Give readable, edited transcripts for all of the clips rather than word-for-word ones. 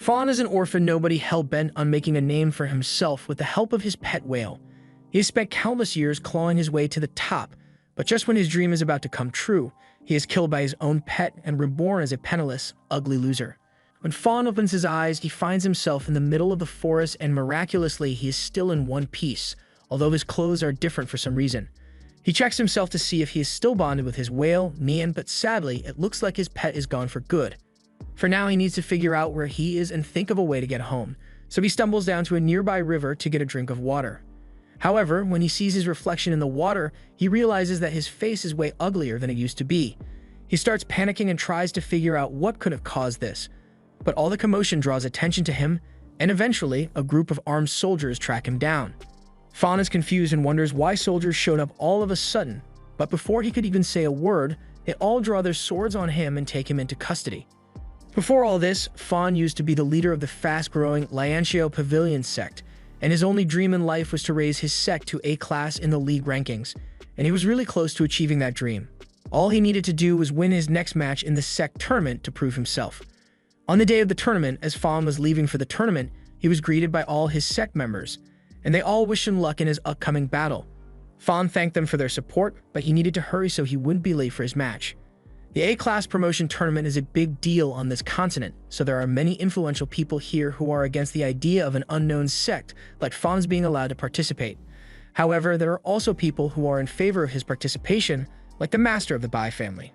Fawn is an orphan nobody hell-bent on making a name for himself with the help of his pet whale. He has spent countless years clawing his way to the top, but just when his dream is about to come true, he is killed by his own pet and reborn as a penniless, ugly loser. When Fawn opens his eyes, he finds himself in the middle of the forest, and miraculously he is still in one piece, although his clothes are different for some reason. He checks himself to see if he is still bonded with his whale, Nian, but sadly, it looks like his pet is gone for good. For now, he needs to figure out where he is and think of a way to get home, so he stumbles down to a nearby river to get a drink of water. However, when he sees his reflection in the water, he realizes that his face is way uglier than it used to be. He starts panicking and tries to figure out what could have caused this, but all the commotion draws attention to him, and eventually, a group of armed soldiers track him down. Fawn is confused and wonders why soldiers showed up all of a sudden, but before he could even say a word, they all draw their swords on him and take him into custody. Before all this, Fawn used to be the leader of the fast-growing Lianxiao Pavilion sect, and his only dream in life was to raise his sect to A class in the league rankings, and he was really close to achieving that dream. All he needed to do was win his next match in the sect tournament to prove himself. On the day of the tournament, as Fawn was leaving for the tournament, he was greeted by all his sect members, and they all wished him luck in his upcoming battle. Fawn thanked them for their support, but he needed to hurry so he wouldn't be late for his match. The A-Class promotion tournament is a big deal on this continent, so there are many influential people here who are against the idea of an unknown sect like Fawn's being allowed to participate. However, there are also people who are in favor of his participation, like the master of the Bai family.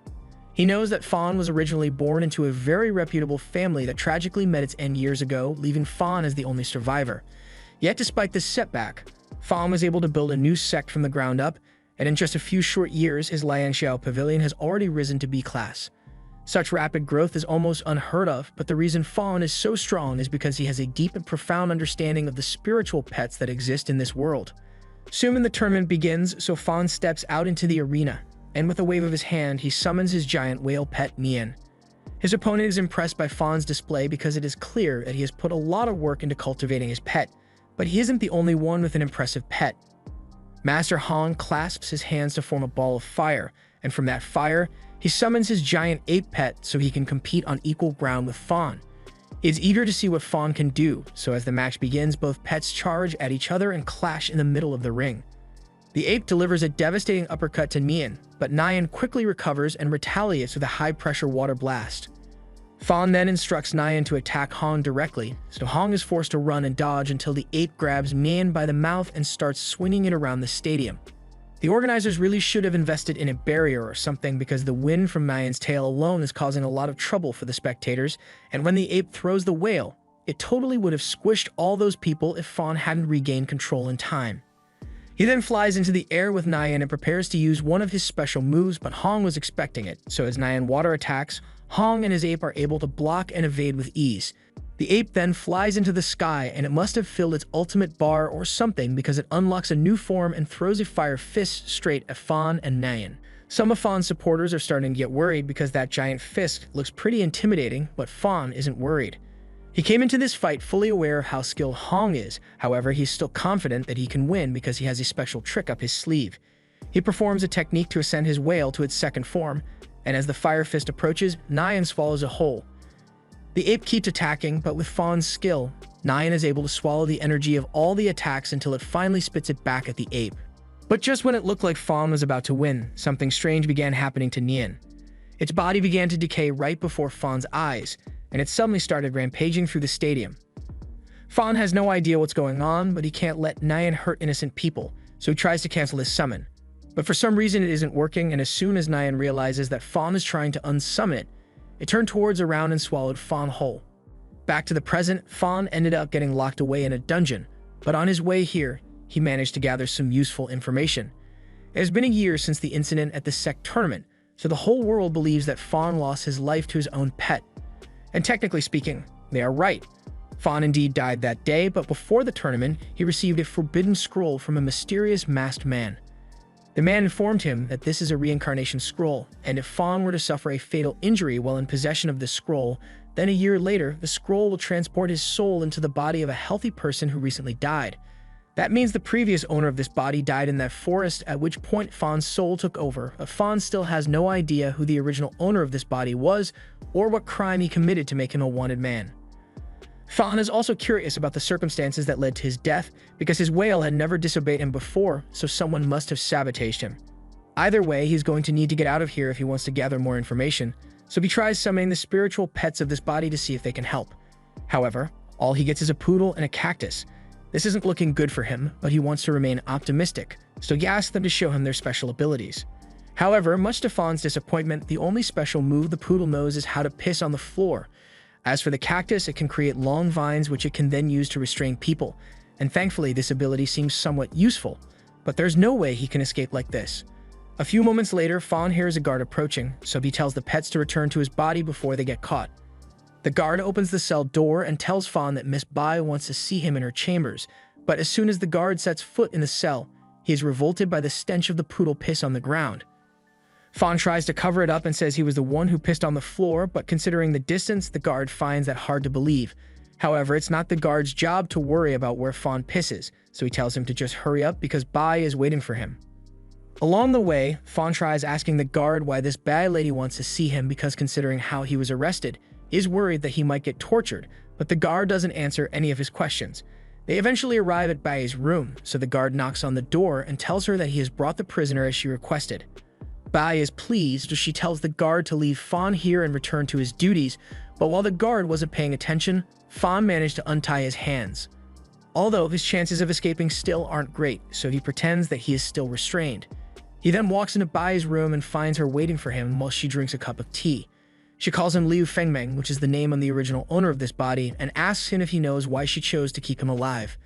He knows that Fawn was originally born into a very reputable family that tragically met its end years ago, leaving Fawn as the only survivor. Yet despite this setback, Fawn was able to build a new sect from the ground up, and in just a few short years, his Lianxiao Pavilion has already risen to B class. Such rapid growth is almost unheard of, but the reason Fawn is so strong is because he has a deep and profound understanding of the spiritual pets that exist in this world. Soon the tournament begins, so Fawn steps out into the arena, and with a wave of his hand, he summons his giant whale pet, Nian. His opponent is impressed by Fawn's display because it is clear that he has put a lot of work into cultivating his pet, but he isn't the only one with an impressive pet. Master Han clasps his hands to form a ball of fire, and from that fire, he summons his giant ape pet so he can compete on equal ground with Fawn. He is eager to see what Fawn can do, so as the match begins, both pets charge at each other and clash in the middle of the ring. The ape delivers a devastating uppercut to Nian, but Nian quickly recovers and retaliates with a high-pressure water blast. Fawn then instructs Nian to attack Hong directly, so Hong is forced to run and dodge until the ape grabs Nian by the mouth and starts swinging it around the stadium. The organizers really should have invested in a barrier or something because the wind from Nian's tail alone is causing a lot of trouble for the spectators, and when the ape throws the whale, it totally would have squished all those people if Fawn hadn't regained control in time. He then flies into the air with Nian and prepares to use one of his special moves, but Hong was expecting it, so as Nian water attacks, Hong and his ape are able to block and evade with ease. The ape then flies into the sky, and it must have filled its ultimate bar or something because it unlocks a new form and throws a fire fist straight at Fawn and Nian. Some of Fawn's supporters are starting to get worried because that giant fist looks pretty intimidating, but Fawn isn't worried. He came into this fight fully aware of how skilled Hong is, however he's still confident that he can win because he has a special trick up his sleeve. He performs a technique to ascend his whale to its second form, and as the fire fist approaches, Nian swallows a whole. The ape keeps attacking, but with Fawn's skill, Nian is able to swallow the energy of all the attacks until it finally spits it back at the ape. But just when it looked like Fawn was about to win, something strange began happening to Nian. Its body began to decay right before Fawn's eyes, and it suddenly started rampaging through the stadium. Fawn has no idea what's going on, but he can't let Nian hurt innocent people, so he tries to cancel his summon. But for some reason it isn't working, and as soon as Nian realizes that Fawn is trying to unsummon it, it turned towards around and swallowed Fawn whole. Back to the present, Fawn ended up getting locked away in a dungeon, but on his way here, he managed to gather some useful information. It has been a year since the incident at the sect tournament, so the whole world believes that Fawn lost his life to his own pet. And technically speaking, they are right. Fawn indeed died that day, but before the tournament, he received a forbidden scroll from a mysterious masked man. The man informed him that this is a reincarnation scroll, and if Fawn were to suffer a fatal injury while in possession of this scroll, then a year later, the scroll will transport his soul into the body of a healthy person who recently died. That means the previous owner of this body died in that forest, at which point Fawn's soul took over, but Fawn still has no idea who the original owner of this body was or what crime he committed to make him a wanted man. Fawn is also curious about the circumstances that led to his death because his whale had never disobeyed him before, so someone must have sabotaged him. Either way, he's going to need to get out of here if he wants to gather more information, so he tries summoning the spiritual pets of this body to see if they can help. However, all he gets is a poodle and a cactus. This isn't looking good for him, but he wants to remain optimistic, so he asks them to show him their special abilities. However, much to Fawn's disappointment, the only special move the poodle knows is how to piss on the floor. As for the cactus, it can create long vines which it can then use to restrain people, and thankfully this ability seems somewhat useful, but there's no way he can escape like this. A few moments later, Fawn hears a guard approaching, so he tells the pets to return to his body before they get caught. The guard opens the cell door and tells Fawn that Miss Bai wants to see him in her chambers, but as soon as the guard sets foot in the cell, he is revolted by the stench of the poodle piss on the ground. Fawn tries to cover it up and says he was the one who pissed on the floor, but considering the distance, the guard finds that hard to believe. However, it's not the guard's job to worry about where Fawn pisses, so he tells him to just hurry up because Bai is waiting for him. Along the way, Fawn tries asking the guard why this bad lady wants to see him because considering how he was arrested, he is worried that he might get tortured, but the guard doesn't answer any of his questions. They eventually arrive at Bai's room, so the guard knocks on the door and tells her that he has brought the prisoner as she requested. Bai is pleased, so she tells the guard to leave Fawn here and return to his duties, but while the guard wasn't paying attention, Fawn managed to untie his hands. Although his chances of escaping still aren't great, so he pretends that he is still restrained. He then walks into Bai's room and finds her waiting for him while she drinks a cup of tea. She calls him Liu Fengmeng, which is the name of the original owner of this body, and asks him if he knows why she chose to keep him alive.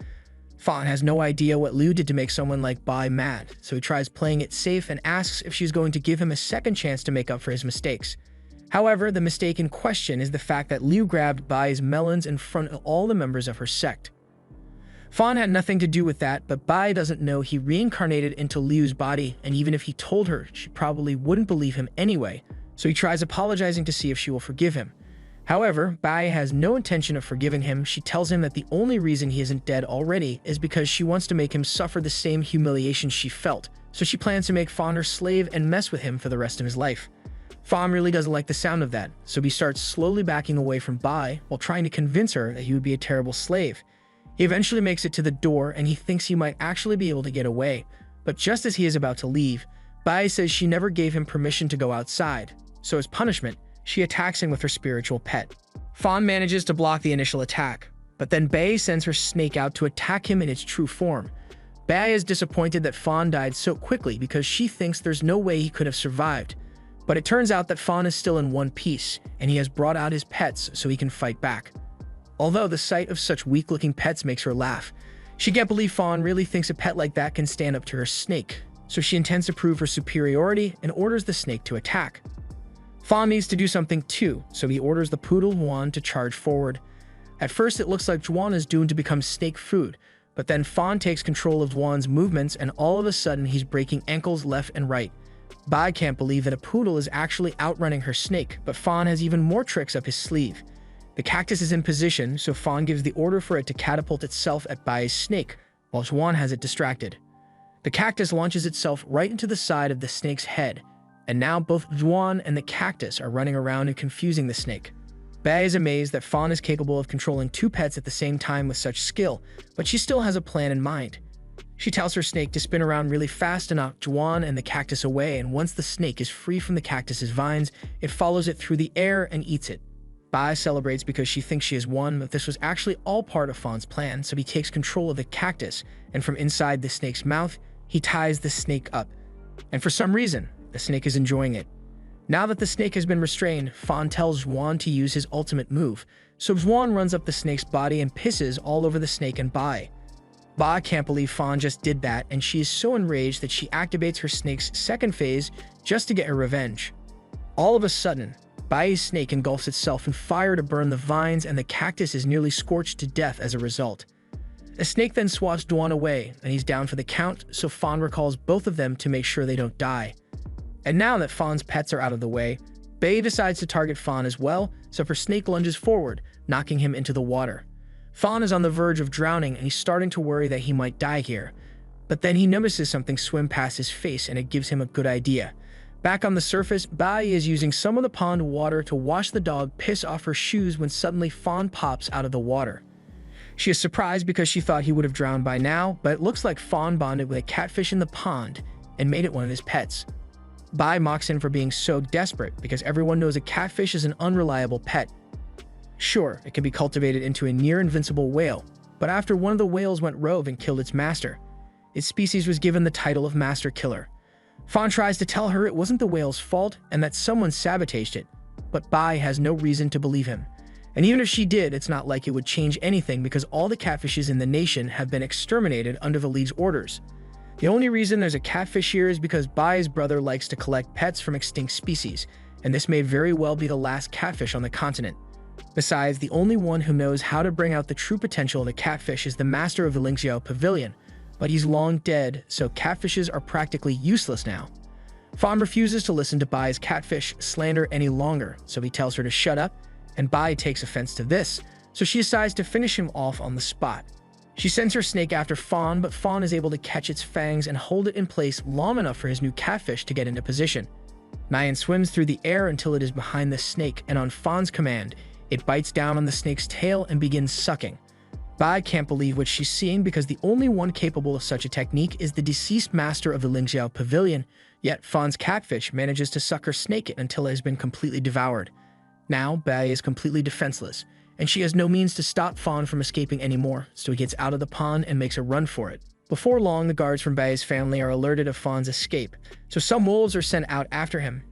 Fawn has no idea what Liu did to make someone like Bai mad, so he tries playing it safe and asks if she's going to give him a second chance to make up for his mistakes. However, the mistake in question is the fact that Liu grabbed Bai's melons in front of all the members of her sect. Fawn had nothing to do with that, but Bai doesn't know he reincarnated into Liu's body, and even if he told her, she probably wouldn't believe him anyway, so he tries apologizing to see if she will forgive him. However, Bai has no intention of forgiving him. She tells him that the only reason he isn't dead already is because she wants to make him suffer the same humiliation she felt, so she plans to make Fawn her slave and mess with him for the rest of his life. Fawn really doesn't like the sound of that, so he starts slowly backing away from Bai while trying to convince her that he would be a terrible slave. He eventually makes it to the door and he thinks he might actually be able to get away, but just as he is about to leave, Bai says she never gave him permission to go outside, so as punishment, she attacks him with her spiritual pet. Fawn manages to block the initial attack, but then Bai sends her snake out to attack him in its true form. Bai is disappointed that Fawn died so quickly because she thinks there's no way he could have survived, but it turns out that Fawn is still in one piece, and he has brought out his pets so he can fight back. Although the sight of such weak-looking pets makes her laugh, she can't believe Fawn really thinks a pet like that can stand up to her snake, so she intends to prove her superiority and orders the snake to attack. Fawn needs to do something too, so he orders the poodle Juan to charge forward. At first it looks like Juan is doomed to become snake food, but then Fawn takes control of Juan's movements and all of a sudden he's breaking ankles left and right. Bai can't believe that a poodle is actually outrunning her snake, but Fawn has even more tricks up his sleeve. The cactus is in position, so Fawn gives the order for it to catapult itself at Bai's snake, while Juan has it distracted. The cactus launches itself right into the side of the snake's head, and now both Juan and the cactus are running around and confusing the snake. Bai is amazed that Fawn is capable of controlling two pets at the same time with such skill, but she still has a plan in mind. She tells her snake to spin around really fast to knock Juan and the cactus away, and once the snake is free from the cactus's vines, it follows it through the air and eats it. Bai celebrates because she thinks she has won, but this was actually all part of Fawn's plan, so he takes control of the cactus, and from inside the snake's mouth, he ties the snake up. And for some reason, the snake is enjoying it. Now that the snake has been restrained, Fawn tells Juan to use his ultimate move, so Juan runs up the snake's body and pisses all over the snake and Bai. Bai can't believe Fawn just did that, and she is so enraged that she activates her snake's second phase just to get her revenge. All of a sudden, Bai's snake engulfs itself in fire to burn the vines, and the cactus is nearly scorched to death as a result. The snake then swats Juan away, and he's down for the count, so Fawn recalls both of them to make sure they don't die. And now that Fawn's pets are out of the way, Bai decides to target Fawn as well, so her snake lunges forward, knocking him into the water. Fawn is on the verge of drowning, and he's starting to worry that he might die here. But then he notices something swim past his face, and it gives him a good idea. Back on the surface, Bai is using some of the pond water to wash the dog piss off her shoes when suddenly Fawn pops out of the water. She is surprised because she thought he would have drowned by now, but it looks like Fawn bonded with a catfish in the pond and made it one of his pets. Bai mocks him for being so desperate because everyone knows a catfish is an unreliable pet. Sure, it can be cultivated into a near-invincible whale, but after one of the whales went rogue and killed its master, its species was given the title of Master Killer. Fawn tries to tell her it wasn't the whale's fault and that someone sabotaged it, but Bai has no reason to believe him. And even if she did, it's not like it would change anything because all the catfishes in the nation have been exterminated under the League's orders. The only reason there's a catfish here is because Bai's brother likes to collect pets from extinct species, and this may very well be the last catfish on the continent. Besides, the only one who knows how to bring out the true potential of the catfish is the master of the Lingxiao Pavilion, but he's long dead, so catfishes are practically useless now. Fawn refuses to listen to Bai's catfish slander any longer, so he tells her to shut up, and Bai takes offense to this, so she decides to finish him off on the spot. She sends her snake after Fawn, but Fawn is able to catch its fangs and hold it in place long enough for his new catfish to get into position. Nyan swims through the air until it is behind the snake, and on Fawn's command, it bites down on the snake's tail and begins sucking. Bai can't believe what she's seeing because the only one capable of such a technique is the deceased master of the Lingxiao Pavilion, yet Fawn's catfish manages to suck her snake until it has been completely devoured. Now, Bai is completely defenseless, and she has no means to stop Fawn from escaping anymore, so he gets out of the pond and makes a run for it. Before long, the guards from Bai's family are alerted of Fawn's escape, so some wolves are sent out after him.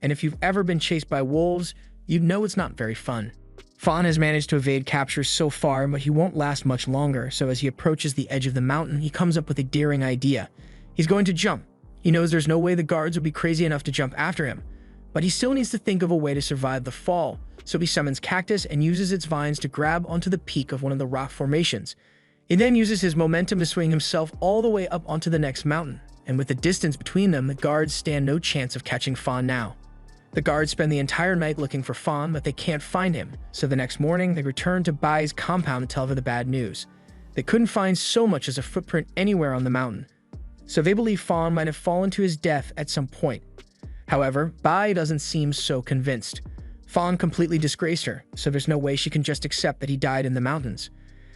And if you've ever been chased by wolves, you'd know it's not very fun. Fawn has managed to evade capture so far, but he won't last much longer, so as he approaches the edge of the mountain, he comes up with a daring idea. He's going to jump. He knows there's no way the guards will be crazy enough to jump after him, but he still needs to think of a way to survive the fall, so he summons Cactus and uses its vines to grab onto the peak of one of the rock formations. He then uses his momentum to swing himself all the way up onto the next mountain, and with the distance between them, the guards stand no chance of catching Fawn now. The guards spend the entire night looking for Fawn, but they can't find him, so the next morning they return to Bai's compound to tell her the bad news. They couldn't find so much as a footprint anywhere on the mountain, so they believe Fawn might have fallen to his death at some point. However, Bai doesn't seem so convinced. Fawn completely disgraced her, so there's no way she can just accept that he died in the mountains.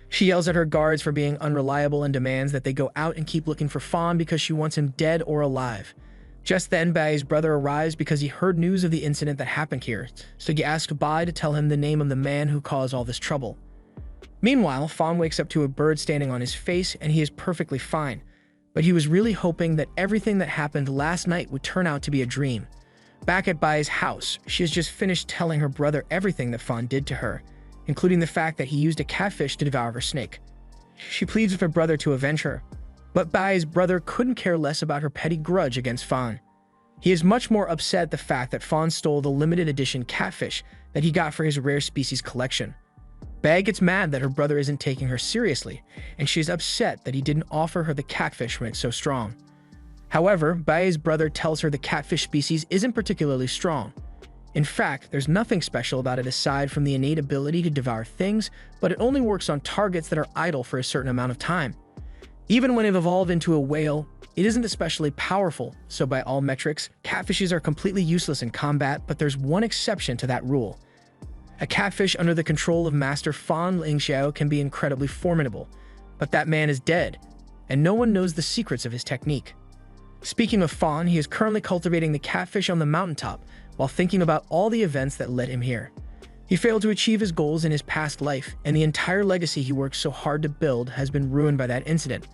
She yells at her guards for being unreliable and demands that they go out and keep looking for Fawn because she wants him dead or alive. Just then, Bai's brother arrives because he heard news of the incident that happened here, so he asks Bai to tell him the name of the man who caused all this trouble. Meanwhile, Fawn wakes up to a bird standing on his face and he is perfectly fine, but he was really hoping that everything that happened last night would turn out to be a dream. Back at Bai's house, she has just finished telling her brother everything that Fawn did to her, including the fact that he used a catfish to devour her snake. She pleads with her brother to avenge her, but Bai's brother couldn't care less about her petty grudge against Fawn. He is much more upset at the fact that Fawn stole the limited edition catfish that he got for his rare species collection. Bai gets mad that her brother isn't taking her seriously, and she's upset that he didn't offer her the catfish when it's so strong. However, Bai's brother tells her the catfish species isn't particularly strong. In fact, there's nothing special about it aside from the innate ability to devour things, but it only works on targets that are idle for a certain amount of time. Even when they've evolved into a whale, it isn't especially powerful, so by all metrics, catfishes are completely useless in combat, but there's one exception to that rule. A catfish under the control of Master Fawn Lingxiao can be incredibly formidable, but that man is dead, and no one knows the secrets of his technique. Speaking of Fawn, he is currently cultivating the catfish on the mountaintop while thinking about all the events that led him here. He failed to achieve his goals in his past life, and the entire legacy he worked so hard to build has been ruined by that incident.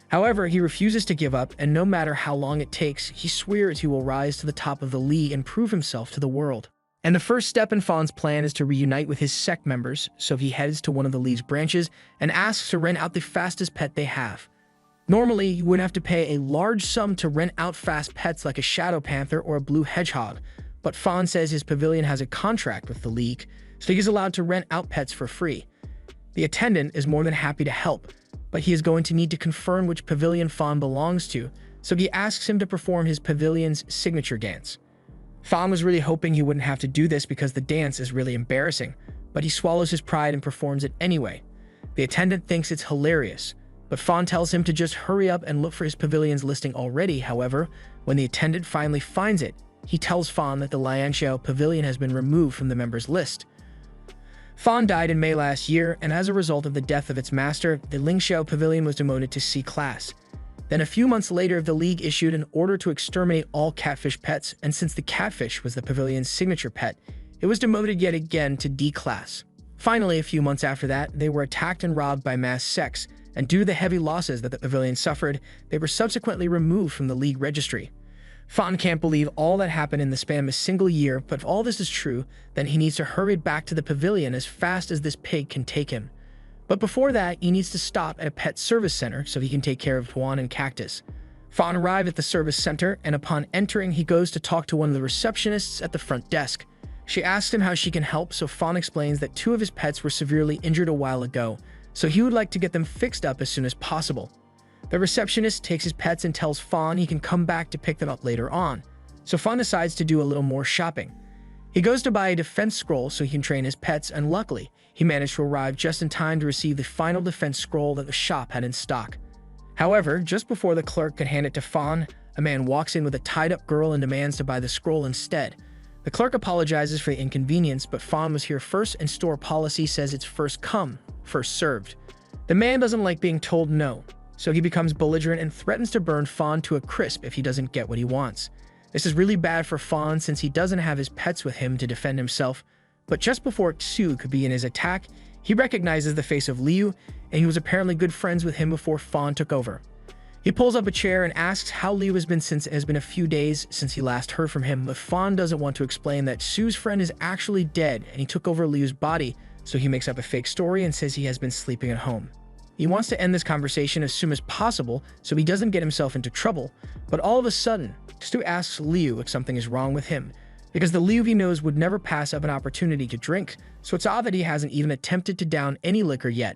However, he refuses to give up, and no matter how long it takes, he swears he will rise to the top of the League and prove himself to the world. And the first step in Fawn's plan is to reunite with his sect members, so he heads to one of the League's branches and asks to rent out the fastest pet they have. Normally, you would have to pay a large sum to rent out fast pets like a shadow panther or a blue hedgehog, but Fawn says his pavilion has a contract with the League, so he's allowed to rent out pets for free. The attendant is more than happy to help, but he is going to need to confirm which pavilion Fawn belongs to, so he asks him to perform his pavilion's signature dance. Fawn was really hoping he wouldn't have to do this because the dance is really embarrassing, but he swallows his pride and performs it anyway. The attendant thinks it's hilarious, but Fawn tells him to just hurry up and look for his pavilion's listing already. However, when the attendant finally finds it, he tells Fawn that the Lianxiao Pavilion has been removed from the members' list. Fawn died in May last year, and as a result of the death of its master, the Lingxiao Pavilion was demoted to C class. Then a few months later, the League issued an order to exterminate all catfish pets, and since the catfish was the pavilion's signature pet, it was demoted yet again to D class. Finally, a few months after that, they were attacked and robbed by mass sects, and due to the heavy losses that the pavilion suffered, they were subsequently removed from the League registry. Fawn can't believe all that happened in the span of a single year, but if all this is true, then he needs to hurry back to the pavilion as fast as this pig can take him. But before that, he needs to stop at a pet service center so he can take care of Tuan and Cactus. Fawn arrives at the service center, and upon entering, he goes to talk to one of the receptionists at the front desk. She asks him how she can help, so Fawn explains that 2 of his pets were severely injured a while ago, so he would like to get them fixed up as soon as possible. The receptionist takes his pets and tells Fawn he can come back to pick them up later on, so Fawn decides to do a little more shopping. He goes to buy a defense scroll so he can train his pets, and luckily, he managed to arrive just in time to receive the final defense scroll that the shop had in stock. However, just before the clerk could hand it to Fawn, a man walks in with a tied-up girl and demands to buy the scroll instead. The clerk apologizes for the inconvenience, but Fawn was here first and store policy says it's first come, first served. The man doesn't like being told no, so he becomes belligerent and threatens to burn Fawn to a crisp if he doesn't get what he wants. This is really bad for Fawn since he doesn't have his pets with him to defend himself, but just before Xu could begin his attack, he recognizes the face of Liu, and he was apparently good friends with him before Fawn took over. He pulls up a chair and asks how Liu has been since it has been a few days since he last heard from him, but Fawn doesn't want to explain that Xu's friend is actually dead and he took over Liu's body, so he makes up a fake story and says he has been sleeping at home. He wants to end this conversation as soon as possible so he doesn't get himself into trouble, but all of a sudden, Stu asks Liu if something is wrong with him, because the Liu he knows would never pass up an opportunity to drink, so it's odd that he hasn't even attempted to down any liquor yet.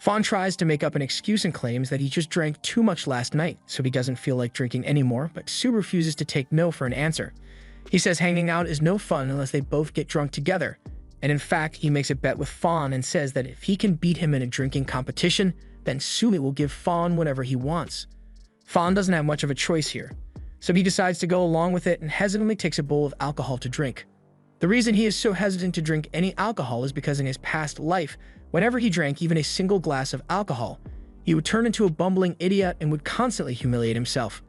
Fawn tries to make up an excuse and claims that he just drank too much last night, so he doesn't feel like drinking anymore, but Sue refuses to take no for an answer. He says hanging out is no fun unless they both get drunk together, and in fact, he makes a bet with Fawn and says that if he can beat him in a drinking competition, then Sue will give Fawn whatever he wants. Fawn doesn't have much of a choice here, so he decides to go along with it and hesitantly takes a bowl of alcohol to drink. The reason he is so hesitant to drink any alcohol is because in his past life, whenever he drank even a single glass of alcohol, he would turn into a bumbling idiot and would constantly humiliate himself.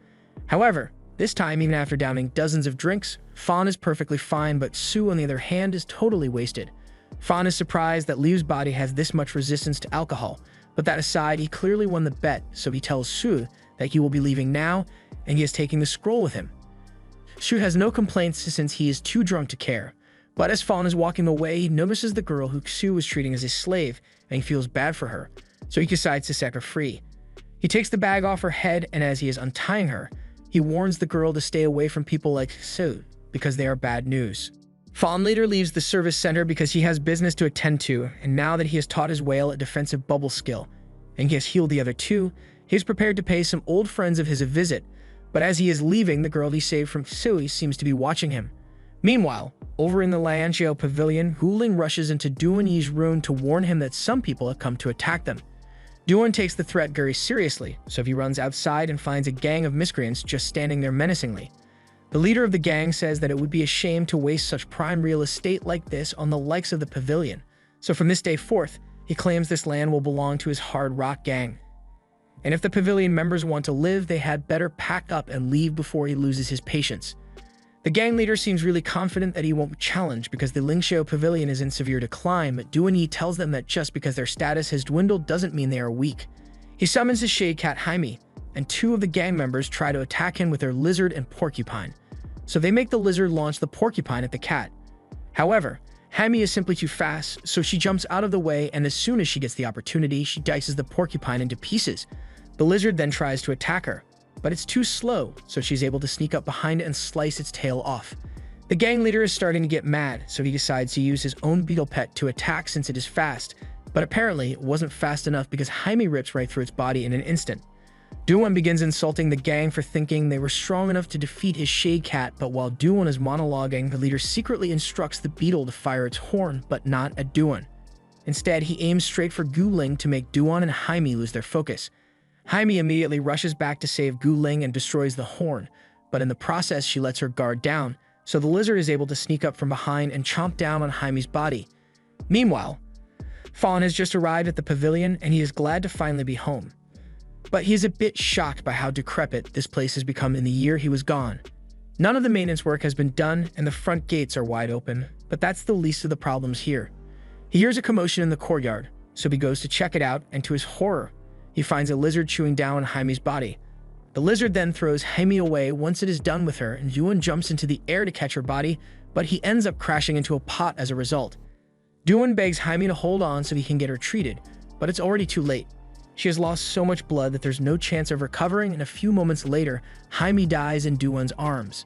However, this time, even after downing dozens of drinks, Fawn is perfectly fine, but Sue, on the other hand, is totally wasted. Fawn is surprised that Liu's body has this much resistance to alcohol, but that aside, he clearly won the bet, so he tells Sue that he will be leaving now, and he is taking the scroll with him. Sue has no complaints since he is too drunk to care. But as Fawn is walking away, he notices the girl who Xu was treating as a slave, and he feels bad for her, so he decides to set her free. He takes the bag off her head, and as he is untying her, he warns the girl to stay away from people like Xu, because they are bad news. Fawn later leaves the service center because he has business to attend to, and now that he has taught his whale a defensive bubble skill, and he has healed the other 2, he is prepared to pay some old friends of his a visit, but as he is leaving, the girl he saved from Xu seems to be watching him. Meanwhile, over in the Lianxiao Pavilion, Huling rushes into Duan Yi's room to warn him that some people have come to attack them. Duan takes the threat very seriously, so he runs outside and finds a gang of miscreants just standing there menacingly. The leader of the gang says that it would be a shame to waste such prime real estate like this on the likes of the pavilion, so from this day forth, he claims this land will belong to his Hard Rock gang. And if the pavilion members want to live, they had better pack up and leave before he loses his patience. The gang leader seems really confident that he won't challenge because the Lingxiao Pavilion is in severe decline, but Duan Yi tells them that just because their status has dwindled doesn't mean they are weak. He summons his shade cat Jaime, and 2 of the gang members try to attack him with their lizard and porcupine. So they make the lizard launch the porcupine at the cat. However, Jaime is simply too fast, so she jumps out of the way, and as soon as she gets the opportunity, she dices the porcupine into pieces. The lizard then tries to attack her, but it's too slow, so she's able to sneak up behind it and slice its tail off. The gang leader is starting to get mad, so he decides to use his own beetle pet to attack since it is fast, but apparently it wasn't fast enough because Jaime rips right through its body in an instant. Duan begins insulting the gang for thinking they were strong enough to defeat his shade cat, but while Duan is monologuing, the leader secretly instructs the beetle to fire its horn, but not at Duan. Instead, he aims straight for Guling to make Duan and Jaime lose their focus. Jaime immediately rushes back to save Guling and destroys the horn, but in the process she lets her guard down, so the lizard is able to sneak up from behind and chomp down on Jaime's body. Meanwhile, Fawn has just arrived at the pavilion and he is glad to finally be home. But he is a bit shocked by how decrepit this place has become in the year he was gone. None of the maintenance work has been done and the front gates are wide open, but that's the least of the problems here. He hears a commotion in the courtyard, so he goes to check it out, and to his horror, he finds a lizard chewing down on Jaime's body. The lizard then throws Jaime away once it is done with her, and Duan jumps into the air to catch her body, but he ends up crashing into a pot as a result. Duan begs Jaime to hold on so he can get her treated, but it's already too late. She has lost so much blood that there's no chance of recovering, and a few moments later, Jaime dies in Duan's arms.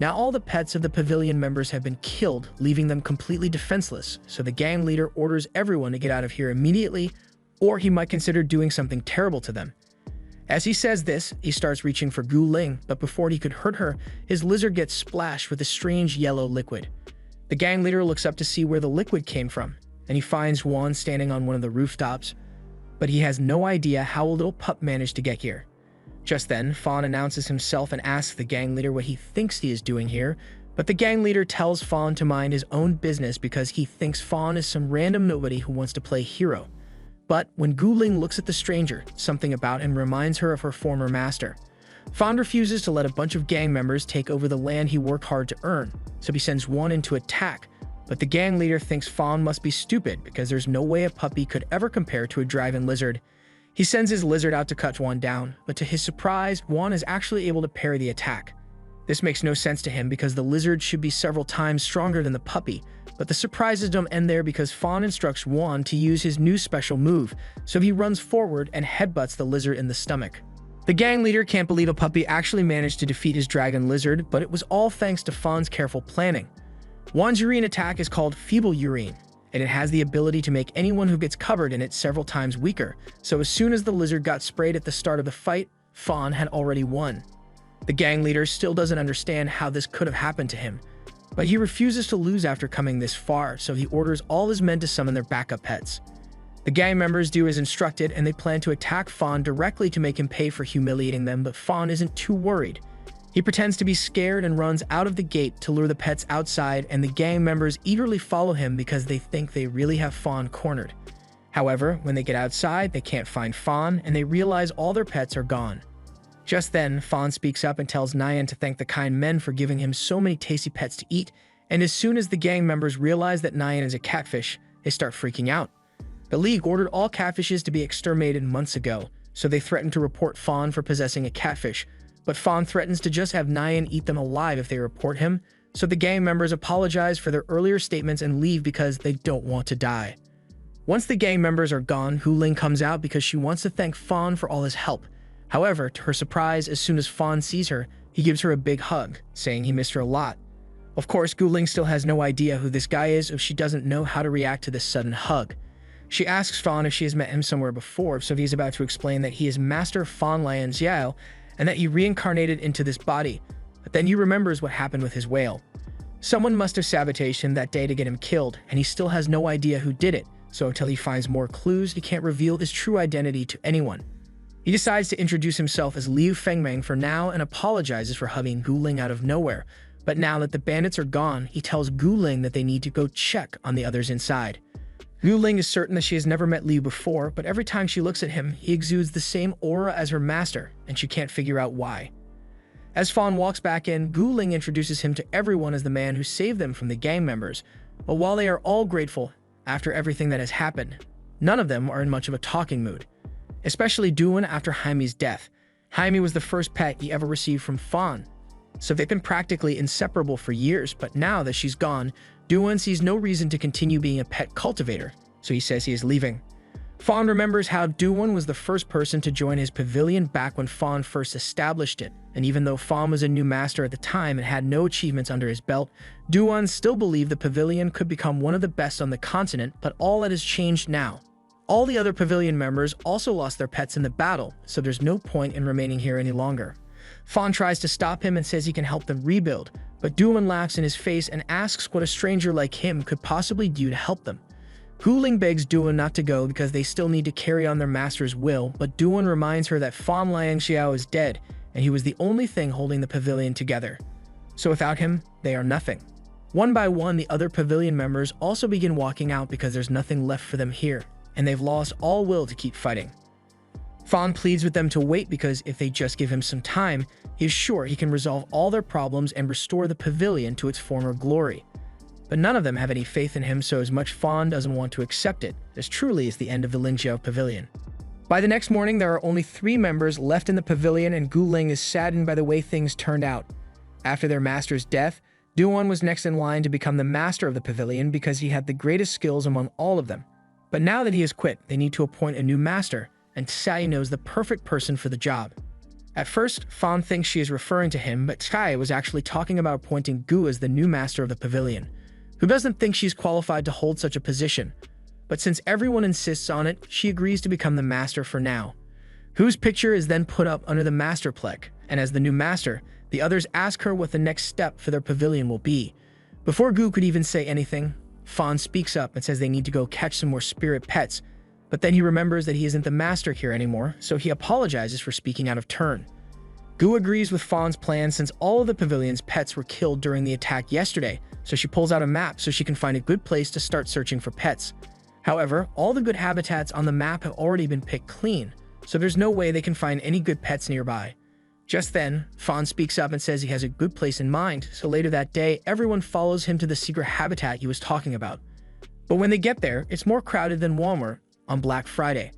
Now all the pets of the pavilion members have been killed, leaving them completely defenseless, so the gang leader orders everyone to get out of here immediately, or he might consider doing something terrible to them. As he says this, he starts reaching for Gu Ling, but before he could hurt her, his lizard gets splashed with a strange yellow liquid. The gang leader looks up to see where the liquid came from, and he finds Juan standing on one of the rooftops, but he has no idea how a little pup managed to get here. Just then, Fawn announces himself and asks the gang leader what he thinks he is doing here, but the gang leader tells Fawn to mind his own business because he thinks Fawn is some random nobody who wants to play hero. But when Gu Ling looks at the stranger, something about him reminds her of her former master. Fawn refuses to let a bunch of gang members take over the land he worked hard to earn, so he sends one in to attack, but the gang leader thinks Fawn must be stupid because there's no way a puppy could ever compare to a dragon lizard. He sends his lizard out to cut Juan down, but to his surprise, Juan is actually able to parry the attack. This makes no sense to him because the lizard should be several times stronger than the puppy, but the surprises don't end there because Fawn instructs Juan to use his new special move, so he runs forward and headbutts the lizard in the stomach. The gang leader can't believe a puppy actually managed to defeat his dragon lizard, but it was all thanks to Fawn's careful planning. Juan's urine attack is called Feeble Urine, and it has the ability to make anyone who gets covered in it several times weaker, so as soon as the lizard got sprayed at the start of the fight, Fawn had already won. The gang leader still doesn't understand how this could have happened to him, but he refuses to lose after coming this far, so he orders all his men to summon their backup pets. The gang members do as instructed, and they plan to attack Fawn directly to make him pay for humiliating them, but Fawn isn't too worried. He pretends to be scared and runs out of the gate to lure the pets outside, and the gang members eagerly follow him because they think they really have Fawn cornered. However, when they get outside, they can't find Fawn, and they realize all their pets are gone. Just then, Fawn speaks up and tells Nyan to thank the kind men for giving him so many tasty pets to eat, and as soon as the gang members realize that Nyan is a catfish, they start freaking out. The League ordered all catfishes to be exterminated months ago, so they threaten to report Fawn for possessing a catfish, but Fawn threatens to just have Nyan eat them alive if they report him, so the gang members apologize for their earlier statements and leave because they don't want to die. Once the gang members are gone, Hu Ling comes out because she wants to thank Fawn for all his help. However, to her surprise, as soon as Fawn sees her, he gives her a big hug, saying he missed her a lot. Of course, Gu Ling still has no idea who this guy is, if she doesn't know how to react to this sudden hug. She asks Fawn if she has met him somewhere before, so he's about to explain that he is Master Fawn Lian Xiao, and that he reincarnated into this body, but then he remembers what happened with his whale. Someone must have sabotaged him that day to get him killed, and he still has no idea who did it, so until he finds more clues, he can't reveal his true identity to anyone. He decides to introduce himself as Liu Fengmeng for now and apologizes for hugging Gu Ling out of nowhere, but now that the bandits are gone, he tells Gu Ling that they need to go check on the others inside. Gu Ling is certain that she has never met Liu before, but every time she looks at him, he exudes the same aura as her master, and she can't figure out why. As Fawn walks back in, Gu Ling introduces him to everyone as the man who saved them from the gang members, but while they are all grateful after everything that has happened, none of them are in much of a talking mood. Especially Duan after Jaime's death. Jaime was the first pet he ever received from Fawn, so they've been practically inseparable for years, but now that she's gone, Duan sees no reason to continue being a pet cultivator, so he says he is leaving. Fawn remembers how Duan was the first person to join his pavilion back when Fawn first established it, and even though Fawn was a new master at the time and had no achievements under his belt, Duan still believed the pavilion could become one of the best on the continent, but all that has changed now. All the other pavilion members also lost their pets in the battle, so there's no point in remaining here any longer. Fawn tries to stop him and says he can help them rebuild, but Duan laughs in his face and asks what a stranger like him could possibly do to help them. Gu Ling begs Duan not to go because they still need to carry on their master's will, but Duan reminds her that Fawn Lian Xiao is dead, and he was the only thing holding the pavilion together. so without him, they are nothing. One by one, the other pavilion members also begin walking out because there's nothing left for them here, and they've lost all will to keep fighting. Fawn pleads with them to wait because if they just give him some time, he is sure he can resolve all their problems and restore the pavilion to its former glory. But none of them have any faith in him, so as much Fawn doesn't want to accept it, this truly is the end of the Lingjiao Pavilion. By the next morning, there are only 3 members left in the pavilion, and Gu Ling is saddened by the way things turned out. After their master's death, Duan was next in line to become the master of the pavilion because he had the greatest skills among all of them. But now that he has quit, they need to appoint a new master, and Tsai knows the perfect person for the job. At first, Fawn thinks she is referring to him, but Tsai was actually talking about appointing Gu as the new master of the pavilion, who doesn't think she's qualified to hold such a position. But since everyone insists on it, she agrees to become the master for now. Gu's picture is then put up under the master plaque, and as the new master, the others ask her what the next step for their pavilion will be. Before Gu could even say anything, Fawn speaks up and says they need to go catch some more spirit pets, but then he remembers that he isn't the master here anymore, so he apologizes for speaking out of turn. Gu agrees with Fawn's plan since all of the pavilion's pets were killed during the attack yesterday, so she pulls out a map so she can find a good place to start searching for pets. However, all the good habitats on the map have already been picked clean, so there's no way they can find any good pets nearby. Just then, Fawn speaks up and says he has a good place in mind, so later that day, everyone follows him to the secret habitat he was talking about. But when they get there, it's more crowded than Walmart on Black Friday.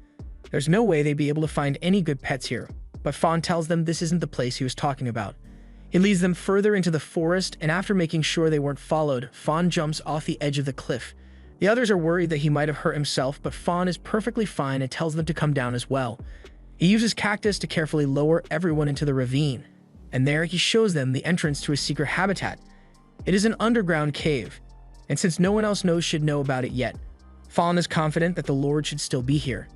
There's no way they'd be able to find any good pets here, but Fawn tells them this isn't the place he was talking about. He leads them further into the forest, and after making sure they weren't followed, Fawn jumps off the edge of the cliff. The others are worried that he might have hurt himself, but Fawn is perfectly fine and tells them to come down as well. He uses cactus to carefully lower everyone into the ravine, and there he shows them the entrance to his secret habitat. It is an underground cave, and since no one else should know about it yet, Fawn is confident that the Lord should still be here.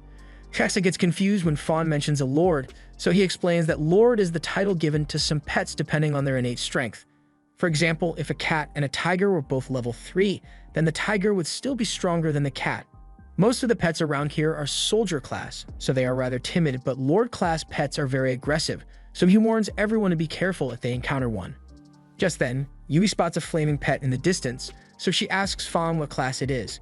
Chexa gets confused when Fawn mentions a Lord, so he explains that Lord is the title given to some pets depending on their innate strength. For example, if a cat and a tiger were both level 3, then the tiger would still be stronger than the cat. Most of the pets around here are soldier class, so they are rather timid, but Lord class pets are very aggressive, so he warns everyone to be careful if they encounter one. Just then, Yui spots a flaming pet in the distance, so she asks Fawn what class it is.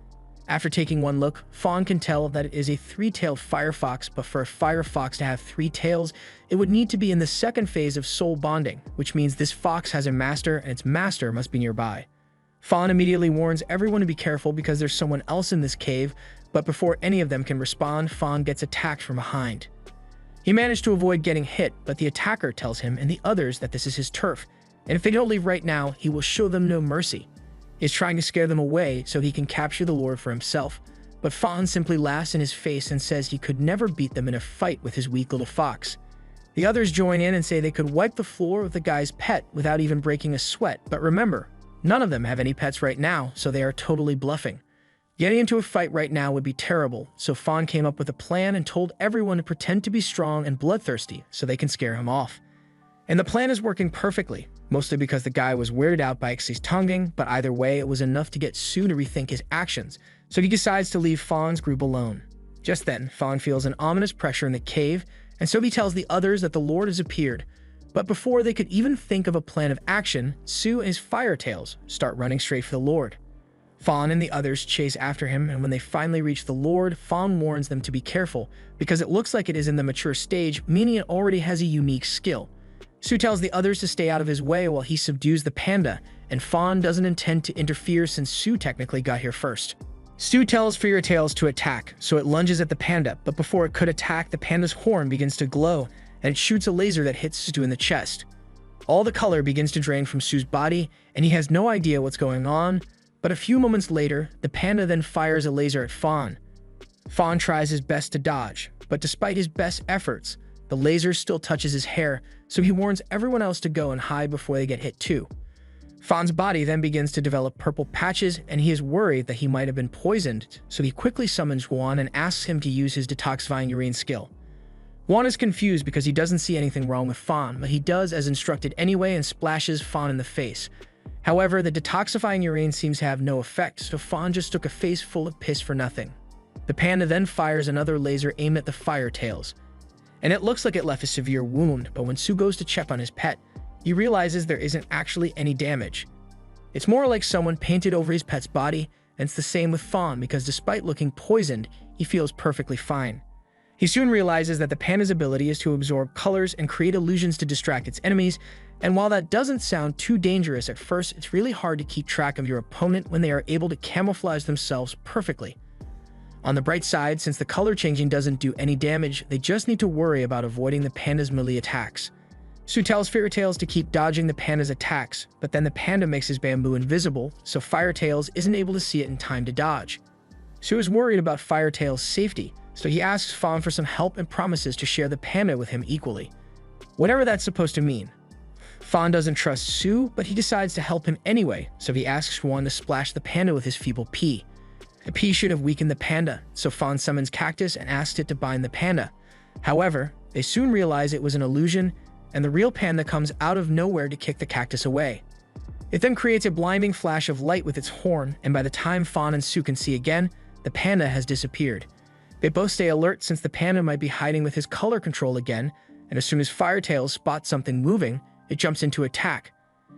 After taking one look, Fawn can tell that it is a 3-tailed firefox, but for a firefox to have 3 tails, it would need to be in the second phase of soul bonding, which means this fox has a master and its master must be nearby. Fawn immediately warns everyone to be careful because there's someone else in this cave, but before any of them can respond, Fawn gets attacked from behind. He managed to avoid getting hit, but the attacker tells him and the others that this is his turf, and if they don't leave right now, he will show them no mercy. He is trying to scare them away so he can capture the Lord for himself, but Fawn simply laughs in his face and says he could never beat them in a fight with his weak little fox. The others join in and say they could wipe the floor with the guy's pet without even breaking a sweat, but remember, none of them have any pets right now, so they are totally bluffing. Getting into a fight right now would be terrible, so Fawn came up with a plan and told everyone to pretend to be strong and bloodthirsty so they can scare him off. And the plan is working perfectly, mostly because the guy was weirded out by Xi's tonguing, but either way it was enough to get Su to rethink his actions, so he decides to leave Fawn's group alone. Just then, Fawn feels an ominous pressure in the cave, and so he tells the others that the Lord has appeared. But before they could even think of a plan of action, Su and his firetails start running straight for the Lord. Fawn and the others chase after him, and when they finally reach the Lord, Fawn warns them to be careful, because it looks like it is in the mature stage, meaning it already has a unique skill. Su tells the others to stay out of his way while he subdues the panda, and Fawn doesn't intend to interfere since Su technically got here first. Su tells Firetails to attack, so it lunges at the panda, but before it could attack, the panda's horn begins to glow, and it shoots a laser that hits Su in the chest. All the color begins to drain from Su's body, and he has no idea what's going on, but a few moments later, the panda then fires a laser at Fawn. Fawn tries his best to dodge, but despite his best efforts, the laser still touches his hair, so he warns everyone else to go and hide before they get hit too. Fawn's body then begins to develop purple patches, and he is worried that he might have been poisoned, so he quickly summons Juan and asks him to use his detoxifying urine skill. Juan is confused because he doesn't see anything wrong with Fawn, but he does as instructed anyway and splashes Fawn in the face. However, the detoxifying urine seems to have no effect, so Fawn just took a face full of piss for nothing. The panda then fires another laser aimed at the Firetails, and it looks like it left a severe wound, but when Su goes to check on his pet, he realizes there isn't actually any damage. It's more like someone painted over his pet's body, and it's the same with Fawn because despite looking poisoned, he feels perfectly fine. He soon realizes that the panda's ability is to absorb colors and create illusions to distract its enemies, and while that doesn't sound too dangerous at first, it's really hard to keep track of your opponent when they are able to camouflage themselves perfectly. On the bright side, since the color changing doesn't do any damage, they just need to worry about avoiding the panda's melee attacks. Sue tells Fairytails to keep dodging the panda's attacks, but then the panda makes his bamboo invisible, so Firetails isn't able to see it in time to dodge. Sue is worried about Firetails' safety, so he asks Fawn for some help and promises to share the panda with him equally. Whatever that's supposed to mean. Fawn doesn't trust Sue, but he decides to help him anyway, so he asks Fawn to splash the panda with his feeble pea. The pea should have weakened the panda, so Fawn summons Cactus and asks it to bind the panda. However, they soon realize it was an illusion, and the real panda comes out of nowhere to kick the cactus away. It then creates a blinding flash of light with its horn, and by the time Fawn and Sue can see again, the panda has disappeared. They both stay alert since the panda might be hiding with his color control again, and as soon as Firetails spots something moving, it jumps into attack.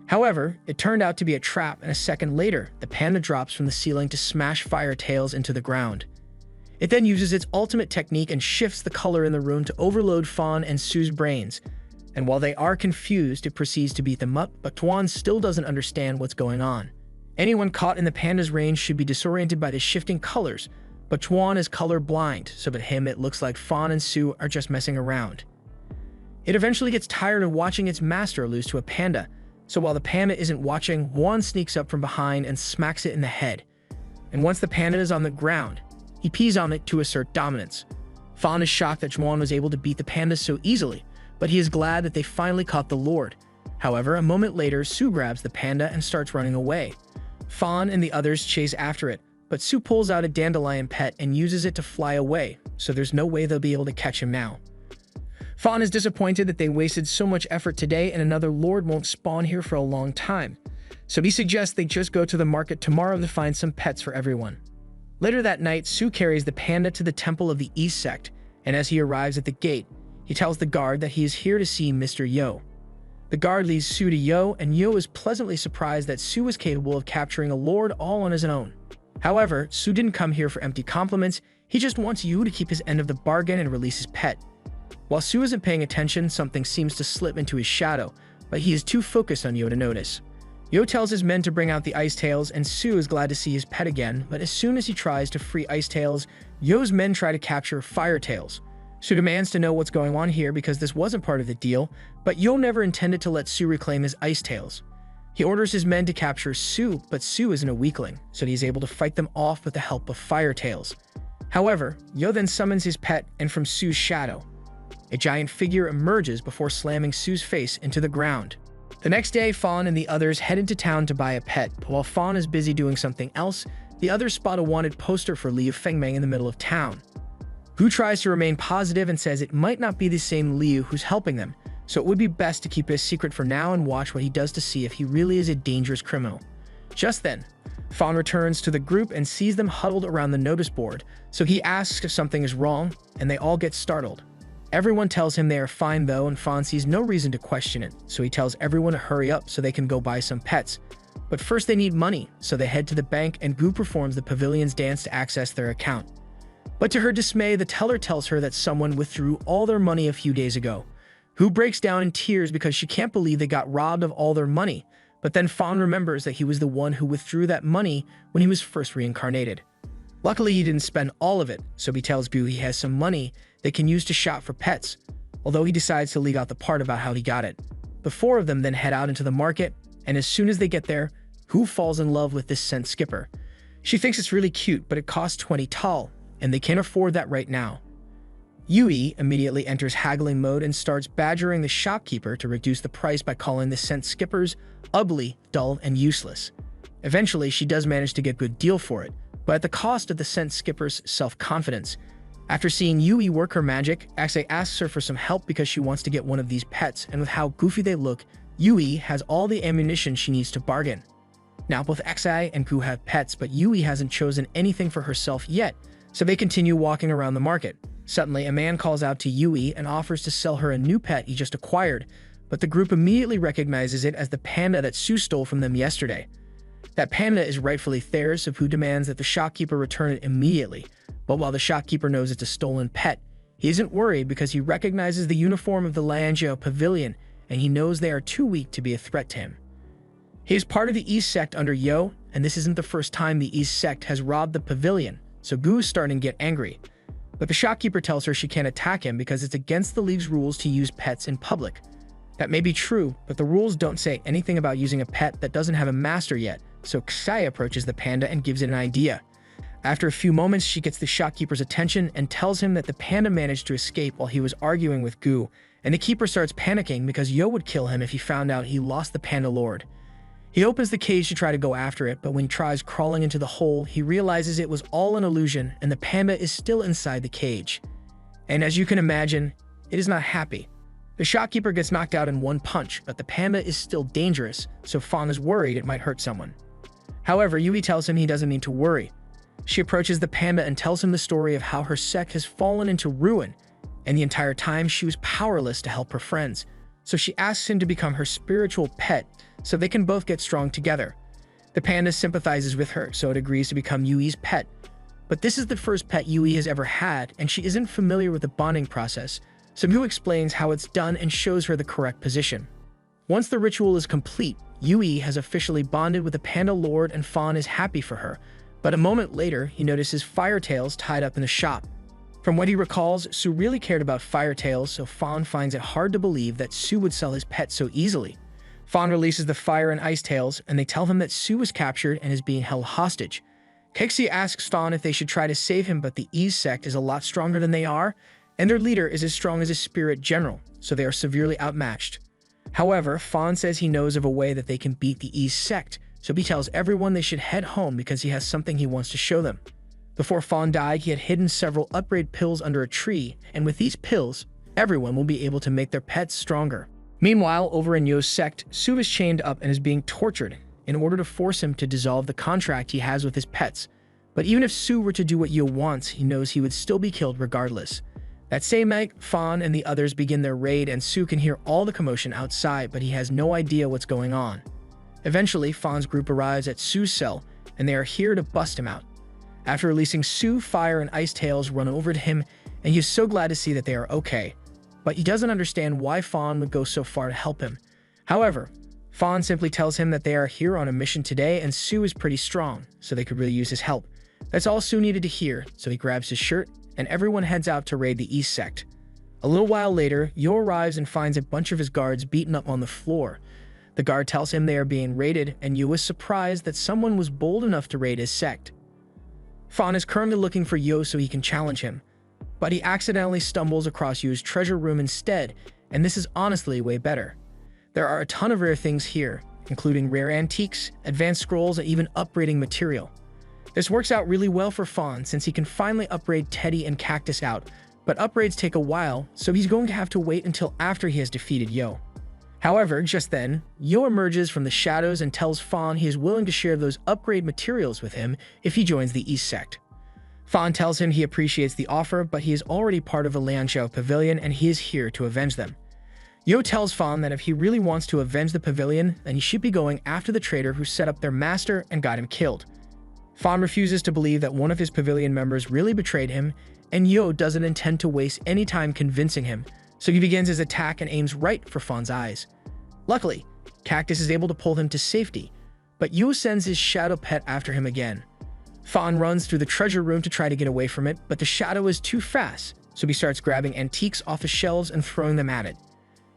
However, it turned out to be a trap, and a second later, the panda drops from the ceiling to smash Firetails into the ground. It then uses its ultimate technique and shifts the color in the room to overload Fawn and Sue's brains. And while they are confused, it proceeds to beat them up, but Tuan still doesn't understand what's going on. Anyone caught in the panda's range should be disoriented by the shifting colors, but Tuan is color blind, so to him it looks like Fawn and Sue are just messing around. It eventually gets tired of watching its master lose to a panda, so while the panda isn't watching, Juan sneaks up from behind and smacks it in the head. And once the panda is on the ground, he pees on it to assert dominance. Fawn is shocked that Juan was able to beat the panda so easily, but he is glad that they finally caught the Lord. However, a moment later, Sue grabs the panda and starts running away. Fawn and the others chase after it, but Sue pulls out a dandelion pet and uses it to fly away, so there's no way they'll be able to catch him now. Fawn is disappointed that they wasted so much effort today and another Lord won't spawn here for a long time, so he suggests they just go to the market tomorrow to find some pets for everyone. Later that night, Sue carries the panda to the Temple of the East Sect, and as he arrives at the gate, he tells the guard that he is here to see Mr. Yo. The guard leads Sue to Yo, and Yo is pleasantly surprised that Sue was capable of capturing a lord all on his own. However, Sue didn't come here for empty compliments, he just wants Yo to keep his end of the bargain and release his pet. While Sue isn't paying attention, something seems to slip into his shadow, but he is too focused on Yo to notice. Yo tells his men to bring out the Ice Tails, and Sue is glad to see his pet again, but as soon as he tries to free Ice Tails, Yo's men try to capture Fire Tails. Sue demands to know what's going on here because this wasn't part of the deal, but Yo never intended to let Sue reclaim his Ice Tails. He orders his men to capture Sue, but Sue isn't a weakling, so he's able to fight them off with the help of Fire Tails. However, Yo then summons his pet, and from Sue's shadow, a giant figure emerges before slamming Sue's face into the ground. The next day, Fawn and the others head into town to buy a pet, but while Fawn is busy doing something else, the others spot a wanted poster for Liu Fengmeng in the middle of town. Gu tries to remain positive and says it might not be the same Liu who's helping them, so it would be best to keep it a secret for now and watch what he does to see if he really is a dangerous criminal. Just then, Fawn returns to the group and sees them huddled around the notice board, so he asks if something is wrong, and they all get startled. Everyone tells him they are fine though, and Fawn sees no reason to question it, so he tells everyone to hurry up so they can go buy some pets. But first they need money, so they head to the bank and Gu performs the pavilion's dance to access their account. But to her dismay, the teller tells her that someone withdrew all their money a few days ago. Gu breaks down in tears because she can't believe they got robbed of all their money, but then Fawn remembers that he was the one who withdrew that money when he was first reincarnated. Luckily, he didn't spend all of it, so he tells Gu he has some money they can use to shop for pets, although he decides to leave out the part about how he got it. The four of them then head out into the market, and as soon as they get there, Gu falls in love with this scent skipper. She thinks it's really cute, but it costs 20 tal, and they can't afford that right now. Yui immediately enters haggling mode and starts badgering the shopkeeper to reduce the price by calling the scent skippers ugly, dull, and useless. Eventually, she does manage to get a good deal for it, but at the cost of the scent skipper's self-confidence. After seeing Yui work her magic, Axe asks her for some help because she wants to get one of these pets, and with how goofy they look, Yui has all the ammunition she needs to bargain. Now both Axe and Gu have pets, but Yui hasn't chosen anything for herself yet, so they continue walking around the market. Suddenly, a man calls out to Yui and offers to sell her a new pet he just acquired, but the group immediately recognizes it as the panda that Sue stole from them yesterday. That panda is rightfully theirs, so Fu demands that the shopkeeper return it immediately. But while the shopkeeper knows it's a stolen pet, he isn't worried because he recognizes the uniform of the Lianjiao Pavilion, and he knows they are too weak to be a threat to him. He is part of the East Sect under Yo, and this isn't the first time the East Sect has robbed the pavilion, so Gu is starting to get angry. But the shopkeeper tells her she can't attack him because it's against the League's rules to use pets in public. That may be true, but the rules don't say anything about using a pet that doesn't have a master yet, so Xai approaches the panda and gives it an idea. After a few moments, she gets the shopkeeper's attention and tells him that the panda managed to escape while he was arguing with Gu, and the keeper starts panicking because Yo would kill him if he found out he lost the panda lord. He opens the cage to try to go after it, but when he tries crawling into the hole, he realizes it was all an illusion and the panda is still inside the cage. And as you can imagine, it is not happy. The shopkeeper gets knocked out in one punch, but the panda is still dangerous, so Fawn is worried it might hurt someone. However, Yui tells him he doesn't need to worry. She approaches the panda and tells him the story of how her sect has fallen into ruin, and the entire time she was powerless to help her friends. So she asks him to become her spiritual pet so they can both get strong together. The panda sympathizes with her, so it agrees to become Yui's pet. But this is the first pet Yui has ever had, and she isn't familiar with the bonding process, so Gu explains how it's done and shows her the correct position. Once the ritual is complete, Yui has officially bonded with the panda lord and Fawn is happy for her, but a moment later, he notices Firetails tied up in the shop. From what he recalls, Sue really cared about Firetails, so Fawn finds it hard to believe that Sue would sell his pet so easily. Fawn releases the Fire and Ice Tails, and they tell him that Sue was captured and is being held hostage. Kexi asks Fawn if they should try to save him, but the East Sect is a lot stronger than they are, and their leader is as strong as a spirit general, so they are severely outmatched. However, Fawn says he knows of a way that they can beat the East Sect, so he tells everyone they should head home because he has something he wants to show them. Before Fawn died, he had hidden several upgrade pills under a tree, and with these pills, everyone will be able to make their pets stronger. Meanwhile, over in Yo's sect, Sue is chained up and is being tortured in order to force him to dissolve the contract he has with his pets. But even if Sue were to do what Yo wants, he knows he would still be killed regardless. That same night, Fawn and the others begin their raid, and Sue can hear all the commotion outside, but he has no idea what's going on. Eventually, Fawn's group arrives at Sue's cell, and they are here to bust him out. After releasing Sue, Fire and Ice Tails run over to him, and he is so glad to see that they are okay. But he doesn't understand why Fawn would go so far to help him. However, Fawn simply tells him that they are here on a mission today, and Sue is pretty strong, so they could really use his help. That's all Sue needed to hear, so he grabs his shirt, and everyone heads out to raid the East Sect. A little while later, Yo arrives and finds a bunch of his guards beaten up on the floor. The guard tells him they are being raided, and Yo is surprised that someone was bold enough to raid his sect. Fawn is currently looking for Yo so he can challenge him, but he accidentally stumbles across Yo's treasure room instead, and this is honestly way better. There are a ton of rare things here, including rare antiques, advanced scrolls, and even upgrading material. This works out really well for Fawn since he can finally upgrade Teddy and Cactus out, but upgrades take a while, so he's going to have to wait until after he has defeated Yo. However, just then, Yo emerges from the shadows and tells Fawn he is willing to share those upgrade materials with him if he joins the East Sect. Fawn tells him he appreciates the offer, but he is already part of the Lianjiao Pavilion and he is here to avenge them. Yo tells Fawn that if he really wants to avenge the pavilion, then he should be going after the traitor who set up their master and got him killed. Fawn refuses to believe that one of his pavilion members really betrayed him, and Yo doesn't intend to waste any time convincing him, so he begins his attack and aims right for Fawn's eyes. Luckily, Cactus is able to pull him to safety, but Yo sends his shadow pet after him again. Fawn runs through the treasure room to try to get away from it, but the shadow is too fast, so he starts grabbing antiques off the shelves and throwing them at it.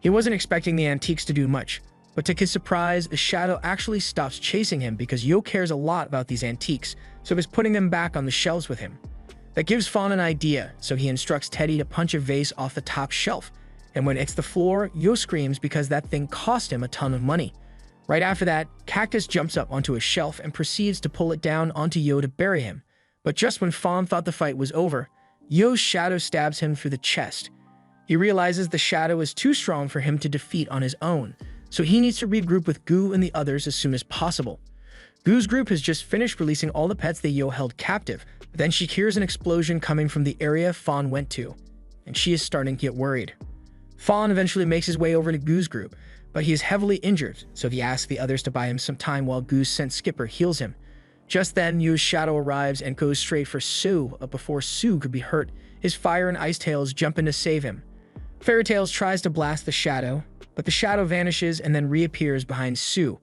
He wasn't expecting the antiques to do much, but to his surprise, the shadow actually stops chasing him because Yo cares a lot about these antiques, so he's putting them back on the shelves with him. That gives Fawn an idea, so he instructs Teddy to punch a vase off the top shelf, and when it hits the floor, Yo screams because that thing cost him a ton of money. Right after that, Cactus jumps up onto a shelf and proceeds to pull it down onto Yo to bury him, but just when Fawn thought the fight was over, Yo's shadow stabs him through the chest. He realizes the shadow is too strong for him to defeat on his own, so he needs to regroup with Gu and the others as soon as possible. Gu's group has just finished releasing all the pets that Yo held captive, but then she hears an explosion coming from the area Fawn went to, and she is starting to get worried. Fawn eventually makes his way over to Goo's group, but he is heavily injured, so he asks the others to buy him some time while Goo's scent skipper heals him. Just then, Yu's shadow arrives and goes straight for Sue, but before Sue could be hurt, his Fire and Ice Tails jump in to save him. Fairy Tails tries to blast the shadow, but the shadow vanishes and then reappears behind Sue.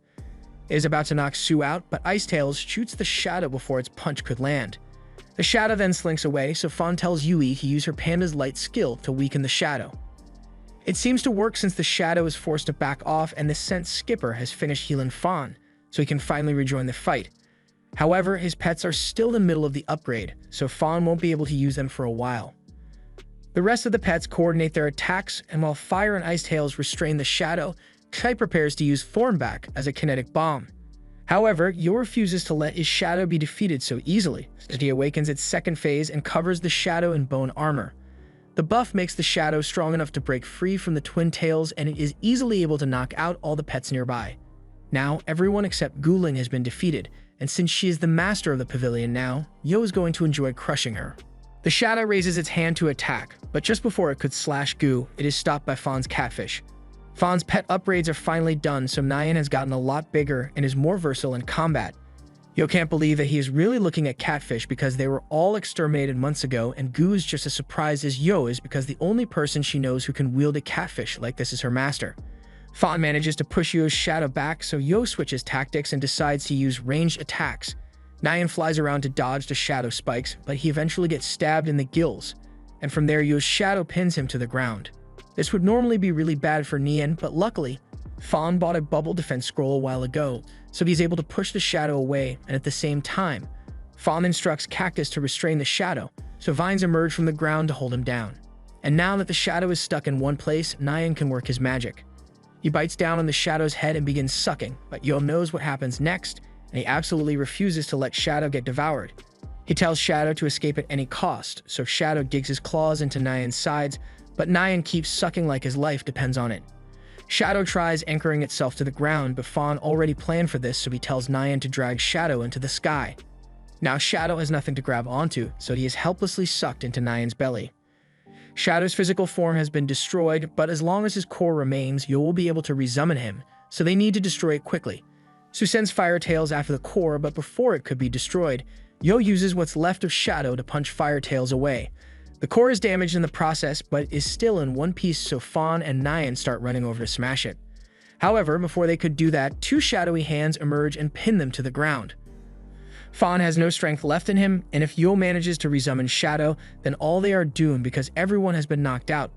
It is about to knock Sue out, but Ice Tails shoots the shadow before its punch could land. The shadow then slinks away, so Fawn tells Yui to use her panda's light skill to weaken the shadow. It seems to work since the shadow is forced to back off and the scent skipper has finished healing Fawn, so he can finally rejoin the fight. However, his pets are still in the middle of the upgrade, so Fawn won't be able to use them for a while. The rest of the pets coordinate their attacks, and while Fire and Ice Tails restrain the shadow, Kite prepares to use Thornback as a kinetic bomb. However, Yo refuses to let his shadow be defeated so easily, as he awakens its second phase and covers the shadow in bone armor. The buff makes the shadow strong enough to break free from the twin tails, and it is easily able to knock out all the pets nearby. Now, everyone except Guling has been defeated, and since she is the master of the pavilion now, Yo is going to enjoy crushing her. The shadow raises its hand to attack, but just before it could slash Gu, it is stopped by Fawn's catfish. Fawn's pet upgrades are finally done, so Nyan has gotten a lot bigger and is more versatile in combat. Yo can't believe that he is really looking at catfish because they were all exterminated months ago, and Gu is just as surprised as Yo is because the only person she knows who can wield a catfish like this is her master. Fawn manages to push Yo's shadow back, so Yo switches tactics and decides to use ranged attacks. Nyan flies around to dodge the shadow spikes, but he eventually gets stabbed in the gills, and from there Yo's shadow pins him to the ground. This would normally be really bad for Nyan, but luckily, Fawn bought a bubble defense scroll a while ago, so he's able to push the shadow away, and at the same time, Fawn instructs Cactus to restrain the shadow, so vines emerge from the ground to hold him down. And now that the shadow is stuck in one place, Nyan can work his magic. He bites down on the shadow's head and begins sucking, but Yo knows what happens next, and he absolutely refuses to let Shadow get devoured. He tells Shadow to escape at any cost, so Shadow digs his claws into Nyan's sides, but Nyan keeps sucking like his life depends on it. Shadow tries anchoring itself to the ground, but Fawn already planned for this, so he tells Nyan to drag Shadow into the sky. Now Shadow has nothing to grab onto, so he is helplessly sucked into Nyan's belly. Shadow's physical form has been destroyed, but as long as his core remains, Yo will be able to resummon him, so they need to destroy it quickly. Sue sends Fire Tails after the core, but before it could be destroyed, Yo uses what's left of Shadow to punch Fire Tails away. The core is damaged in the process, but is still in one piece, so Fawn and Nyan start running over to smash it. However, before they could do that, two shadowy hands emerge and pin them to the ground. Fawn has no strength left in him, and if Yo manages to resummon Shadow, then all they are doomed because everyone has been knocked out.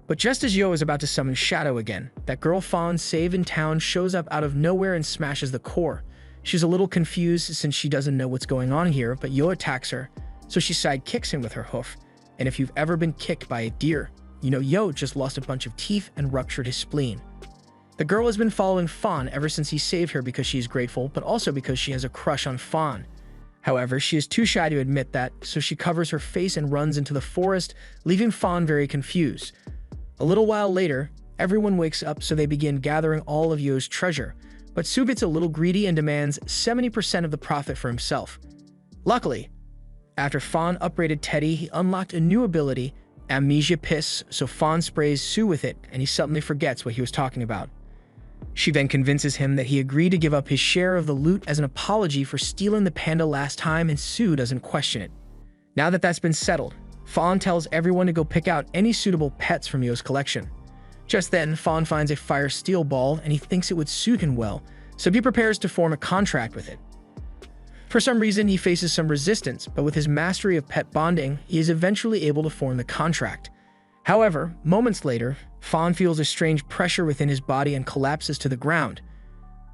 But just as Yo is about to summon Shadow again, that girl Fawn saved in town shows up out of nowhere and smashes the core. She's a little confused since she doesn't know what's going on here, but Yo attacks her, so she sidekicks him with her hoof. And if you've ever been kicked by a deer, you know Yo just lost a bunch of teeth and ruptured his spleen. The girl has been following Fawn ever since he saved her because she is grateful, but also because she has a crush on Fawn. However, she is too shy to admit that, so she covers her face and runs into the forest, leaving Fawn very confused. A little while later, everyone wakes up, so they begin gathering all of Yo's treasure, but Sue gets a little greedy and demands 70% of the profit for himself. Luckily, after Fawn upgraded Teddy, he unlocked a new ability, Amnesia Piss, so Fawn sprays Sue with it, and he suddenly forgets what he was talking about. She then convinces him that he agreed to give up his share of the loot as an apology for stealing the panda last time, and Sue doesn't question it. Now that that's been settled, Fawn tells everyone to go pick out any suitable pets from Yo's collection. Just then, Fawn finds a fire steel ball, and he thinks it would suit him well, so he prepares to form a contract with it. For some reason, he faces some resistance, but with his mastery of pet bonding, he is eventually able to form the contract. However, moments later, Fawn feels a strange pressure within his body and collapses to the ground.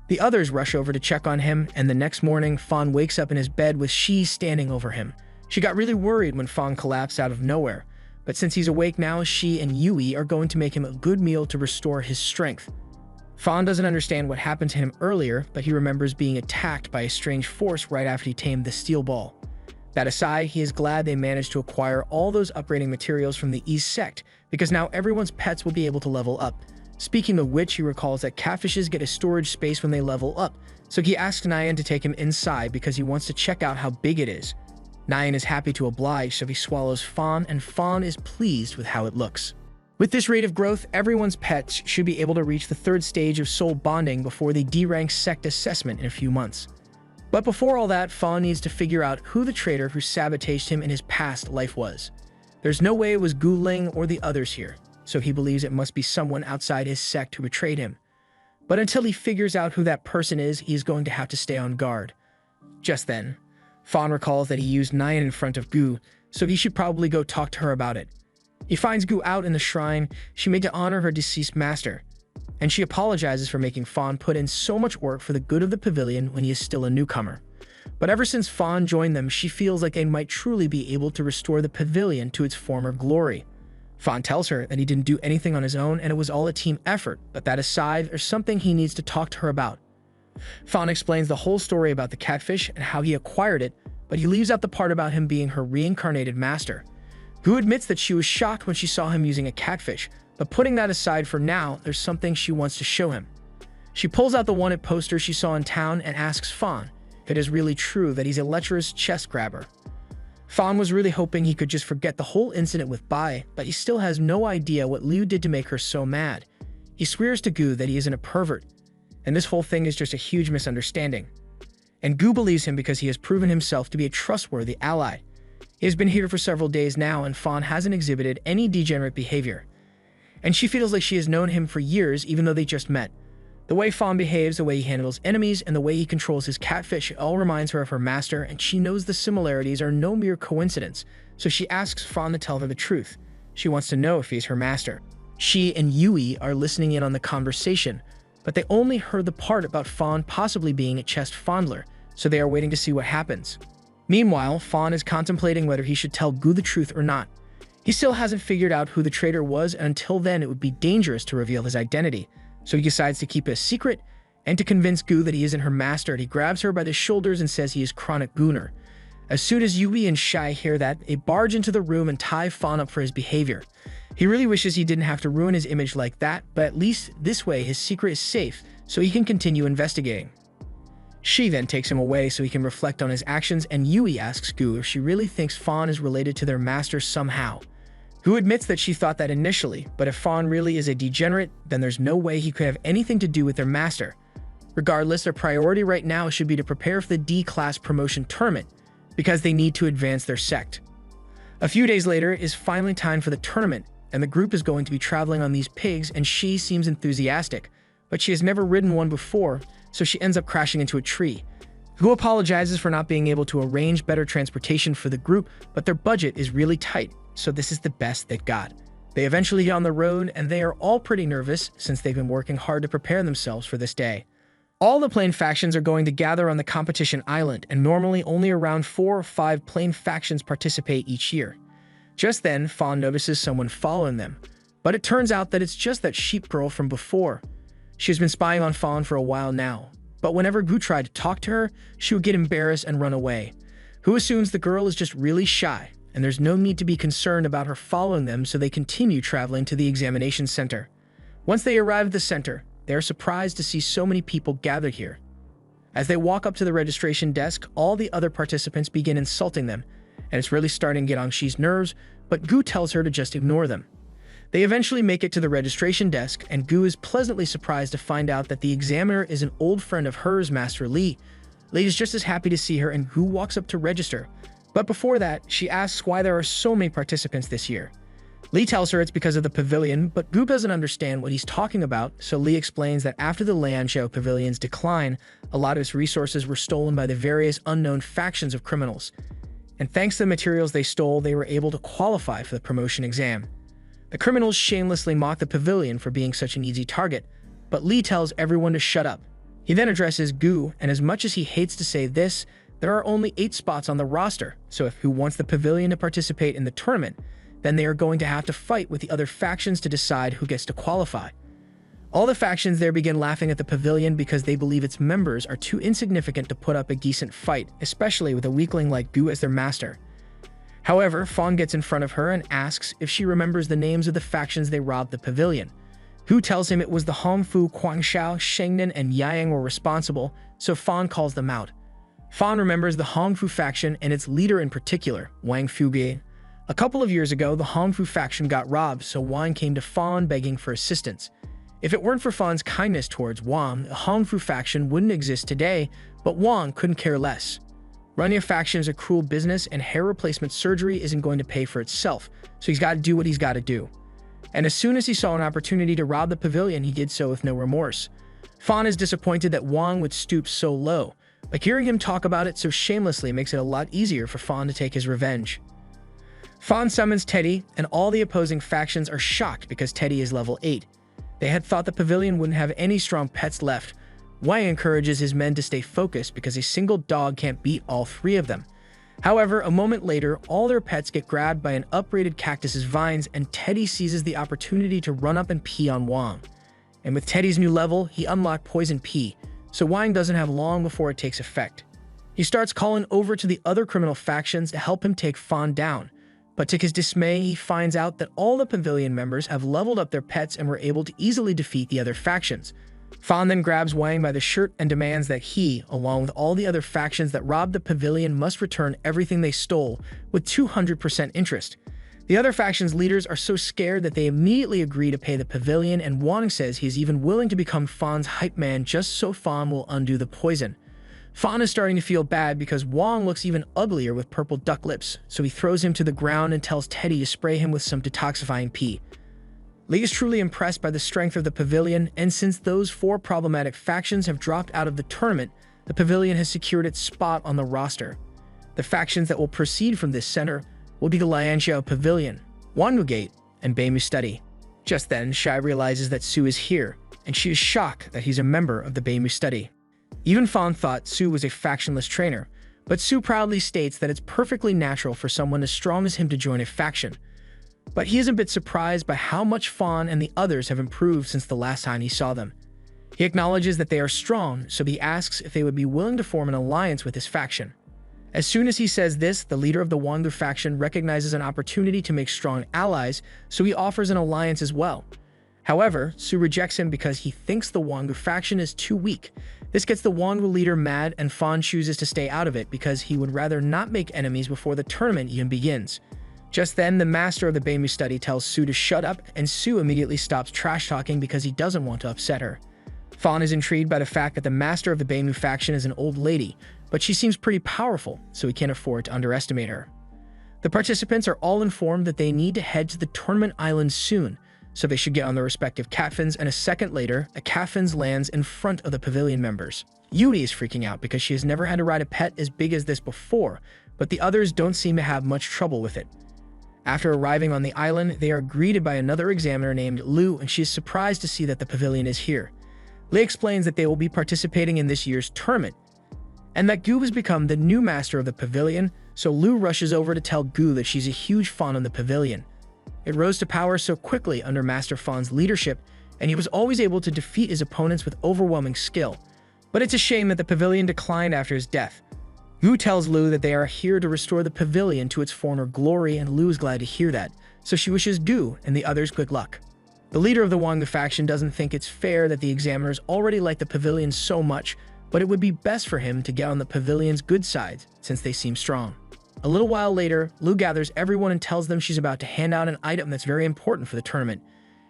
The others rush over to check on him, and the next morning, Fawn wakes up in his bed with She standing over him. She got really worried when Fawn collapsed out of nowhere, but since he's awake now, she and Yui are going to make him a good meal to restore his strength. Fawn doesn't understand what happened to him earlier, but he remembers being attacked by a strange force right after he tamed the steel ball. That aside, he is glad they managed to acquire all those upgrading materials from the East Sect, because now everyone's pets will be able to level up. Speaking of which, he recalls that catfishes get a storage space when they level up, so he asks Nyan to take him inside because he wants to check out how big it is. Nyan is happy to oblige, so he swallows Fawn, and Fawn is pleased with how it looks. With this rate of growth, everyone's pets should be able to reach the third stage of soul bonding before they D-rank sect assessment in a few months. But before all that, Fawn needs to figure out who the traitor who sabotaged him in his past life was. There's no way it was Gu Ling or the others here, so he believes it must be someone outside his sect who betrayed him. But until he figures out who that person is, he's going to have to stay on guard. Just then, Fawn recalls that he used Nyan in front of Gu, so he should probably go talk to her about it. He finds Gu out in the shrine she made to honor her deceased master, and she apologizes for making Fawn put in so much work for the good of the pavilion when he is still a newcomer. But ever since Fawn joined them, she feels like they might truly be able to restore the pavilion to its former glory. Fawn tells her that he didn't do anything on his own and it was all a team effort, but that aside, there's something he needs to talk to her about. Fawn explains the whole story about the catfish and how he acquired it, but he leaves out the part about him being her reincarnated master. Gu admits that she was shocked when she saw him using a catfish, but putting that aside for now, there's something she wants to show him. She pulls out the wanted poster she saw in town and asks Fawn if it is really true that he's a lecherous chest grabber. Fawn was really hoping he could just forget the whole incident with Bai, but he still has no idea what Liu did to make her so mad. He swears to Gu that he isn't a pervert, and this whole thing is just a huge misunderstanding. And Gu believes him because he has proven himself to be a trustworthy ally. He has been here for several days now, and Fawn hasn't exhibited any degenerate behavior. And she feels like she has known him for years, even though they just met. The way Fawn behaves, the way he handles enemies, and the way he controls his catfish all reminds her of her master, and she knows the similarities are no mere coincidence, so she asks Fawn to tell her the truth. She wants to know if he's her master. She and Yui are listening in on the conversation, but they only heard the part about Fawn possibly being a chest fondler, so they are waiting to see what happens. Meanwhile, Fawn is contemplating whether he should tell Gu the truth or not. He still hasn't figured out who the traitor was, and until then it would be dangerous to reveal his identity. So he decides to keep it a secret, and to convince Gu that he isn't her master, he grabs her by the shoulders and says he is Chronic Gunner. As soon as Yui and Shai hear that, they barge into the room and tie Fawn up for his behavior. He really wishes he didn't have to ruin his image like that, but at least this way his secret is safe, so he can continue investigating. She then takes him away so he can reflect on his actions, and Yui asks Gu if she really thinks Fawn is related to their master somehow. Gu admits that she thought that initially, but if Fawn really is a degenerate, then there's no way he could have anything to do with their master. Regardless, their priority right now should be to prepare for the D-Class promotion tournament, because they need to advance their sect. A few days later, it is finally time for the tournament, and the group is going to be traveling on these pigs, and she seems enthusiastic, but she has never ridden one before, so she ends up crashing into a tree. Gu apologizes for not being able to arrange better transportation for the group, but their budget is really tight, so this is the best they've got. They eventually get on the road, and they are all pretty nervous since they've been working hard to prepare themselves for this day. All the plane factions are going to gather on the competition island, and normally only around 4 or 5 plane factions participate each year. Just then, Fawn notices someone following them, but it turns out that it's just that sheep girl from before. She has been spying on Fawn for a while now, but whenever Gu tried to talk to her, she would get embarrassed and run away. Gu assumes the girl is just really shy, and there's no need to be concerned about her following them, so they continue traveling to the examination center. Once they arrive at the center, they are surprised to see so many people gathered here. As they walk up to the registration desk, all the other participants begin insulting them, and it's really starting to get on Xi's nerves, but Gu tells her to just ignore them. They eventually make it to the registration desk, and Gu is pleasantly surprised to find out that the examiner is an old friend of hers, Master Li. Li is just as happy to see her, and Gu walks up to register. But before that, she asks why there are so many participants this year. Li tells her it's because of the pavilion, but Gu doesn't understand what he's talking about, so Li explains that after the Lianzhou pavilion's decline, a lot of its resources were stolen by the various unknown factions of criminals. And thanks to the materials they stole, they were able to qualify for the promotion exam. The criminals shamelessly mock the pavilion for being such an easy target, but Li tells everyone to shut up. He then addresses Gu, and as much as he hates to say this, there are only 8 spots on the roster, so if Gu wants the pavilion to participate in the tournament, then they are going to have to fight with the other factions to decide who gets to qualify. All the factions there begin laughing at the pavilion because they believe its members are too insignificant to put up a decent fight, especially with a weakling like Gu as their master. However, Fawn gets in front of her and asks if she remembers the names of the factions they robbed the pavilion. Gu tells him it was the Hongfu, Guangshao, Shengnan, and Yayang were responsible, so Fawn calls them out. Fawn remembers the Hongfu faction and its leader in particular, Wang Fuge. A couple of years ago, the Hongfu faction got robbed, so Wang came to Fan begging for assistance. If it weren't for Fan's kindness towards Wang, the Hongfu faction wouldn't exist today, but Wang couldn't care less. Running a faction is a cruel business, and hair replacement surgery isn't going to pay for itself, so he's got to do what he's got to do. And as soon as he saw an opportunity to rob the pavilion, he did so with no remorse. Fan is disappointed that Wang would stoop so low, but hearing him talk about it so shamelessly makes it a lot easier for Fan to take his revenge. Fan summons Teddy, and all the opposing factions are shocked because Teddy is level 8. They had thought the pavilion wouldn't have any strong pets left. Wang encourages his men to stay focused because a single dog can't beat all 3 of them. However, a moment later, all their pets get grabbed by an uprated cactus's vines, and Teddy seizes the opportunity to run up and pee on Wang. And with Teddy's new level, he unlocked Poison Pea, so Wang doesn't have long before it takes effect. He starts calling over to the other criminal factions to help him take Fan down. But to his dismay, he finds out that all the pavilion members have leveled up their pets and were able to easily defeat the other factions. Fan then grabs Wang by the shirt and demands that he, along with all the other factions that robbed the pavilion, must return everything they stole with 200% interest. The other factions' leaders are so scared that they immediately agree to pay the pavilion, and Wang says he is even willing to become Fan's hype man just so Fan will undo the poison. Fan is starting to feel bad because Wang looks even uglier with purple duck lips, so he throws him to the ground and tells Teddy to spray him with some detoxifying pee. Lee is truly impressed by the strength of the pavilion, and since those 4 problematic factions have dropped out of the tournament, the pavilion has secured its spot on the roster. The factions that will proceed from this center will be the Lianxiao Pavilion, Wanwu Gate, and Beimu Study. Just then, Shai realizes that Su is here, and she is shocked that he's a member of the Beimu Study. Even Fan thought Su was a factionless trainer, but Su proudly states that it's perfectly natural for someone as strong as him to join a faction. But he is a bit surprised by how much Fan and the others have improved since the last time he saw them. He acknowledges that they are strong, so he asks if they would be willing to form an alliance with his faction. As soon as he says this, the leader of the Wangu faction recognizes an opportunity to make strong allies, so he offers an alliance as well. However, Su rejects him because he thinks the Wangu faction is too weak. This gets the Wangu leader mad, and Fan chooses to stay out of it because he would rather not make enemies before the tournament even begins. Just then, the master of the Beimu study tells Su to shut up, and Su immediately stops trash-talking because he doesn't want to upset her. Fan is intrigued by the fact that the master of the Beimu faction is an old lady, but she seems pretty powerful, so he can't afford to underestimate her. The participants are all informed that they need to head to the tournament island soon, so they should get on their respective catfins, and a second later, a catfins lands in front of the pavilion members. Yuri is freaking out because she has never had to ride a pet as big as this before, but the others don't seem to have much trouble with it. After arriving on the island, they are greeted by another examiner named Lu, and she is surprised to see that the pavilion is here. Lei explains that they will be participating in this year's tournament, and that Gu has become the new master of the pavilion, so Lu rushes over to tell Gu that she's a huge fan of the pavilion. It rose to power so quickly under Master Fan's leadership, and he was always able to defeat his opponents with overwhelming skill. But it's a shame that the pavilion declined after his death. Gu tells Lu that they are here to restore the pavilion to its former glory, and Lu is glad to hear that, so she wishes Gu and the others good luck. The leader of the Wangu faction doesn't think it's fair that the examiners already like the pavilion so much, but it would be best for him to get on the pavilion's good side since they seem strong. A little while later, Lu gathers everyone and tells them she's about to hand out an item that's very important for the tournament.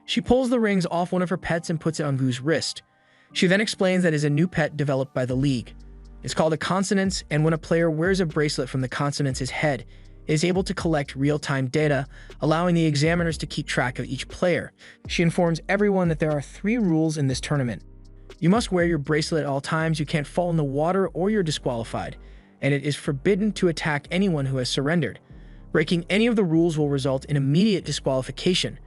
She pulls the rings off one of her pets and puts it on Gu's wrist. She then explains that it is a new pet developed by the League. It's called a consonance, and when a player wears a bracelet from the consonance's head, it is able to collect real-time data, allowing the examiners to keep track of each player. She informs everyone that there are 3 rules in this tournament. You must wear your bracelet at all times, you can't fall in the water, or you're disqualified, and it is forbidden to attack anyone who has surrendered. Breaking any of the rules will result in immediate disqualification.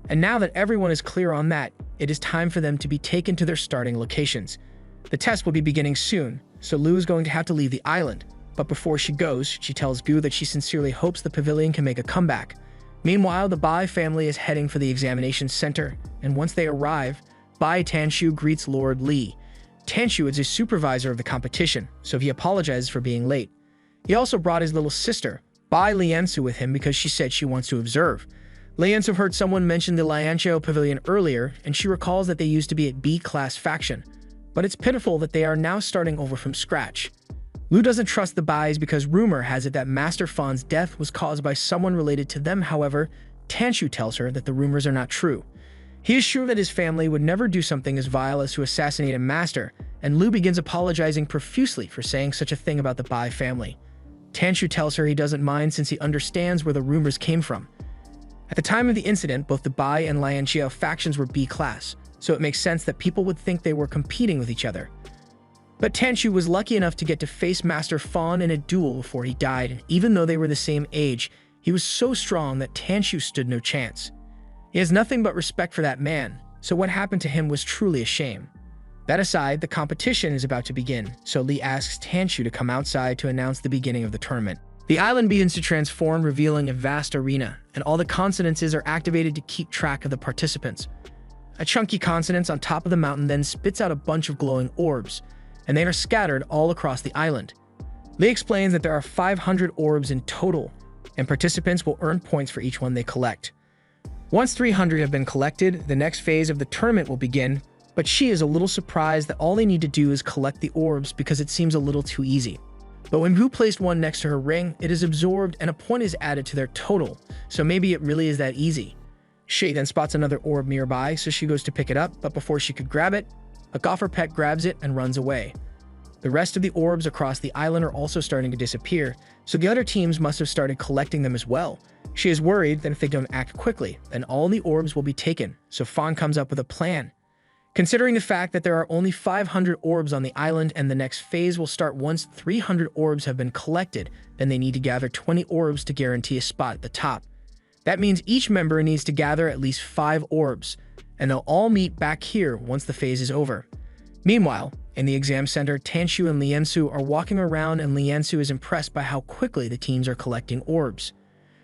And now that everyone is clear on that, it is time for them to be taken to their starting locations. The test will be beginning soon, so Lu is going to have to leave the island. But before she goes, she tells Gu that she sincerely hopes the pavilion can make a comeback. Meanwhile, the Bai family is heading for the examination center, and once they arrive, Bai Tanshu greets Lord Li. Tanshu is a supervisor of the competition, so he apologizes for being late. He also brought his little sister, Bai Liansu, with him because she said she wants to observe. Liansu heard someone mention the Lianxiao Pavilion earlier, and she recalls that they used to be a B-class faction. But it's pitiful that they are now starting over from scratch. Lu doesn't trust the Bais because rumor has it that Master Fan's death was caused by someone related to them. However, Tanshu tells her that the rumors are not true. He is sure that his family would never do something as vile as to assassinate a master, and Lu begins apologizing profusely for saying such a thing about the Bai family. Tanshu tells her he doesn't mind since he understands where the rumors came from. At the time of the incident, both the Bai and Lianqiao factions were B-class, so it makes sense that people would think they were competing with each other. But Tanshu was lucky enough to get to face Master Fan in a duel before he died, and even though they were the same age, he was so strong that Tanshu stood no chance. He has nothing but respect for that man, so what happened to him was truly a shame. That aside, the competition is about to begin, so Li asks Tanshu to come outside to announce the beginning of the tournament. The island begins to transform, revealing a vast arena, and all the consonances are activated to keep track of the participants. A chunky consonance on top of the mountain then spits out a bunch of glowing orbs, and they are scattered all across the island. Li explains that there are 500 orbs in total, and participants will earn points for each one they collect. Once 300 have been collected, the next phase of the tournament will begin, but she is a little surprised that all they need to do is collect the orbs because it seems a little too easy. But when Gu placed one next to her ring, it is absorbed and a point is added to their total, so maybe it really is that easy. She then spots another orb nearby, so she goes to pick it up, but before she could grab it, a gopher pet grabs it and runs away. The rest of the orbs across the island are also starting to disappear, so the other teams must have started collecting them as well. She is worried that if they don't act quickly, then all the orbs will be taken, so Fan comes up with a plan. Considering the fact that there are only 500 orbs on the island and the next phase will start once 300 orbs have been collected, then they need to gather 20 orbs to guarantee a spot at the top. That means each member needs to gather at least 5 orbs, and they'll all meet back here once the phase is over. Meanwhile, in the exam center, Tanshu and Liansu are walking around, and Liansu is impressed by how quickly the teams are collecting orbs.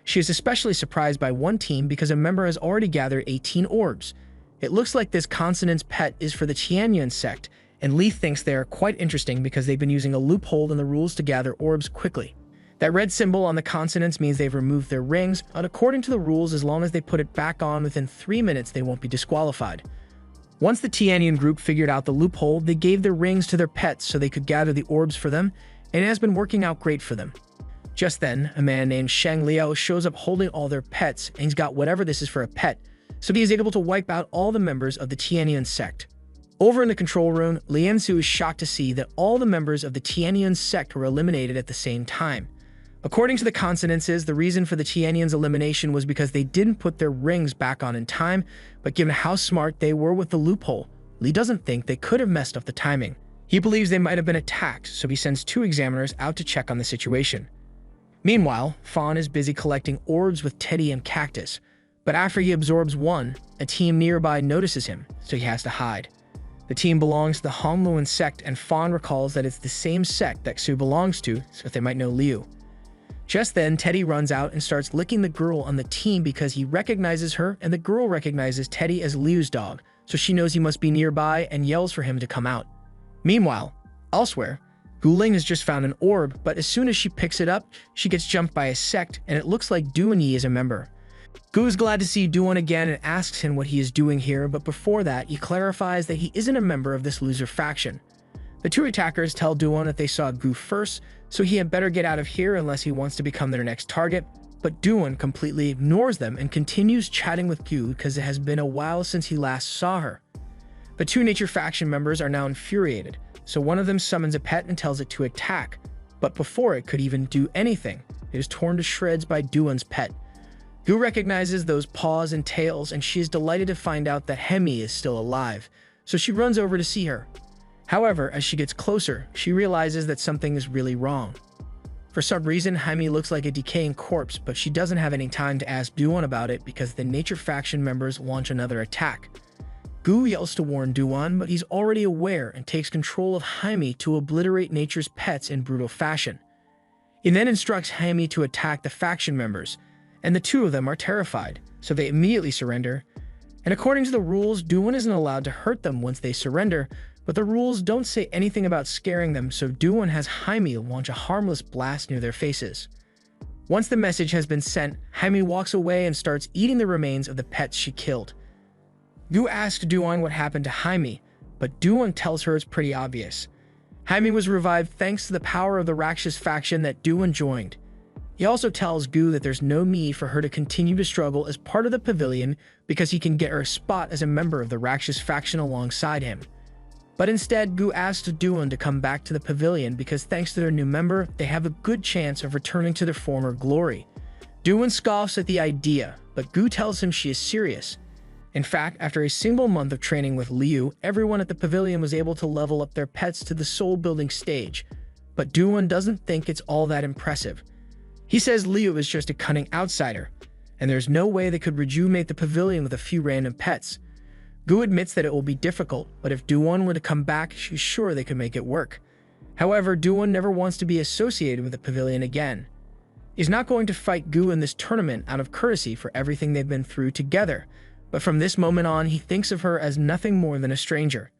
She is especially surprised by one team because a member has already gathered 18 orbs. It looks like this consonant's pet is for the Tianyuan sect, and Li thinks they are quite interesting because they've been using a loophole in the rules to gather orbs quickly. That red symbol on the consonants means they've removed their rings, and according to the rules, as long as they put it back on within 3 minutes, they won't be disqualified. Once the Tianyuan group figured out the loophole, they gave their rings to their pets so they could gather the orbs for them, and it has been working out great for them. Just then, a man named Sheng Liao shows up holding all their pets, and he's got whatever this is for a pet, so he is able to wipe out all the members of the Tianyuan sect. Over in the control room, Liansu is shocked to see that all the members of the Tianyuan sect were eliminated at the same time. According to the consonances, the reason for the Tianyuan's elimination was because they didn't put their rings back on in time, but given how smart they were with the loophole, Li doesn't think they could have messed up the timing. He believes they might have been attacked, so he sends 2 examiners out to check on the situation. Meanwhile, Fan is busy collecting orbs with Teddy and Cactus, but after he absorbs one, a team nearby notices him, so he has to hide. The team belongs to the Hongluan sect, and Fan recalls that it's the same sect that Xu belongs to, so they might know Liu. Just then, Teddy runs out and starts licking the girl on the team because he recognizes her, and the girl recognizes Teddy as Liu's dog, so she knows he must be nearby and yells for him to come out. Meanwhile, elsewhere, Guling has just found an orb, but as soon as she picks it up, she gets jumped by a sect, and it looks like Duan Yi is a member. Gu is glad to see Duan again and asks him what he is doing here, but before that, he clarifies that he isn't a member of this loser faction. The 2 attackers tell Duan that they saw Gu first, so he had better get out of here unless he wants to become their next target, but Duan completely ignores them and continues chatting with Gu because it has been a while since he last saw her. The 2 nature faction members are now infuriated, so one of them summons a pet and tells it to attack, but before it could even do anything, it is torn to shreds by Duan's pet. Gu recognizes those paws and tails, and she is delighted to find out that Hemi is still alive, so she runs over to see her. However, as she gets closer, she realizes that something is really wrong. For some reason, Hemi looks like a decaying corpse, but she doesn't have any time to ask Duan about it because the nature faction members launch another attack. Gu yells to warn Duan, but he's already aware and takes control of Hemi to obliterate nature's pets in brutal fashion. He then instructs Hemi to attack the faction members, and the 2 of them are terrified, so they immediately surrender. And according to the rules, Duan isn't allowed to hurt them once they surrender, but the rules don't say anything about scaring them, so Duan has Hemi launch a harmless blast near their faces. Once the message has been sent, Hemi walks away and starts eating the remains of the pets she killed. Gu asks Duan what happened to Hemi, but Duan tells her it's pretty obvious. Jaime was revived thanks to the power of the Rakshas faction that Duan joined. He also tells Gu that there's no need for her to continue to struggle as part of the pavilion because he can get her a spot as a member of the Rakshas faction alongside him. But instead, Gu asks Duan to come back to the pavilion because thanks to their new member, they have a good chance of returning to their former glory. Duan scoffs at the idea, but Gu tells him she is serious. In fact, after a single month of training with Liu, everyone at the pavilion was able to level up their pets to the soul-building stage. But Duan doesn't think it's all that impressive. He says Liu is just a cunning outsider, and there's no way they could rejuvenate the pavilion with a few random pets. Gu admits that it will be difficult, but if Duan were to come back, she's sure they could make it work. However, Duan never wants to be associated with the pavilion again. He's not going to fight Gu in this tournament out of courtesy for everything they've been through together, but from this moment on, he thinks of her as nothing more than a stranger.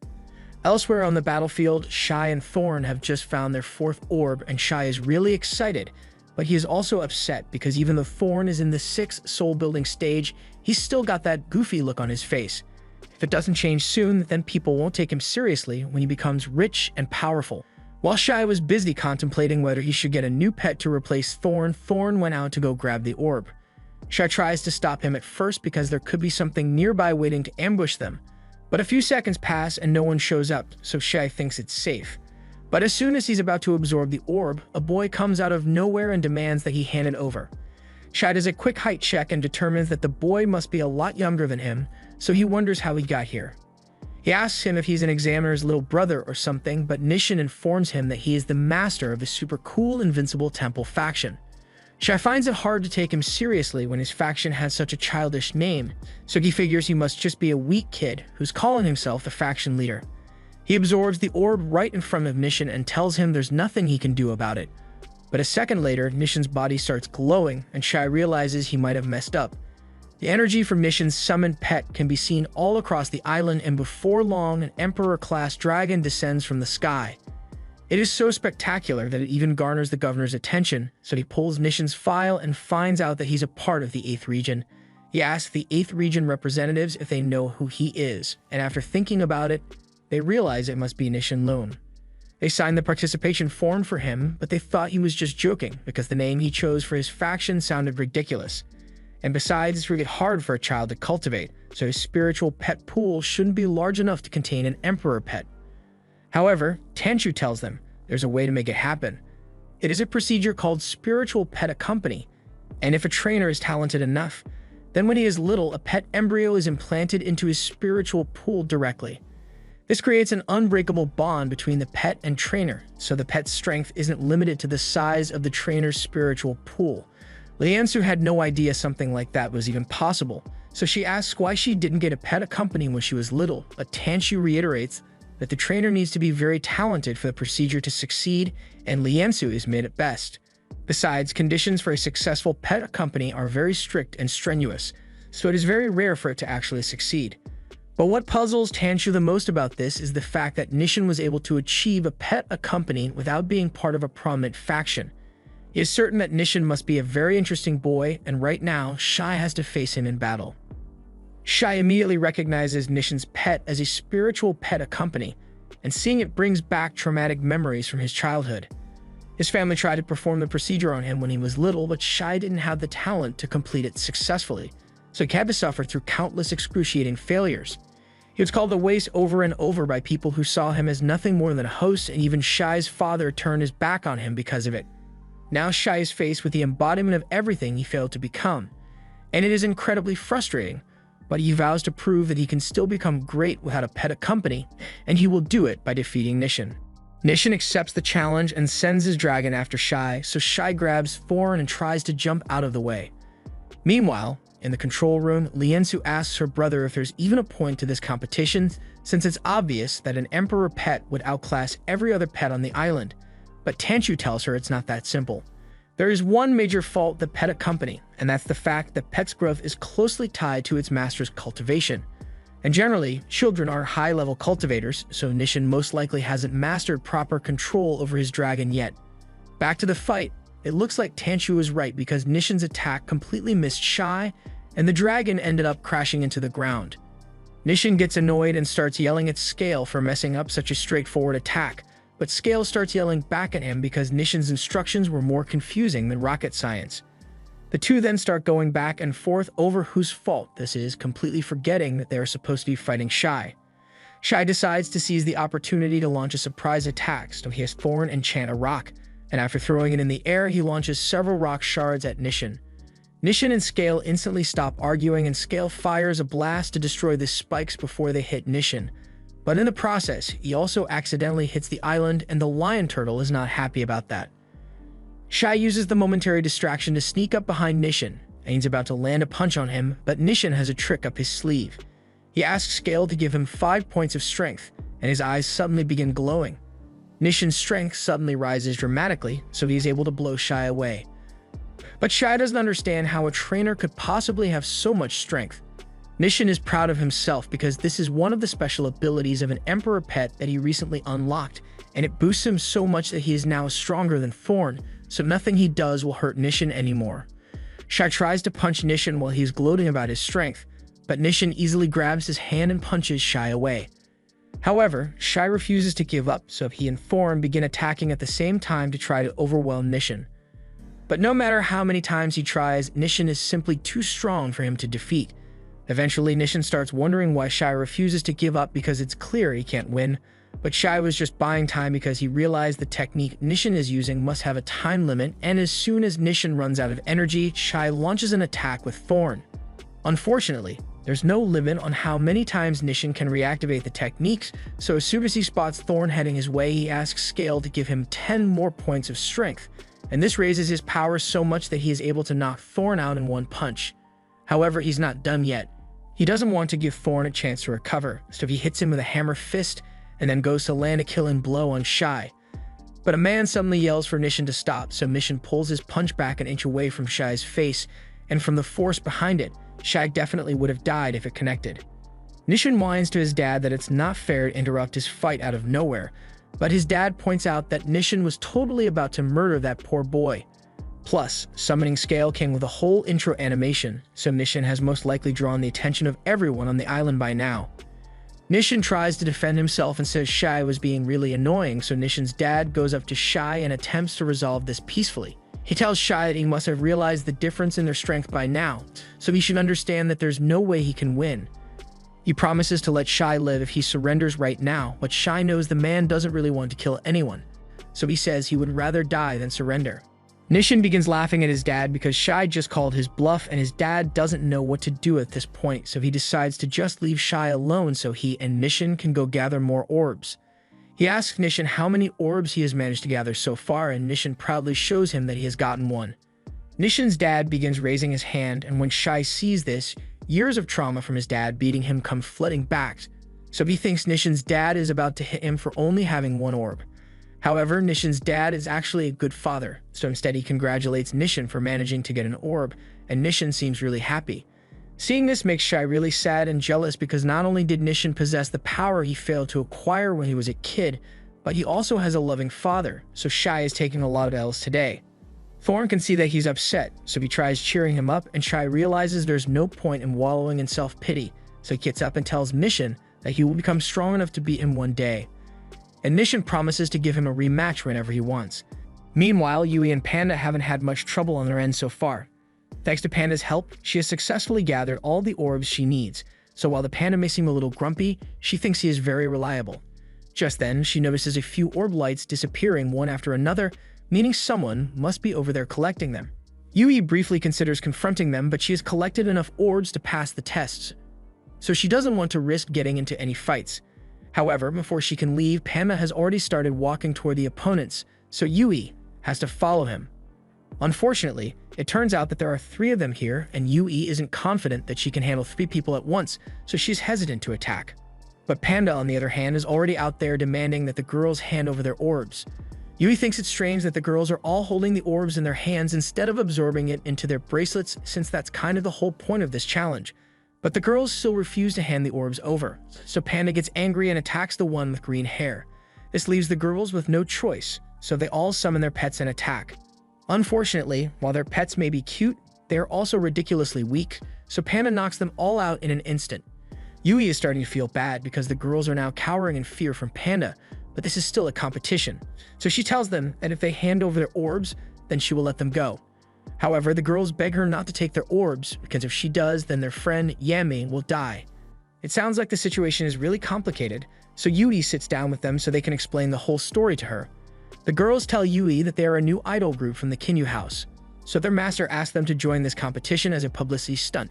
Elsewhere on the battlefield, Shai and Thorn have just found their fourth orb, and Shai is really excited, but he is also upset because even though Thorn is in the 6th soul-building stage, he's still got that goofy look on his face. If it doesn't change soon, then people won't take him seriously when he becomes rich and powerful. While Shai was busy contemplating whether he should get a new pet to replace Thorn, Thorn went out to go grab the orb. Shai tries to stop him at first because there could be something nearby waiting to ambush them, but a few seconds pass and no one shows up, so Shai thinks it's safe. But as soon as he's about to absorb the orb, a boy comes out of nowhere and demands that he hand it over. Shai does a quick height check and determines that the boy must be a lot younger than him, so he wonders how he got here. He asks him if he's an examiner's little brother or something, but Nishin informs him that he is the master of the super cool Invincible Temple faction. Shai finds it hard to take him seriously when his faction has such a childish name, so he figures he must just be a weak kid who's calling himself the faction leader. He absorbs the orb right in front of Nishin and tells him there's nothing he can do about it. But a second later, Nishin's body starts glowing and Shai realizes he might have messed up. The energy from Nishin's summoned pet can be seen all across the island, and before long, an Emperor-class dragon descends from the sky. It is so spectacular that it even garners the governor's attention, so he pulls Nishin's file and finds out that he's a part of the 8th region. He asks the 8th region representatives if they know who he is, and after thinking about it, they realize it must be Nishin Lone. They signed the participation form for him, but they thought he was just joking because the name he chose for his faction sounded ridiculous. And besides, it's really hard for a child to cultivate, so his spiritual pet pool shouldn't be large enough to contain an emperor pet. However, Tanshu tells them there's a way to make it happen. It is a procedure called spiritual pet accompany, and if a trainer is talented enough, then when he is little, a pet embryo is implanted into his spiritual pool directly. This creates an unbreakable bond between the pet and trainer, so the pet's strength isn't limited to the size of the trainer's spiritual pool. Liansu had no idea something like that was even possible, so she asks why she didn't get a pet accompany when she was little, but Tanshu reiterates that the trainer needs to be very talented for the procedure to succeed, and Liansu is mid at best. Besides, conditions for a successful pet accompany are very strict and strenuous, so it is very rare for it to actually succeed. But what puzzles Tanshu the most about this is the fact that Nishin was able to achieve a pet accompany without being part of a prominent faction. He is certain that Nishin must be a very interesting boy, and right now, Shai has to face him in battle. Shai immediately recognizes Nishin's pet as a spiritual pet accompany, and seeing it brings back traumatic memories from his childhood. His family tried to perform the procedure on him when he was little, but Shai didn't have the talent to complete it successfully, so he had to suffer through countless excruciating failures. He was called a waste over and over by people who saw him as nothing more than a host, and even Shai's father turned his back on him because of it. Now Shai is faced with the embodiment of everything he failed to become, and it is incredibly frustrating, but he vows to prove that he can still become great without a pet accompany, and he will do it by defeating Nishin. Nishin accepts the challenge and sends his dragon after Shai, so Shai grabs Thorn and tries to jump out of the way. Meanwhile, in the control room, Liansu asks her brother if there's even a point to this competition, since it's obvious that an emperor pet would outclass every other pet on the island. But Tanshu tells her it's not that simple. There is one major fault with the pet accompany, and that's the fact that pet's growth is closely tied to its master's cultivation. And generally, children are high-level cultivators, so Nishin most likely hasn't mastered proper control over his dragon yet. Back to the fight. It looks like Tanshu was right because Nishin's attack completely missed Shai, and the dragon ended up crashing into the ground. Nishin gets annoyed and starts yelling at Scale for messing up such a straightforward attack, but Scale starts yelling back at him because Nishan's instructions were more confusing than rocket science. The two then start going back and forth over whose fault this is, completely forgetting that they are supposed to be fighting Shai. Shai decides to seize the opportunity to launch a surprise attack, so he has Thorn enchant a rock, and after throwing it in the air, he launches several rock shards at Nishan. Nishan and Scale instantly stop arguing, and Scale fires a blast to destroy the spikes before they hit Nishan. But in the process, he also accidentally hits the island, and the lion turtle is not happy about that. Shai uses the momentary distraction to sneak up behind Nishan, and he's about to land a punch on him, but Nishan has a trick up his sleeve. He asks Scale to give him 5 points of strength, and his eyes suddenly begin glowing. Nishan's strength suddenly rises dramatically, so he is able to blow Shai away. But Shai doesn't understand how a trainer could possibly have so much strength. Nishan is proud of himself because this is one of the special abilities of an Emperor pet that he recently unlocked, and it boosts him so much that he is now stronger than Thorn, so nothing he does will hurt Nishan anymore. Shai tries to punch Nishan while he's gloating about his strength, but Nishan easily grabs his hand and punches Shai away. However, Shai refuses to give up, so he and Thorn begin attacking at the same time to try to overwhelm Nishan. But no matter how many times he tries, Nishan is simply too strong for him to defeat. Eventually, Nishan starts wondering why Shai refuses to give up because it's clear he can't win, but Shai was just buying time because he realized the technique Nishan is using must have a time limit, and as soon as Nishan runs out of energy, Shai launches an attack with Thorn. Unfortunately, there's no limit on how many times Nishan can reactivate the techniques, so as soon as he spots Thorn heading his way, he asks Scale to give him 10 more points of strength, and this raises his power so much that he is able to knock Thorn out in one punch. However, he's not done yet. He doesn't want to give Thorn a chance to recover, so he hits him with a hammer fist and then goes to land a killing blow on Shai. But a man suddenly yells for Nishan to stop, so Nishan pulls his punch back an inch away from Shai's face, and from the force behind it, Shai definitely would have died if it connected. Nishan whines to his dad that it's not fair to interrupt his fight out of nowhere, but his dad points out that Nishan was totally about to murder that poor boy. Plus, summoning Scale came with a whole intro animation, so Nishan has most likely drawn the attention of everyone on the island by now. Nishan tries to defend himself and says Shai was being really annoying, so Nishan's dad goes up to Shai and attempts to resolve this peacefully. He tells Shai that he must have realized the difference in their strength by now, so he should understand that there's no way he can win. He promises to let Shai live if he surrenders right now, but Shai knows the man doesn't really want to kill anyone, so he says he would rather die than surrender. Nishan begins laughing at his dad because Shai just called his bluff and his dad doesn't know what to do at this point, so he decides to just leave Shai alone so he and Nishan can go gather more orbs. He asks Nishan how many orbs he has managed to gather so far, and Nishan proudly shows him that he has gotten one. Nishan's dad begins raising his hand, and when Shai sees this, years of trauma from his dad beating him come flooding back, so he thinks Nishan's dad is about to hit him for only having one orb. However, Nishan's dad is actually a good father, so instead he congratulates Nishan for managing to get an orb, and Nishan seems really happy. Seeing this makes Shai really sad and jealous because not only did Nishan possess the power he failed to acquire when he was a kid, but he also has a loving father, so Shai is taking a lot of L's today. Thorn can see that he's upset, so he tries cheering him up, and Shai realizes there's no point in wallowing in self-pity, so he gets up and tells Nishan that he will become strong enough to beat him one day. And Nishan promises to give him a rematch whenever he wants. Meanwhile, Yui and Panda haven't had much trouble on their end so far. Thanks to Panda's help, she has successfully gathered all the orbs she needs, so while the panda may seem a little grumpy, she thinks he is very reliable. Just then, she notices a few orb lights disappearing one after another, meaning someone must be over there collecting them. Yui briefly considers confronting them, but she has collected enough orbs to pass the tests, so she doesn't want to risk getting into any fights. However, before she can leave, Panda has already started walking toward the opponents, so Yui has to follow him. Unfortunately, it turns out that there are 3 of them here, and Yui isn't confident that she can handle 3 people at once, so she's hesitant to attack. But Panda, on the other hand, is already out there demanding that the girls hand over their orbs. Yui thinks it's strange that the girls are all holding the orbs in their hands instead of absorbing it into their bracelets, since that's kind of the whole point of this challenge. But the girls still refuse to hand the orbs over, so Panda gets angry and attacks the one with green hair. This leaves the girls with no choice, so they all summon their pets and attack. Unfortunately, while their pets may be cute, they are also ridiculously weak, so Panda knocks them all out in an instant. Yui is starting to feel bad because the girls are now cowering in fear from Panda, but this is still a competition. So she tells them that if they hand over their orbs, then she will let them go. However, the girls beg her not to take their orbs, because if she does, then their friend Yami will die. It sounds like the situation is really complicated, so Yui sits down with them so they can explain the whole story to her. The girls tell Yui that they are a new idol group from the Kinyu house, so their master asked them to join this competition as a publicity stunt.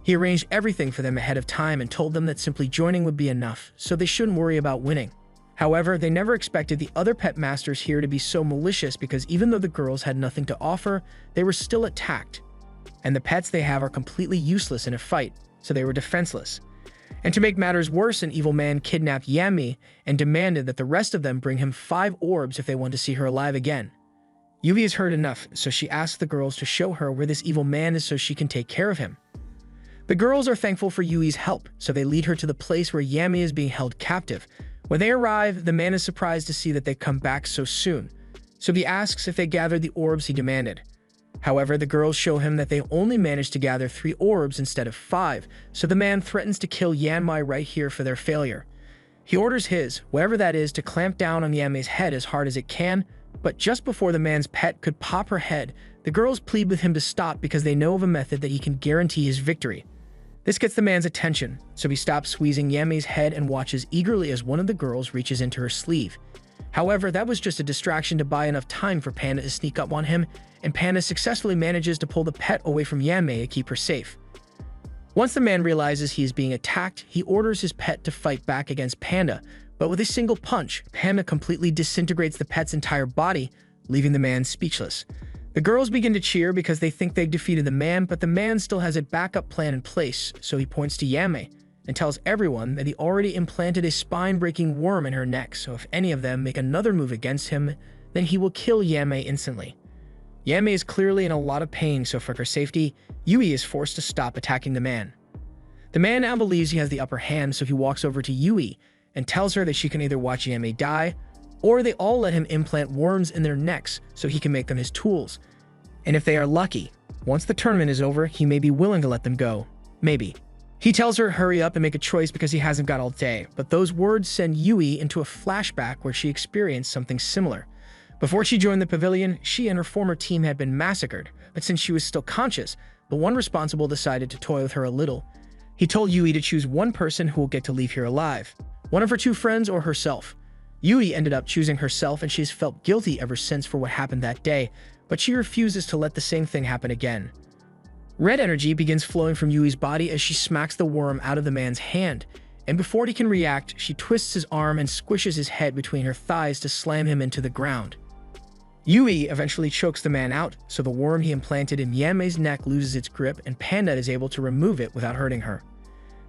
He arranged everything for them ahead of time and told them that simply joining would be enough, so they shouldn't worry about winning. However, they never expected the other pet masters here to be so malicious, because even though the girls had nothing to offer, they were still attacked. And the pets they have are completely useless in a fight, so they were defenseless. And to make matters worse, an evil man kidnapped Yami and demanded that the rest of them bring him 5 orbs if they want to see her alive again. Yui has heard enough, so she asks the girls to show her where this evil man is so she can take care of him. The girls are thankful for Yui's help, so they lead her to the place where Yami is being held captive. When they arrive, the man is surprised to see that they've come back so soon, so he asks if they gathered the orbs he demanded. However, the girls show him that they only managed to gather 3 orbs instead of 5, so the man threatens to kill Yanmai right here for their failure. He orders his, whatever that is, to clamp down on Yanmai's head as hard as it can, but just before the man's pet could pop her head, the girls plead with him to stop because they know of a method that he can guarantee his victory. This gets the man's attention, so he stops squeezing Yami's head and watches eagerly as one of the girls reaches into her sleeve. However, that was just a distraction to buy enough time for Panda to sneak up on him, and Panda successfully manages to pull the pet away from Yami to keep her safe. Once the man realizes he is being attacked, he orders his pet to fight back against Panda, but with a single punch, Panda completely disintegrates the pet's entire body, leaving the man speechless. The girls begin to cheer because they think they've defeated the man, but the man still has a backup plan in place, so he points to Yami and tells everyone that he already implanted a spine-breaking worm in her neck, so if any of them make another move against him, then he will kill Yami instantly. Yami is clearly in a lot of pain, so for her safety, Yui is forced to stop attacking the man. The man now believes he has the upper hand, so he walks over to Yui and tells her that she can either watch Yami die, or they all let him implant worms in their necks so he can make them his tools. And if they are lucky, once the tournament is over, he may be willing to let them go. Maybe. He tells her hurry up and make a choice because he hasn't got all day, but those words send Yui into a flashback where she experienced something similar. Before she joined the pavilion, she and her former team had been massacred, but since she was still conscious, the one responsible decided to toy with her a little. He told Yui to choose one person who will get to leave here alive, one of her 2 friends or herself. Yui ended up choosing herself, and she's felt guilty ever since for what happened that day, but she refuses to let the same thing happen again. Red energy begins flowing from Yui's body as she smacks the worm out of the man's hand, and before he can react, she twists his arm and squishes his head between her thighs to slam him into the ground. Yui eventually chokes the man out, so the worm he implanted in Yamei's neck loses its grip and Panda is able to remove it without hurting her.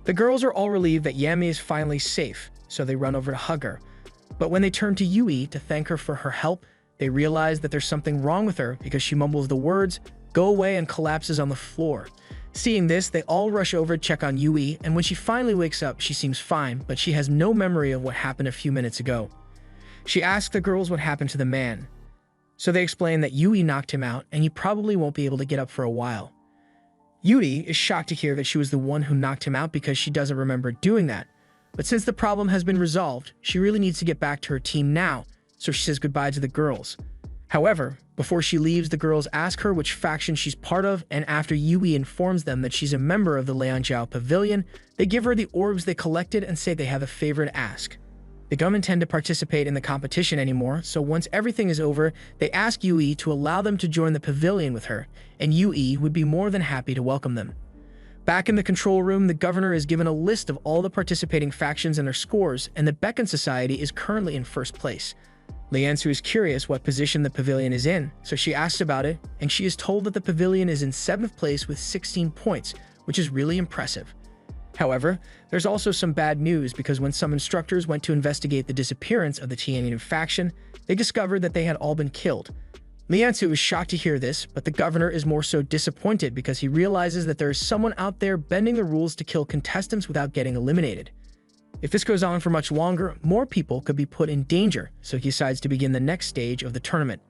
The girls are all relieved that Yami is finally safe, so they run over to hug her. But when they turn to Yui to thank her for her help, they realize that there's something wrong with her because she mumbles the words, "Go away," and collapses on the floor. Seeing this, they all rush over to check on Yui, and when she finally wakes up, she seems fine, but she has no memory of what happened a few minutes ago. She asks the girls what happened to the man. So they explain that Yui knocked him out, and he probably won't be able to get up for a while. Yui is shocked to hear that she was the one who knocked him out because she doesn't remember doing that. But since the problem has been resolved, she really needs to get back to her team now, so she says goodbye to the girls. However, before she leaves, the girls ask her which faction she's part of, and after Yui informs them that she's a member of the Lianjiao Pavilion, they give her the orbs they collected and say they have a favor to ask. They don't intend to participate in the competition anymore, so once everything is over, they ask Yui to allow them to join the pavilion with her, and Yui would be more than happy to welcome them. Back in the control room, the governor is given a list of all the participating factions and their scores, and the Beacon Society is currently in first place. Liansu is curious what position the pavilion is in, so she asks about it, and she is told that the pavilion is in 7th place with 16 points, which is really impressive. However, there's also some bad news because when some instructors went to investigate the disappearance of the Tianyin faction, they discovered that they had all been killed. Liansu is shocked to hear this, but the governor is more so disappointed because he realizes that there is someone out there bending the rules to kill contestants without getting eliminated. If this goes on for much longer, more people could be put in danger, so he decides to begin the next stage of the tournament.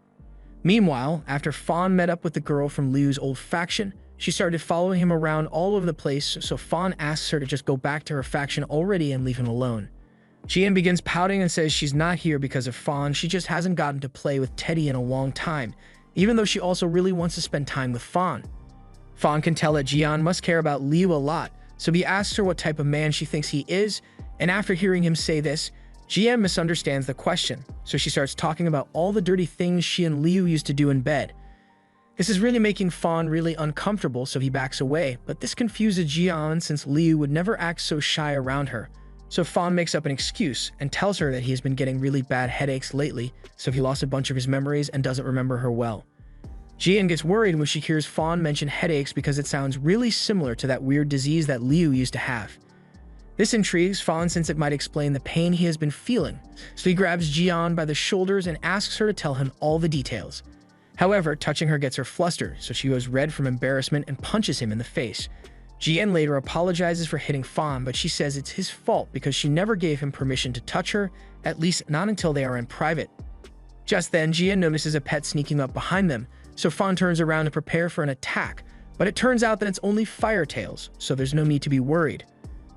Meanwhile, after Fawn met up with the girl from Liu's old faction, she started following him around all over the place, so Fawn asks her to just go back to her faction already and leave him alone. Jian begins pouting and says she's not here because of Fawn, she just hasn't gotten to play with Teddy in a long time, even though she also really wants to spend time with Fawn. Fawn can tell that Jian must care about Liu a lot, so he asks her what type of man she thinks he is, and after hearing him say this, Jian misunderstands the question, so she starts talking about all the dirty things she and Liu used to do in bed. This is really making Fawn really uncomfortable, so he backs away, but this confuses Jian since Liu would never act so shy around her. So Fawn makes up an excuse and tells her that he has been getting really bad headaches lately, so he lost a bunch of his memories and doesn't remember her well. Jian gets worried when she hears Fawn mention headaches because it sounds really similar to that weird disease that Liu used to have. This intrigues Fawn since it might explain the pain he has been feeling, so he grabs Jian by the shoulders and asks her to tell him all the details. However, touching her gets her flustered, so she goes red from embarrassment and punches him in the face. Jian later apologizes for hitting Fawn, but she says it's his fault because she never gave him permission to touch her, at least not until they are in private. Just then, Jian notices a pet sneaking up behind them, so Fawn turns around to prepare for an attack, but it turns out that it's only Firetails, so there's no need to be worried.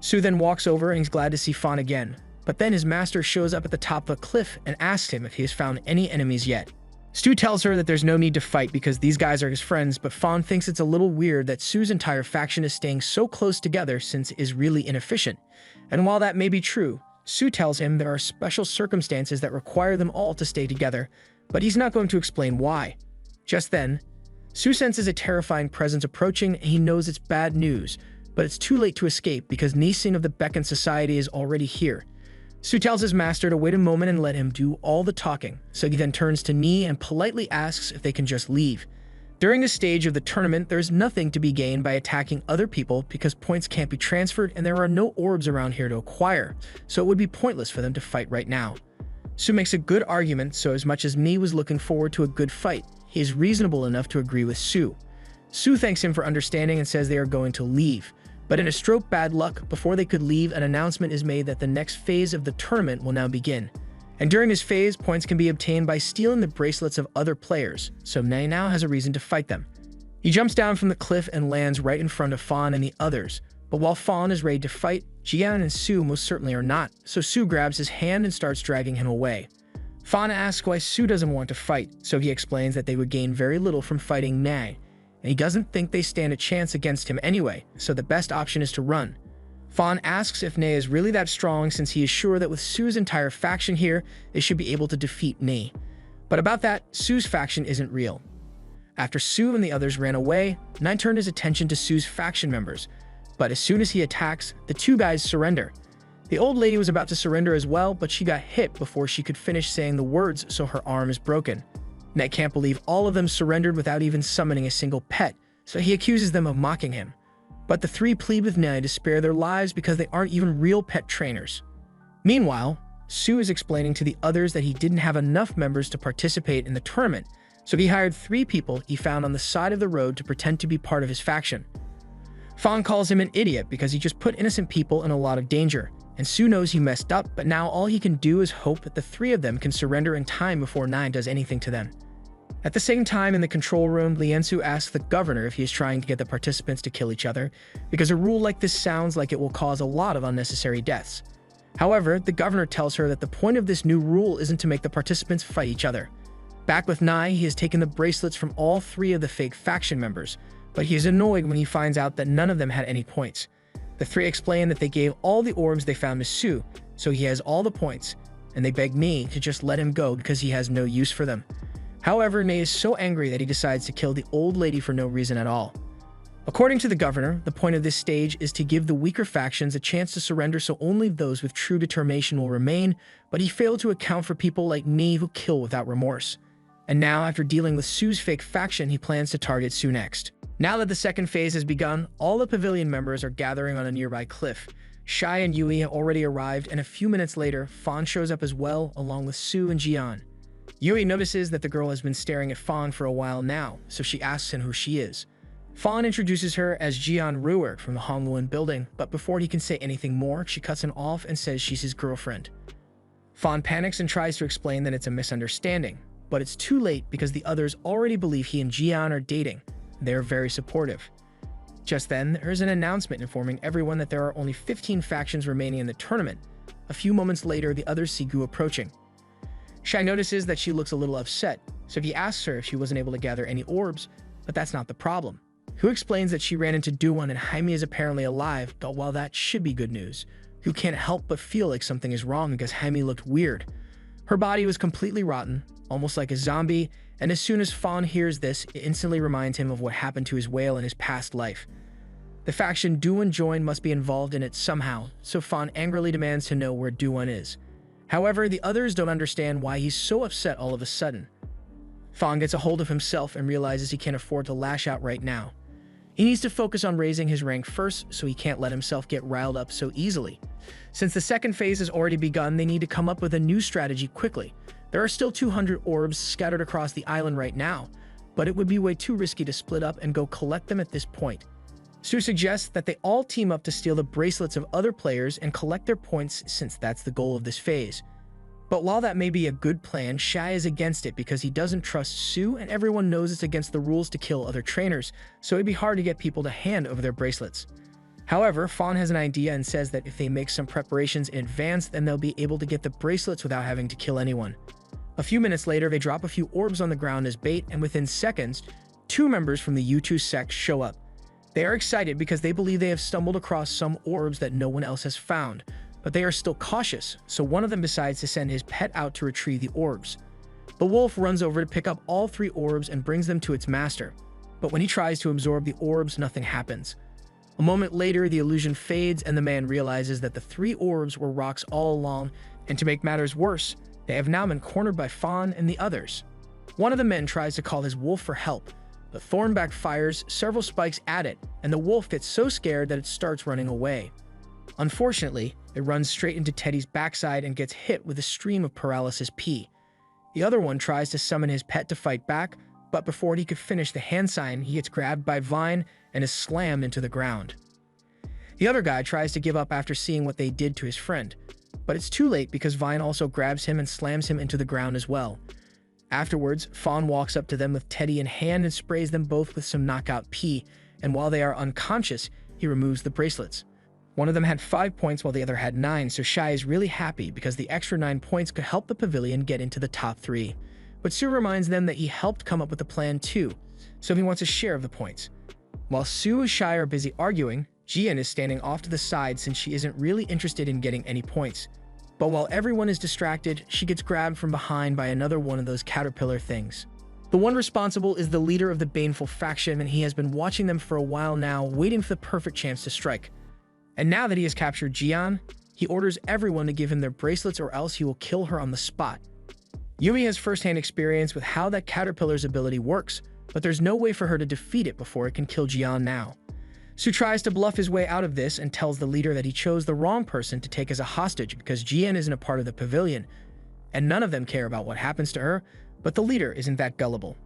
Su then walks over and he's glad to see Fawn again, but then his master shows up at the top of a cliff and asks him if he has found any enemies yet. Stu tells her that there's no need to fight because these guys are his friends, but Fawn thinks it's a little weird that Su's entire faction is staying so close together since it is really inefficient. And while that may be true, Su tells him there are special circumstances that require them all to stay together, but he's not going to explain why. Just then, Su senses a terrifying presence approaching and he knows it's bad news, but it's too late to escape because Nising of the Beacon Society is already here. Su tells his master to wait a moment and let him do all the talking, so he then turns to Ni and politely asks if they can just leave. During this stage of the tournament, there's nothing to be gained by attacking other people because points can't be transferred and there are no orbs around here to acquire, so it would be pointless for them to fight right now. Su makes a good argument, so as much as Ni was looking forward to a good fight, he is reasonable enough to agree with Su. Su thanks him for understanding and says they are going to leave. But in a stroke bad luck, before they could leave, an announcement is made that the next phase of the tournament will now begin. And during this phase, points can be obtained by stealing the bracelets of other players, so Nei now has a reason to fight them. He jumps down from the cliff and lands right in front of Fawn and the others, but while Fawn is ready to fight, Jian and Su most certainly are not, so Su grabs his hand and starts dragging him away. Fawn asks why Su doesn't want to fight, so he explains that they would gain very little from fighting Nei, and he doesn't think they stand a chance against him anyway, so the best option is to run. Fawn asks if Nei is really that strong since he is sure that with Su's entire faction here, they should be able to defeat Nei. But about that, Su's faction isn't real. After Su and the others ran away, Nei turned his attention to Su's faction members, but as soon as he attacks, the two guys surrender. The old lady was about to surrender as well, but she got hit before she could finish saying the words, so her arm is broken. Nei can't believe all of them surrendered without even summoning a single pet, so he accuses them of mocking him. But the three plead with Nei to spare their lives because they aren't even real pet trainers. Meanwhile, Su is explaining to the others that he didn't have enough members to participate in the tournament, so he hired 3 people he found on the side of the road to pretend to be part of his faction. Fawn calls him an idiot because he just put innocent people in a lot of danger, and Su knows he messed up, but now all he can do is hope that the 3 of them can surrender in time before Nei does anything to them. At the same time, in the control room, Liansu asks the governor if he is trying to get the participants to kill each other, because a rule like this sounds like it will cause a lot of unnecessary deaths. However, the governor tells her that the point of this new rule isn't to make the participants fight each other. Back with Nei, he has taken the bracelets from all 3 of the fake faction members, but he is annoyed when he finds out that none of them had any points. The 3 explain that they gave all the orbs they found to Su, so he has all the points, and they beg Nei to just let him go because he has no use for them. However, Nei is so angry that he decides to kill the old lady for no reason at all. According to the governor, the point of this stage is to give the weaker factions a chance to surrender so only those with true determination will remain, but he failed to account for people like Nei who kill without remorse. And now, after dealing with Su's fake faction, he plans to target Su next. Now that the second phase has begun, all the pavilion members are gathering on a nearby cliff. Shai and Yui have already arrived, and a few minutes later, Fawn shows up as well, along with Su and Jian. Yui notices that the girl has been staring at Fawn for a while now, so she asks him who she is. Fawn introduces her as Jian Ruer from the Hongluan building, but before he can say anything more, she cuts him off and says she's his girlfriend. Fawn panics and tries to explain that it's a misunderstanding, but it's too late because the others already believe he and Jian are dating. They're very supportive. Just then, there is an announcement informing everyone that there are only 15 factions remaining in the tournament. A few moments later, the others see Gu approaching. Shai notices that she looks a little upset, so he asks her if she wasn't able to gather any orbs, but that's not the problem. Gu explains that she ran into Duwon and Jaime is apparently alive, but while that should be good news, Gu can't help but feel like something is wrong because Jaime looked weird. Her body was completely rotten, almost like a zombie, and as soon as Fawn hears this, it instantly reminds him of what happened to his whale in his past life. The faction Duwon joined must be involved in it somehow, so Fawn angrily demands to know where Duwon is. However, the others don't understand why he's so upset all of a sudden. Fawn gets a hold of himself and realizes he can't afford to lash out right now. He needs to focus on raising his rank first, so he can't let himself get riled up so easily. Since the second phase has already begun, they need to come up with a new strategy quickly. There are still 200 orbs scattered across the island right now, but it would be way too risky to split up and go collect them at this point. Sue suggests that they all team up to steal the bracelets of other players and collect their points since that's the goal of this phase. But while that may be a good plan, Shai is against it because he doesn't trust Sue and everyone knows it's against the rules to kill other trainers, so it'd be hard to get people to hand over their bracelets. However, Fawn has an idea and says that if they make some preparations in advance, then they'll be able to get the bracelets without having to kill anyone. A few minutes later, they drop a few orbs on the ground as bait, and within seconds, 2 members from the U2 sect show up. They are excited because they believe they have stumbled across some orbs that no one else has found, but they are still cautious, so one of them decides to send his pet out to retrieve the orbs. The wolf runs over to pick up all 3 orbs and brings them to its master, but when he tries to absorb the orbs, nothing happens. A moment later, the illusion fades and the man realizes that the 3 orbs were rocks all along, and to make matters worse, they have now been cornered by Fawn and the others. One of the men tries to call his wolf for help, but Thornback fires several spikes at it, and the wolf gets so scared that it starts running away. Unfortunately, it runs straight into Teddy's backside and gets hit with a stream of paralysis P. The other one tries to summon his pet to fight back, but before he could finish the hand sign, he gets grabbed by Vine and is slammed into the ground. The other guy tries to give up after seeing what they did to his friend, but it's too late because Vine also grabs him and slams him into the ground as well. Afterwards, Fawn walks up to them with Teddy in hand and sprays them both with some knockout P, and while they are unconscious, he removes the bracelets. One of them had 5 points while the other had 9, so Shai is really happy because the extra 9 points could help the pavilion get into the top 3. But Sue reminds them that he helped come up with the plan too, so he wants a share of the points. While Sue and Shai are busy arguing, Jian is standing off to the side since she isn't really interested in getting any points. But while everyone is distracted, she gets grabbed from behind by another one of those caterpillar things. The one responsible is the leader of the Baneful faction, and he has been watching them for a while now, waiting for the perfect chance to strike. And now that he has captured Jian, he orders everyone to give him their bracelets or else he will kill her on the spot. Yumi has first-hand experience with how that caterpillar's ability works, but there's no way for her to defeat it before it can kill Jian now. Sue tries to bluff his way out of this and tells the leader that he chose the wrong person to take as a hostage because Jian isn't a part of the pavilion, and none of them care about what happens to her, but the leader isn't that gullible.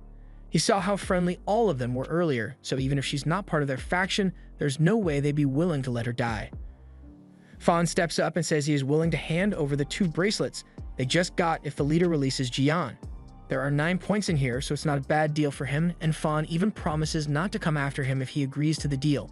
He saw how friendly all of them were earlier, so even if she's not part of their faction, there's no way they'd be willing to let her die. Fawn steps up and says he is willing to hand over the 2 bracelets they just got if the leader releases Jian. There are 9 points in here, so it's not a bad deal for him, and Fawn even promises not to come after him if he agrees to the deal.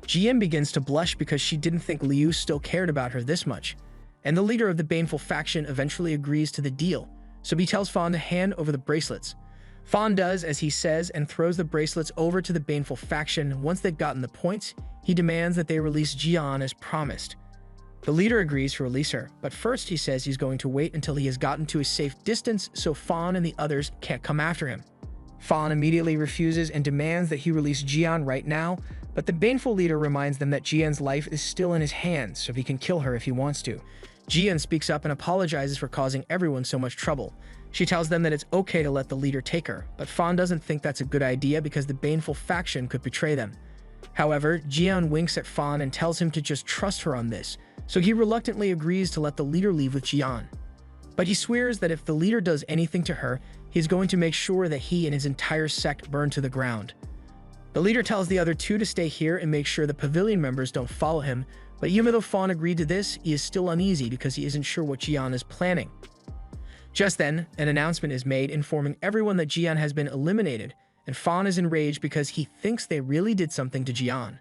Jian begins to blush because she didn't think Liu still cared about her this much, and the leader of the Baneful faction eventually agrees to the deal, so he tells Fawn to hand over the bracelets. Fawn does as he says and throws the bracelets over to the Baneful faction. Once they've gotten the points, he demands that they release Jian as promised. The leader agrees to release her, but first he says he's going to wait until he has gotten to a safe distance so Fawn and the others can't come after him. Fawn immediately refuses and demands that he release Jian right now, but the Baneful leader reminds them that Jian's life is still in his hands, so he can kill her if he wants to. Jian speaks up and apologizes for causing everyone so much trouble. She tells them that it's okay to let the leader take her, but Fawn doesn't think that's a good idea because the Baneful faction could betray them. However, Jian winks at Fawn and tells him to just trust her on this, so he reluctantly agrees to let the leader leave with Jian. But he swears that if the leader does anything to her, he's going to make sure that he and his entire sect burn to the ground. The leader tells the other 2 to stay here and make sure the pavilion members don't follow him, but even though Fawn agreed to this, he is still uneasy because he isn't sure what Jian is planning. Just then, an announcement is made informing everyone that Jian has been eliminated, and Fawn is enraged because he thinks they really did something to Jian.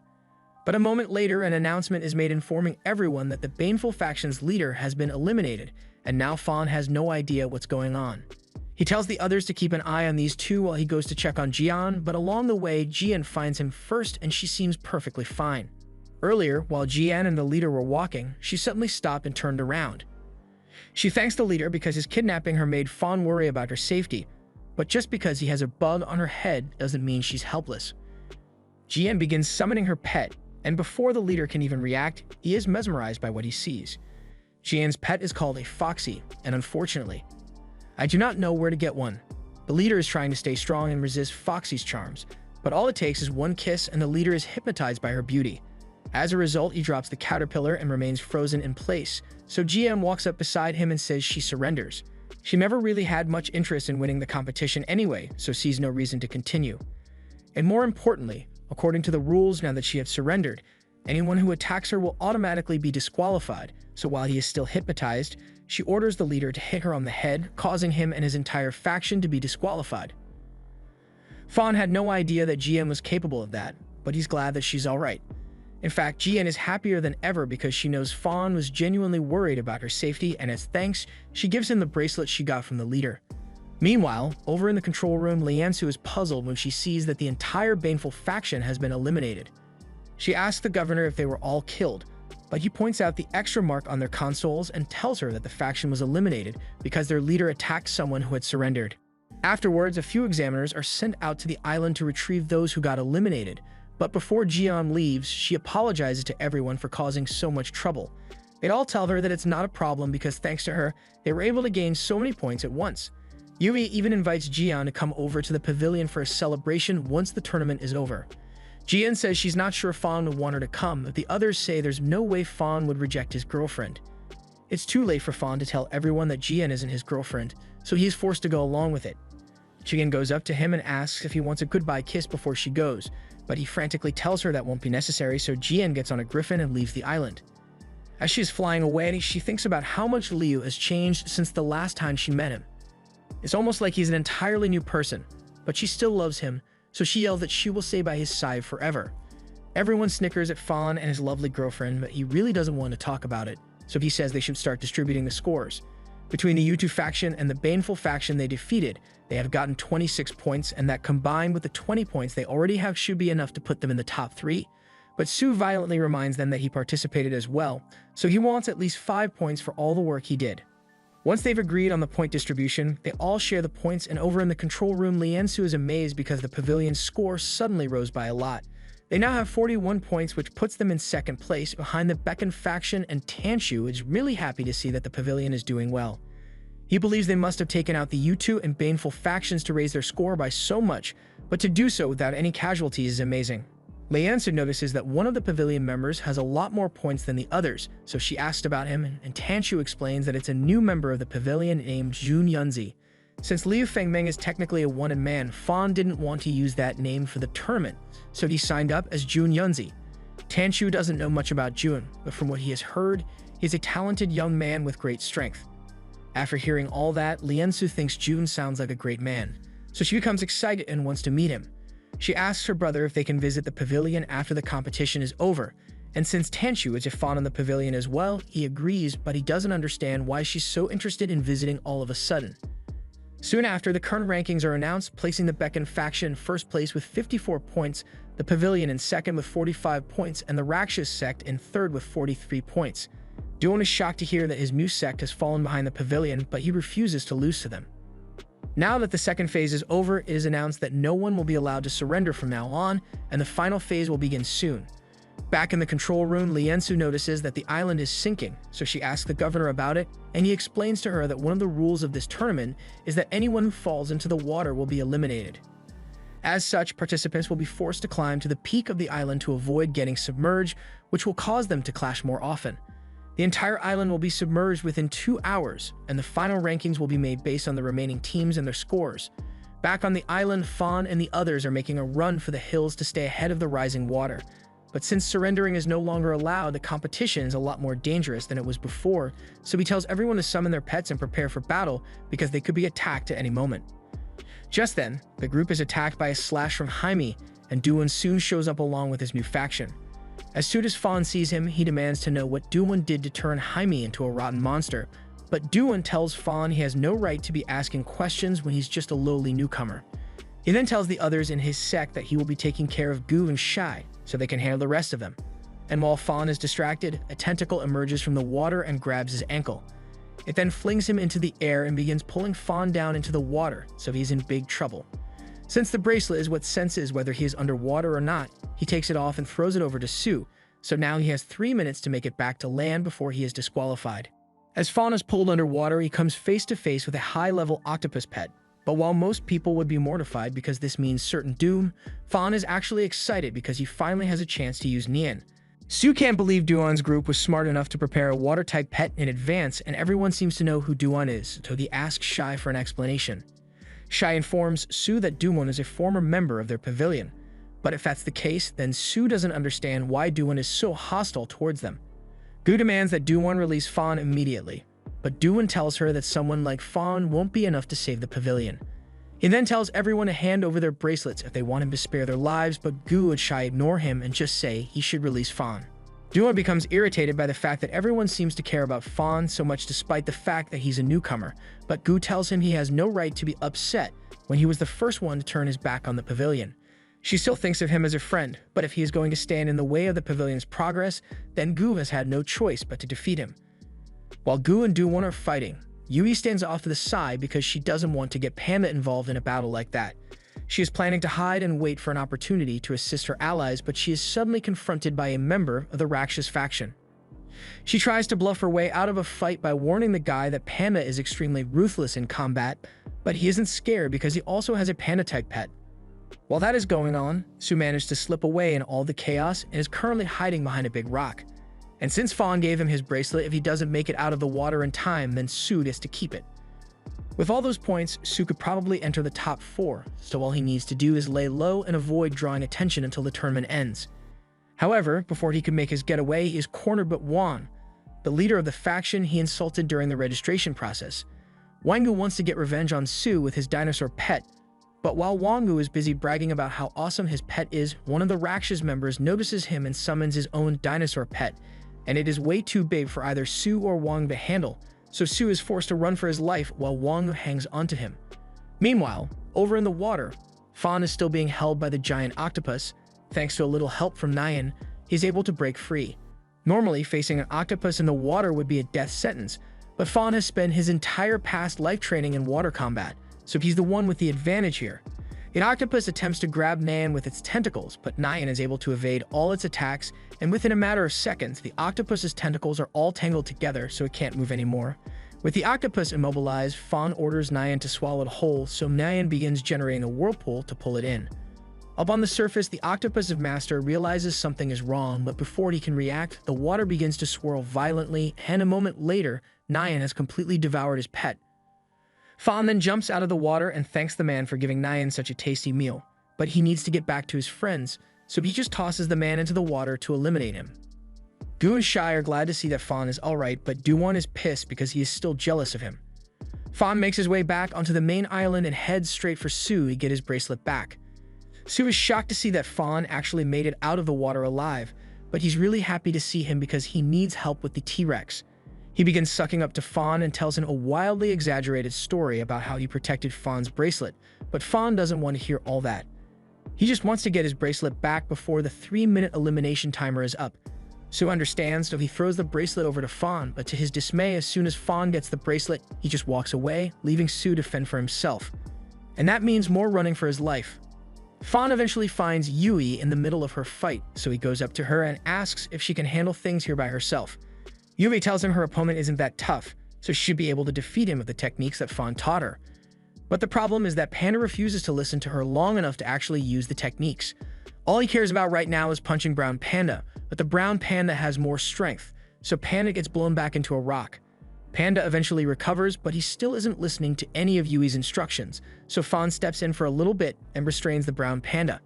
But a moment later, an announcement is made informing everyone that the Baneful faction's leader has been eliminated, and now Fawn has no idea what's going on. He tells the others to keep an eye on these two while he goes to check on Jian, but along the way, Jian finds him first and she seems perfectly fine. Earlier, while Jian and the leader were walking, she suddenly stopped and turned around. She thanks the leader because his kidnapping her made Fawn worry about her safety, but just because he has a bug on her head doesn't mean she's helpless. Jian begins summoning her pet, and before the leader can even react, he is mesmerized by what he sees. Jian's pet is called a foxy, and unfortunately, I do not know where to get one. The leader is trying to stay strong and resist Foxy's charms, but all it takes is one kiss and the leader is hypnotized by her beauty. As a result, he drops the caterpillar and remains frozen in place, so GM walks up beside him and says she surrenders. She never really had much interest in winning the competition anyway, so sees no reason to continue. And more importantly, according to the rules, now that she has surrendered, anyone who attacks her will automatically be disqualified, so while he is still hypnotized, she orders the leader to hit her on the head, causing him and his entire faction to be disqualified. Fawn had no idea that GM was capable of that, but he's glad that she's alright. In fact, GN is happier than ever because she knows Fawn was genuinely worried about her safety, and as thanks, she gives him the bracelet she got from the leader. Meanwhile, over in the control room, Liansu is puzzled when she sees that the entire Baneful faction has been eliminated. She asks the governor if they were all killed, but he points out the extra mark on their consoles and tells her that the faction was eliminated because their leader attacked someone who had surrendered. Afterwards, a few examiners are sent out to the island to retrieve those who got eliminated, but before Jian leaves, she apologizes to everyone for causing so much trouble. They all tell her that it's not a problem because thanks to her, they were able to gain so many points at once. Yui even invites Jian to come over to the pavilion for a celebration once the tournament is over. Jian says she's not sure Fawn would want her to come, but the others say there's no way Fawn would reject his girlfriend. It's too late for Fawn to tell everyone that Jian isn't his girlfriend, so he is forced to go along with it. Jian goes up to him and asks if he wants a goodbye kiss before she goes, but he frantically tells her that won't be necessary, so Jian gets on a griffin and leaves the island. As she is flying away, she thinks about how much Liu has changed since the last time she met him. It's almost like he's an entirely new person, but she still loves him, so she yells that she will stay by his side forever. Everyone snickers at Fawn and his lovely girlfriend, but he really doesn't want to talk about it, so he says they should start distributing the scores. Between the U2 faction and the Baneful faction they defeated, they have gotten 26 points, and that combined with the 20 points they already have should be enough to put them in the top 3. But Su violently reminds them that he participated as well, so he wants at least 5 points for all the work he did. Once they've agreed on the point distribution, they all share the points, and over in the control room, Liansu is amazed because the pavilion's score suddenly rose by a lot. They now have 41 points, which puts them in second place behind the Beacon faction, and Tanshu is really happy to see that the pavilion is doing well. He believes they must have taken out the U2 and Baneful factions to raise their score by so much, but to do so without any casualties is amazing. Liansu notices that one of the pavilion members has a lot more points than the others, so she asks about him, and Tanshu explains that it's a new member of the pavilion named Jun Yunzi. Since Liu Fengmeng is technically a wanted man, Fawn didn't want to use that name for the tournament, so he signed up as Jun Yunzi. Tanshu doesn't know much about Jun, but from what he has heard, he's a talented young man with great strength. After hearing all that, Liansu thinks Jun sounds like a great man, so she becomes excited and wants to meet him. She asks her brother if they can visit the pavilion after the competition is over, and since Tanshu is a fawn in the pavilion as well, he agrees, but he doesn't understand why she's so interested in visiting all of a sudden. Soon after, the current rankings are announced, placing the Beacon faction in first place with 54 points, the pavilion in second with 45 points, and the Rakshas sect in third with 43 points. Duan is shocked to hear that his new sect has fallen behind the pavilion, but he refuses to lose to them. Now that the second phase is over, it is announced that no one will be allowed to surrender from now on, and the final phase will begin soon. Back in the control room, Liansu notices that the island is sinking, so she asks the governor about it, and he explains to her that one of the rules of this tournament is that anyone who falls into the water will be eliminated. As such, participants will be forced to climb to the peak of the island to avoid getting submerged, which will cause them to clash more often. The entire island will be submerged within 2 hours, and the final rankings will be made based on the remaining teams and their scores. Back on the island, Fawn and the others are making a run for the hills to stay ahead of the rising water. But since surrendering is no longer allowed, the competition is a lot more dangerous than it was before, so he tells everyone to summon their pets and prepare for battle because they could be attacked at any moment. Just then, the group is attacked by a slash from Jaime, and Duan soon shows up along with his new faction. As soon as Fawn sees him, he demands to know what Duwon did to turn Jaime into a rotten monster, but Duwon tells Fawn he has no right to be asking questions when he's just a lowly newcomer. He then tells the others in his sect that he will be taking care of Gu and Shai so they can handle the rest of them. And while Fawn is distracted, a tentacle emerges from the water and grabs his ankle. It then flings him into the air and begins pulling Fawn down into the water, so he's in big trouble. Since the bracelet is what senses whether he is underwater or not, he takes it off and throws it over to Sue, so now he has 3 minutes to make it back to land before he is disqualified. As Fawn is pulled underwater, he comes face to face with a high-level octopus pet. But while most people would be mortified because this means certain doom, Fawn is actually excited because he finally has a chance to use Nian. Sue can't believe Duwon's group was smart enough to prepare a water-type pet in advance, and everyone seems to know who Duwon is, so he asks Shai for an explanation. Shai informs Sue that Duwon is a former member of their pavilion. But if that's the case, then Sue doesn't understand why Duwon is so hostile towards them. Gu demands that Duwon release Fawn immediately, but Duwon tells her that someone like Fawn won't be enough to save the pavilion. He then tells everyone to hand over their bracelets if they want him to spare their lives, but Gu and Shai ignore him and just say he should release Fawn. Duwon becomes irritated by the fact that everyone seems to care about Fawn so much despite the fact that he's a newcomer, but Gu tells him he has no right to be upset when he was the first one to turn his back on the pavilion. She still thinks of him as a friend, but if he is going to stand in the way of the pavilion's progress, then Gu has had no choice but to defeat him. While Gu and Duwon are fighting, Yui stands off to the side because she doesn't want to get Panda involved in a battle like that. She is planning to hide and wait for an opportunity to assist her allies, but she is suddenly confronted by a member of the Rakshas faction. She tries to bluff her way out of a fight by warning the guy that Panda is extremely ruthless in combat, but he isn't scared because he also has a panda-type pet. While that is going on, Sue managed to slip away in all the chaos and is currently hiding behind a big rock. And since Fawn gave him his bracelet, if he doesn't make it out of the water in time, then Sue is to keep it. With all those points, Sue could probably enter the top 4, so all he needs to do is lay low and avoid drawing attention until the tournament ends. However, before he can make his getaway, he is cornered by Wang, the leader of the faction he insulted during the registration process. Wangu wants to get revenge on Sue with his dinosaur pet, but while Wangu is busy bragging about how awesome his pet is, one of the Rakshas members notices him and summons his own dinosaur pet, and it is way too big for either Sue or Wang to handle, so Sue is forced to run for his life while Wang hangs onto him. Meanwhile, over in the water, Fawn is still being held by the giant octopus. Thanks to a little help from Nian, he's able to break free. Normally, facing an octopus in the water would be a death sentence, but Fawn has spent his entire past life training in water combat, so he's the one with the advantage here. The octopus attempts to grab Nian with its tentacles, but Nian is able to evade all its attacks, and within a matter of seconds, the octopus's tentacles are all tangled together so it can't move anymore. With the octopus immobilized, Fawn orders Nian to swallow it whole, so Nian begins generating a whirlpool to pull it in. Up on the surface, the octopus master realizes something is wrong, but before he can react, the water begins to swirl violently, and a moment later, Nian has completely devoured his pet. Fawn then jumps out of the water and thanks the man for giving Nian such a tasty meal, but he needs to get back to his friends, so he just tosses the man into the water to eliminate him. Gu and Shai are glad to see that Fawn is alright, but Duwon is pissed because he is still jealous of him. Fawn makes his way back onto the main island and heads straight for Sue to get his bracelet back. Sue is shocked to see that Fawn actually made it out of the water alive, but he's really happy to see him because he needs help with the T-Rex. He begins sucking up to Fawn and tells him a wildly exaggerated story about how he protected Fawn's bracelet, but Fawn doesn't want to hear all that. He just wants to get his bracelet back before the 3-minute elimination timer is up. Sue understands, so he throws the bracelet over to Fawn, but to his dismay, as soon as Fawn gets the bracelet, he just walks away, leaving Sue to fend for himself. And that means more running for his life. Fawn eventually finds Yui in the middle of her fight, so he goes up to her and asks if she can handle things here by herself. Yui tells him her opponent isn't that tough, so she should be able to defeat him with the techniques that Fawn taught her. But the problem is that Panda refuses to listen to her long enough to actually use the techniques. All he cares about right now is punching Brown Panda, but the Brown Panda has more strength, so Panda gets blown back into a rock. Panda eventually recovers, but he still isn't listening to any of Yui's instructions, so Fawn steps in for a little bit and restrains the Brown Panda.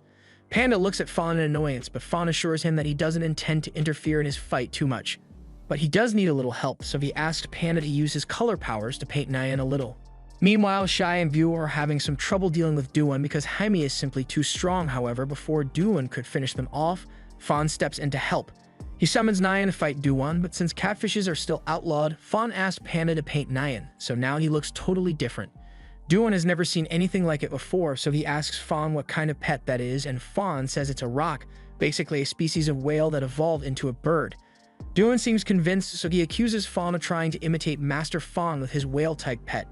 Panda looks at Fawn in annoyance, but Fawn assures him that he doesn't intend to interfere in his fight too much. But he does need a little help, so he asked Panda to use his color powers to paint Nian a little. Meanwhile, Shai and View are having some trouble dealing with Duwon because Jaime is simply too strong. However, before Duwon could finish them off, Fawn steps in to help. He summons Nyan to fight Duan, but since catfishes are still outlawed, Fawn asked Panda to paint Nyan, so now he looks totally different. Duan has never seen anything like it before, so he asks Fawn what kind of pet that is, and Fawn says it's a rock, basically a species of whale that evolved into a bird. Duan seems convinced, so he accuses Fawn of trying to imitate Master Fawn with his whale-type pet.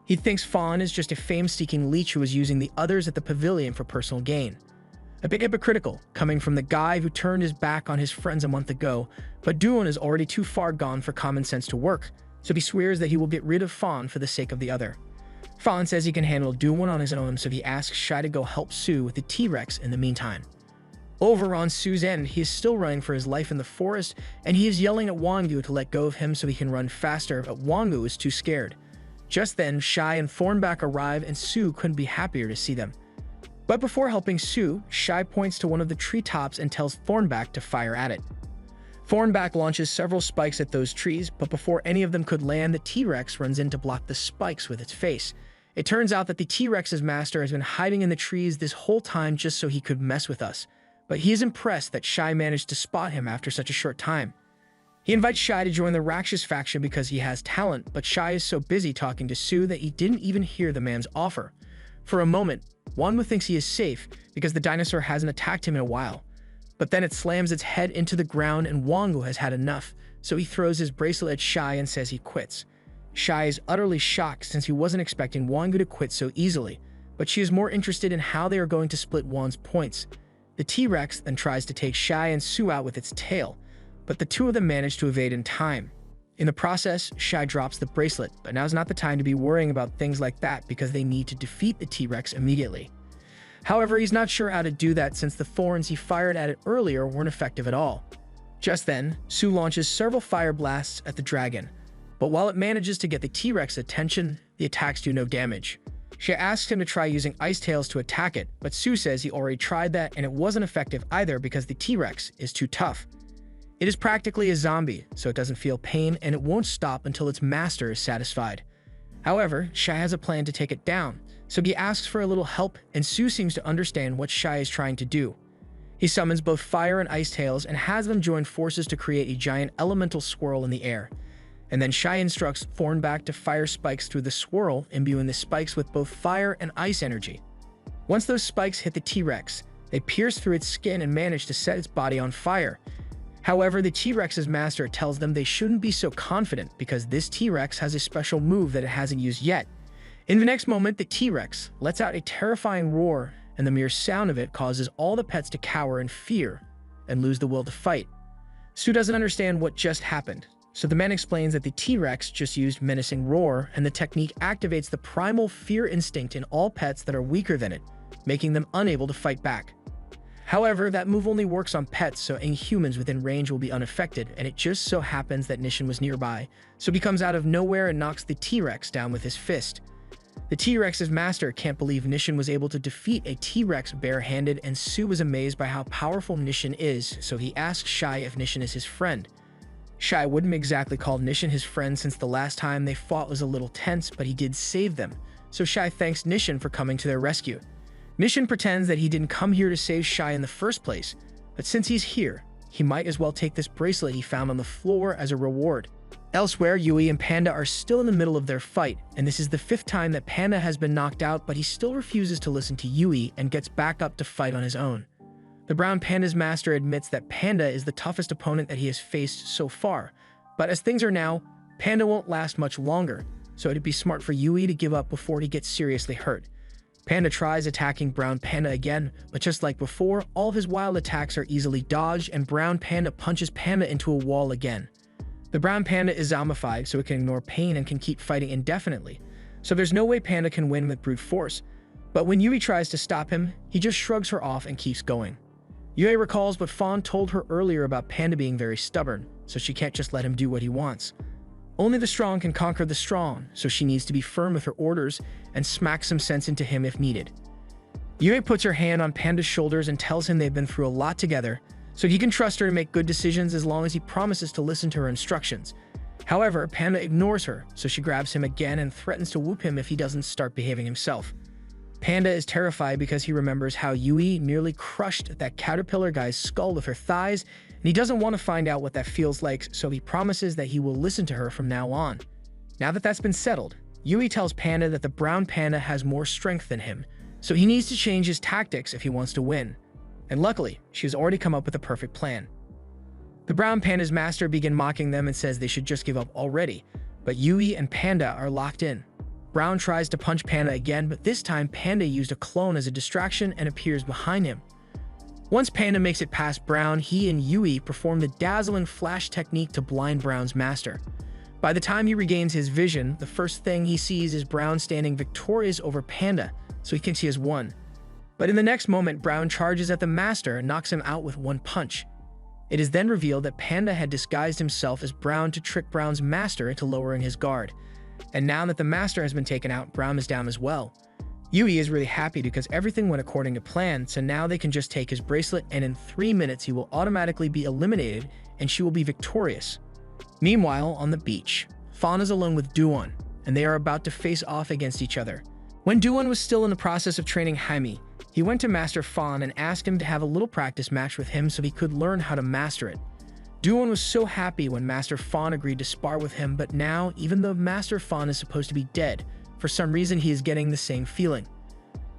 He thinks Fawn is just a fame-seeking leech who is using the others at the pavilion for personal gain. A bit hypocritical, coming from the guy who turned his back on his friends a month ago, but Duan is already too far gone for common sense to work, so he swears that he will get rid of Fawn for the sake of the other. Fawn says he can handle Duan on his own, so he asks Shai to go help Sue with the T-Rex in the meantime. Over on Sue's end, he is still running for his life in the forest, and he is yelling at Wangu to let go of him so he can run faster, but Wangu is too scared. Just then, Shai and Thornback arrive, and Sue couldn't be happier to see them. But before helping Sue, Shai points to one of the treetops and tells Thornback to fire at it. Thornback launches several spikes at those trees, but before any of them could land, the T-Rex runs in to block the spikes with its face. It turns out that the T-Rex's master has been hiding in the trees this whole time just so he could mess with us, but he is impressed that Shai managed to spot him after such a short time. He invites Shai to join the Rakshas faction because he has talent, but Shai is so busy talking to Sue that he didn't even hear the man's offer. For a moment, Wanwu thinks he is safe because the dinosaur hasn't attacked him in a while, but then it slams its head into the ground and Wanwu has had enough, so he throws his bracelet at Shai and says he quits. Shai is utterly shocked since he wasn't expecting Wanwu to quit so easily, but she is more interested in how they are going to split Wan's points. The T-Rex then tries to take Shai and Sue out with its tail, but the two of them manage to evade in time. In the process, Shai drops the bracelet, but now's not the time to be worrying about things like that because they need to defeat the T-Rex immediately. However, he's not sure how to do that since the thorns he fired at it earlier weren't effective at all. Just then, Sue launches several fire blasts at the dragon, but while it manages to get the T-Rex's attention, the attacks do no damage. She asks him to try using ice tails to attack it, but Sue says he already tried that and it wasn't effective either because the T-Rex is too tough. It is practically a zombie, so it doesn't feel pain and it won't stop until its master is satisfied. However, Shai has a plan to take it down, so he asks for a little help and Sue seems to understand what Shai is trying to do. He summons both fire and ice tails and has them join forces to create a giant elemental swirl in the air. And then Shai instructs Thornback to fire spikes through the swirl, imbuing the spikes with both fire and ice energy. Once those spikes hit the T-Rex, they pierce through its skin and manage to set its body on fire. However, the T-Rex's master tells them they shouldn't be so confident because this T-Rex has a special move that it hasn't used yet. In the next moment, the T-Rex lets out a terrifying roar, and the mere sound of it causes all the pets to cower in fear and lose the will to fight. Sue doesn't understand what just happened, so the man explains that the T-Rex just used menacing roar, and the technique activates the primal fear instinct in all pets that are weaker than it, making them unable to fight back. However, that move only works on pets, so any humans within range will be unaffected, and it just so happens that Nishin was nearby, so he comes out of nowhere and knocks the T-Rex down with his fist. The T-Rex's master can't believe Nishin was able to defeat a T-Rex barehanded, and Sue was amazed by how powerful Nishin is, so he asks Shai if Nishin is his friend. Shai wouldn't exactly call Nishin his friend since the last time they fought was a little tense, but he did save them, so Shai thanks Nishin for coming to their rescue. Nishin pretends that he didn't come here to save Shai in the first place, but since he's here, he might as well take this bracelet he found on the floor as a reward. Elsewhere, Yui and Panda are still in the middle of their fight, and this is the 5th time that Panda has been knocked out, but he still refuses to listen to Yui and gets back up to fight on his own. The brown panda's master admits that Panda is the toughest opponent that he has faced so far, but as things are now, Panda won't last much longer, so it'd be smart for Yui to give up before he gets seriously hurt. Panda tries attacking Brown Panda again, but just like before, all of his wild attacks are easily dodged and Brown Panda punches Panda into a wall again. The Brown Panda is zombified so it can ignore pain and can keep fighting indefinitely, so there's no way Panda can win with brute force. But when Yui tries to stop him, he just shrugs her off and keeps going. Yui recalls what Fawn told her earlier about Panda being very stubborn, so she can't just let him do what he wants. Only the strong can conquer the strong, so she needs to be firm with her orders and smack some sense into him if needed. Yui puts her hand on Panda's shoulders and tells him they've been through a lot together, so he can trust her to make good decisions as long as he promises to listen to her instructions. However, Panda ignores her, so she grabs him again and threatens to whoop him if he doesn't start behaving himself. Panda is terrified because he remembers how Yui nearly crushed that caterpillar guy's skull with her thighs, and he doesn't want to find out what that feels like, so he promises that he will listen to her from now on. Now that that's been settled, Yui tells Panda that the brown panda has more strength than him, so he needs to change his tactics if he wants to win. And luckily, she has already come up with a perfect plan. The brown panda's master begins mocking them and says they should just give up already, but Yui and Panda are locked in. Brown tries to punch Panda again, but this time Panda used a clone as a distraction and appears behind him. Once Panda makes it past Brown, he and Yui perform the dazzling flash technique to blind Brown's master. By the time he regains his vision, the first thing he sees is Brown standing victorious over Panda, so he thinks he has won. But in the next moment, Brown charges at the master and knocks him out with one punch. It is then revealed that Panda had disguised himself as Brown to trick Brown's master into lowering his guard. And now that the master has been taken out, Brown is down as well. Yui is really happy because everything went according to plan, so now they can just take his bracelet and in 3 minutes he will automatically be eliminated and she will be victorious. Meanwhile, on the beach, Fawn is alone with Duwon, and they are about to face off against each other. When Duwon was still in the process of training Jaime, he went to Master Fawn and asked him to have a little practice match with him so he could learn how to master it. Duwon was so happy when Master Fawn agreed to spar with him, but now, even though Master Fawn is supposed to be dead, for some reason he is getting the same feeling.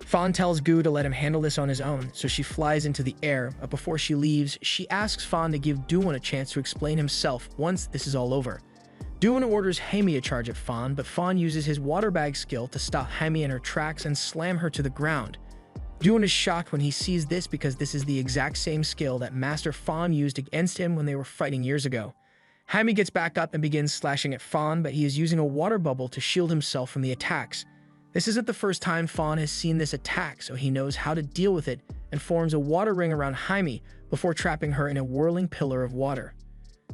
Fawn tells Gu to let him handle this on his own, so she flies into the air, but before she leaves, she asks Fawn to give Duwon a chance to explain himself once this is all over. Duwon orders Jaime a charge at Fawn, but Fawn uses his water bag skill to stop Jaime in her tracks and slam her to the ground. Duwon is shocked when he sees this because this is the exact same skill that Master Fawn used against him when they were fighting years ago. Jaime gets back up and begins slashing at Fawn, but he is using a water bubble to shield himself from the attacks. This isn't the first time Fawn has seen this attack, so he knows how to deal with it and forms a water ring around Jaime before trapping her in a whirling pillar of water.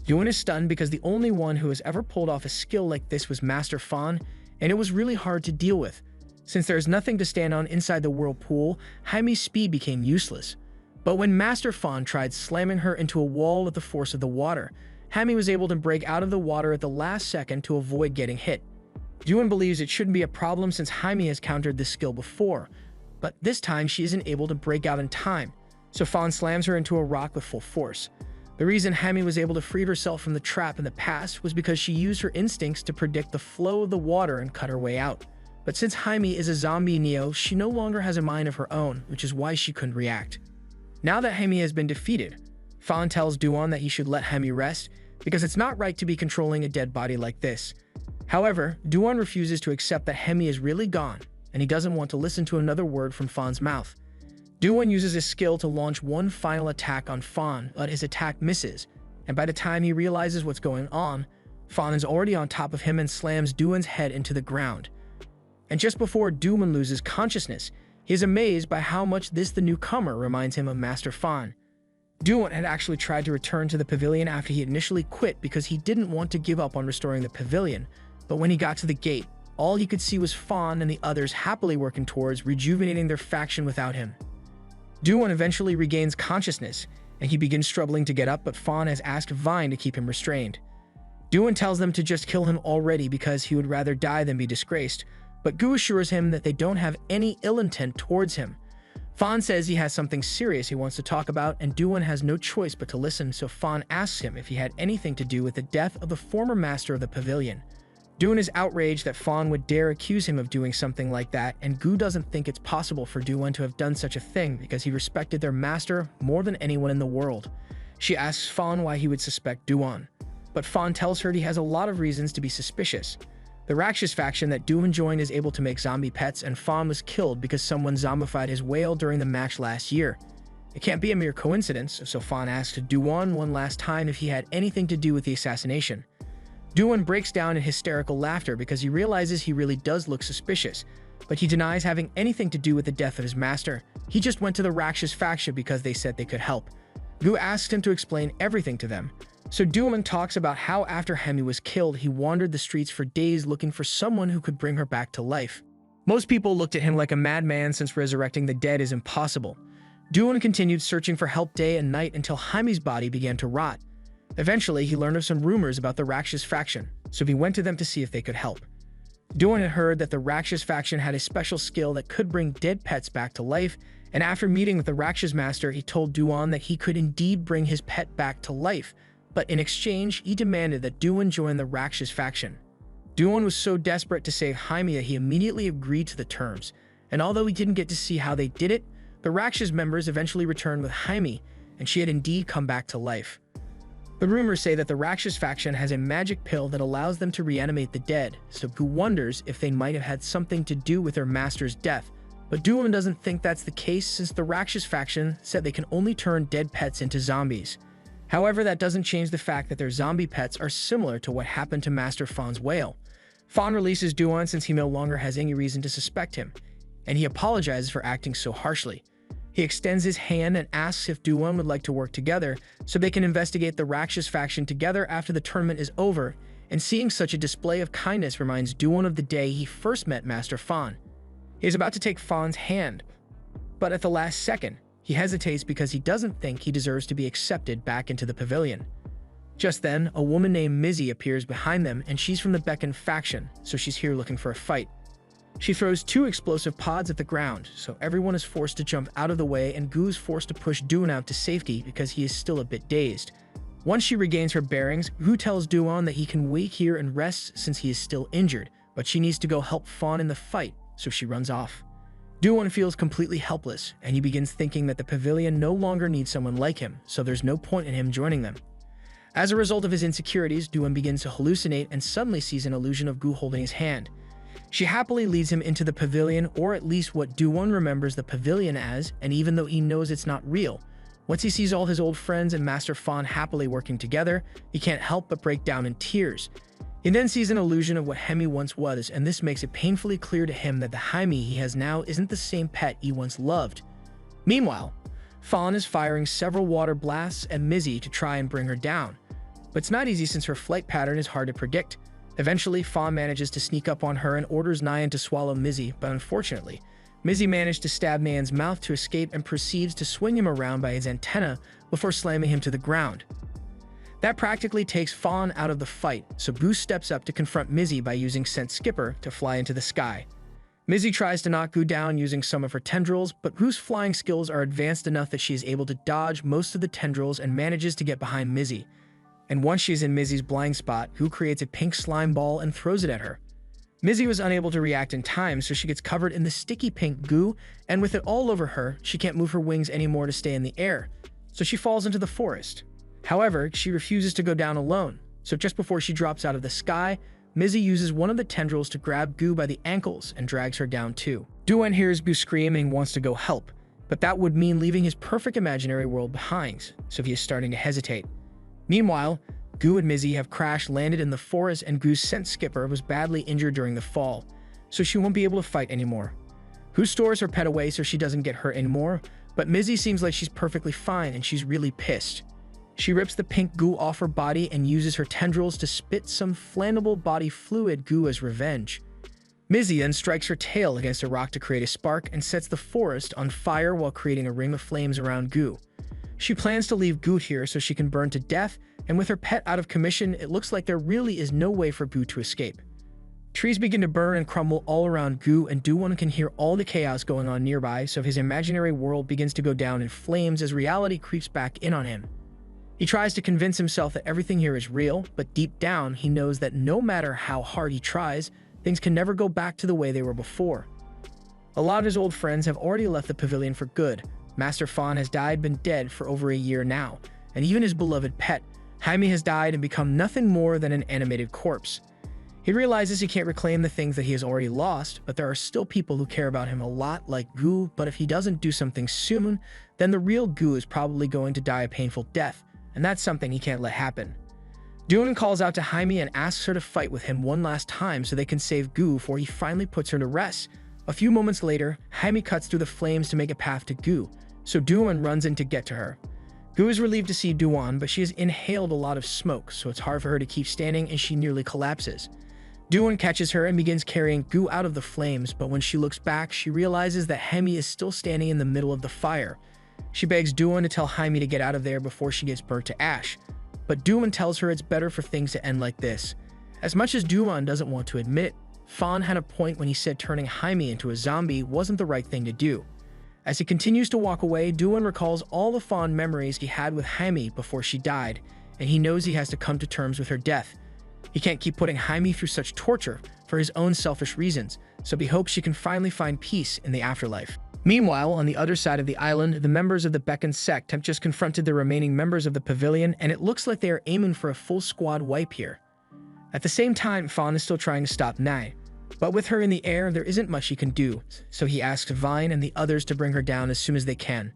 Duwon is stunned because the only one who has ever pulled off a skill like this was Master Fawn, and it was really hard to deal with. Since there is nothing to stand on inside the whirlpool, Jaime's speed became useless. But when Master Fawn tried slamming her into a wall with the force of the water, Jaime was able to break out of the water at the last second to avoid getting hit. Duwon believes it shouldn't be a problem since Jaime has countered this skill before, but this time she isn't able to break out in time, so Fawn slams her into a rock with full force. The reason Jaime was able to free herself from the trap in the past was because she used her instincts to predict the flow of the water and cut her way out. But since Jaime is a zombie Neo, she no longer has a mind of her own, which is why she couldn't react. Now that Jaime has been defeated, Fawn tells Duwon that he should let Jaime rest because it's not right to be controlling a dead body like this. However, Duwon refuses to accept that Jaime is really gone, and he doesn't want to listen to another word from Fawn's mouth. Duwon uses his skill to launch one final attack on Fawn, but his attack misses, and by the time he realizes what's going on, Fawn is already on top of him and slams Duwon's head into the ground. And just before Duwon loses consciousness, he is amazed by how much the newcomer reminds him of Master Fawn. Duwon had actually tried to return to the pavilion after he initially quit because he didn't want to give up on restoring the pavilion, but when he got to the gate, all he could see was Fawn and the others happily working towards rejuvenating their faction without him. Duwon eventually regains consciousness, and he begins struggling to get up, but Fawn has asked Vine to keep him restrained. Duwon tells them to just kill him already because he would rather die than be disgraced, but Gu assures him that they don't have any ill intent towards him. Fawn says he has something serious he wants to talk about, and Duwon has no choice but to listen, so Fawn asks him if he had anything to do with the death of the former master of the pavilion. Duwon is outraged that Fawn would dare accuse him of doing something like that, and Gu doesn't think it's possible for Duwon to have done such a thing because he respected their master more than anyone in the world. She asks Fawn why he would suspect Duwon, but Fawn tells her he has a lot of reasons to be suspicious. The Rakshas faction that Duwon joined is able to make zombie pets, and Fawn was killed because someone zombified his whale during the match last year. It can't be a mere coincidence, so Fawn asks Duwon one last time if he had anything to do with the assassination. Duwon breaks down in hysterical laughter because he realizes he really does look suspicious, but he denies having anything to do with the death of his master. He just went to the Rakshas faction because they said they could help. Gu asks him to explain everything to them. So Duwon talks about how after Jaime was killed, he wandered the streets for days looking for someone who could bring her back to life. Most people looked at him like a madman since resurrecting the dead is impossible. Duwon continued searching for help day and night until Jaime's body began to rot. Eventually, he learned of some rumors about the Rakshas faction, so he went to them to see if they could help. Duan had heard that the Rakshas faction had a special skill that could bring dead pets back to life, and after meeting with the Rakshas master, he told Duan that he could indeed bring his pet back to life, but in exchange, he demanded that Duan join the Rakshas faction. Duan was so desperate to save Jaime that he immediately agreed to the terms, and although he didn't get to see how they did it, the Rakshas members eventually returned with Jaime, and she had indeed come back to life. The rumors say that the Rakshas faction has a magic pill that allows them to reanimate the dead, so Gu wonders if they might have had something to do with their master's death, but Duan doesn't think that's the case since the Rakshas faction said they can only turn dead pets into zombies. However, that doesn't change the fact that their zombie pets are similar to what happened to Master Fawn's whale. Fawn releases Duan since he no longer has any reason to suspect him, and he apologizes for acting so harshly. He extends his hand and asks if Duan would like to work together so they can investigate the Rakshas faction together after the tournament is over, and seeing such a display of kindness reminds Duan of the day he first met Master Fawn. He is about to take Fawn's hand, but at the last second, he hesitates because he doesn't think he deserves to be accepted back into the pavilion. Just then, a woman named Mizzy appears behind them, and she's from the Beacon faction, so she's here looking for a fight. She throws 2 explosive pods at the ground, so everyone is forced to jump out of the way, and Gu's forced to push Duan out to safety because he is still a bit dazed. Once she regains her bearings, Gu tells Duan that he can wait here and rest since he is still injured, but she needs to go help Fawn in the fight, so she runs off. Duan feels completely helpless, and he begins thinking that the pavilion no longer needs someone like him, so there's no point in him joining them. As a result of his insecurities, Duan begins to hallucinate and suddenly sees an illusion of Gu holding his hand. She happily leads him into the pavilion, or at least what Duan remembers the pavilion as, and even though he knows it's not real, once he sees all his old friends and Master Fawn happily working together, he can't help but break down in tears. He then sees an illusion of what Jaime once was, and this makes it painfully clear to him that the Jaime he has now isn't the same pet he once loved. Meanwhile, Fawn is firing several water blasts at Mizzy to try and bring her down, but it's not easy since her flight pattern is hard to predict. Eventually, Fawn manages to sneak up on her and orders Nyan to swallow Mizzy, but unfortunately, Mizzy managed to stab Nyan's mouth to escape and proceeds to swing him around by his antenna before slamming him to the ground. That practically takes Fawn out of the fight, so Goose steps up to confront Mizzy by using Scent Skipper to fly into the sky. Mizzy tries to knock Gu down using some of her tendrils, but Gu's flying skills are advanced enough that she is able to dodge most of the tendrils and manages to get behind Mizzy. And once she's in Mizzy's blind spot, Gu creates a pink slime ball and throws it at her. Mizzy was unable to react in time, so she gets covered in the sticky pink goo, and with it all over her, she can't move her wings anymore to stay in the air, so she falls into the forest. However, she refuses to go down alone, so just before she drops out of the sky, Mizzy uses one of the tendrils to grab Gu by the ankles and drags her down too. Duan hears Gu scream and wants to go help, but that would mean leaving his perfect imaginary world behind, so he is starting to hesitate. Meanwhile, Gu and Mizzy have crash-landed in the forest, and Gu's Scent Skipper was badly injured during the fall, so she won't be able to fight anymore. Gu stores her pet away so she doesn't get hurt anymore, but Mizzy seems like she's perfectly fine and she's really pissed. She rips the pink goo off her body and uses her tendrils to spit some flammable body fluid Gu as revenge. Mizzy then strikes her tail against a rock to create a spark and sets the forest on fire while creating a ring of flames around Gu. She plans to leave Gu here so she can burn to death, and with her pet out of commission, it looks like there really is no way for Gu to escape. Trees begin to burn and crumble all around Gu, and Duan can hear all the chaos going on nearby, so his imaginary world begins to go down in flames as reality creeps back in on him. He tries to convince himself that everything here is real, but deep down, he knows that no matter how hard he tries, things can never go back to the way they were before. A lot of his old friends have already left the pavilion for good. Master Fawn has been dead for over a year now, and even his beloved pet, Jaime, has died and become nothing more than an animated corpse. He realizes he can't reclaim the things that he has already lost, but there are still people who care about him a lot, like Gu, but if he doesn't do something soon, then the real Gu is probably going to die a painful death, and that's something he can't let happen. Duan calls out to Jaime and asks her to fight with him one last time so they can save Gu before he finally puts her to rest. A few moments later, Jaime cuts through the flames to make a path to Gu, so Duan runs in to get to her. Gu is relieved to see Duan, but she has inhaled a lot of smoke, so it's hard for her to keep standing and she nearly collapses. Duan catches her and begins carrying Gu out of the flames, but when she looks back, she realizes that Jaime is still standing in the middle of the fire. She begs Duan to tell Jaime to get out of there before she gets burnt to ash, but Duan tells her it's better for things to end like this. As much as Duan doesn't want to admit, Fawn had a point when he said turning Jaime into a zombie wasn't the right thing to do. As he continues to walk away, Duan recalls all the fond memories he had with Jaime before she died, and he knows he has to come to terms with her death. He can't keep putting Jaime through such torture for his own selfish reasons, so he hopes she can finally find peace in the afterlife. Meanwhile, on the other side of the island, the members of the Beacon sect have just confronted the remaining members of the pavilion, and it looks like they are aiming for a full squad wipe here. At the same time, Fawn is still trying to stop Nai, but with her in the air, there isn't much he can do, so he asks Vine and the others to bring her down as soon as they can.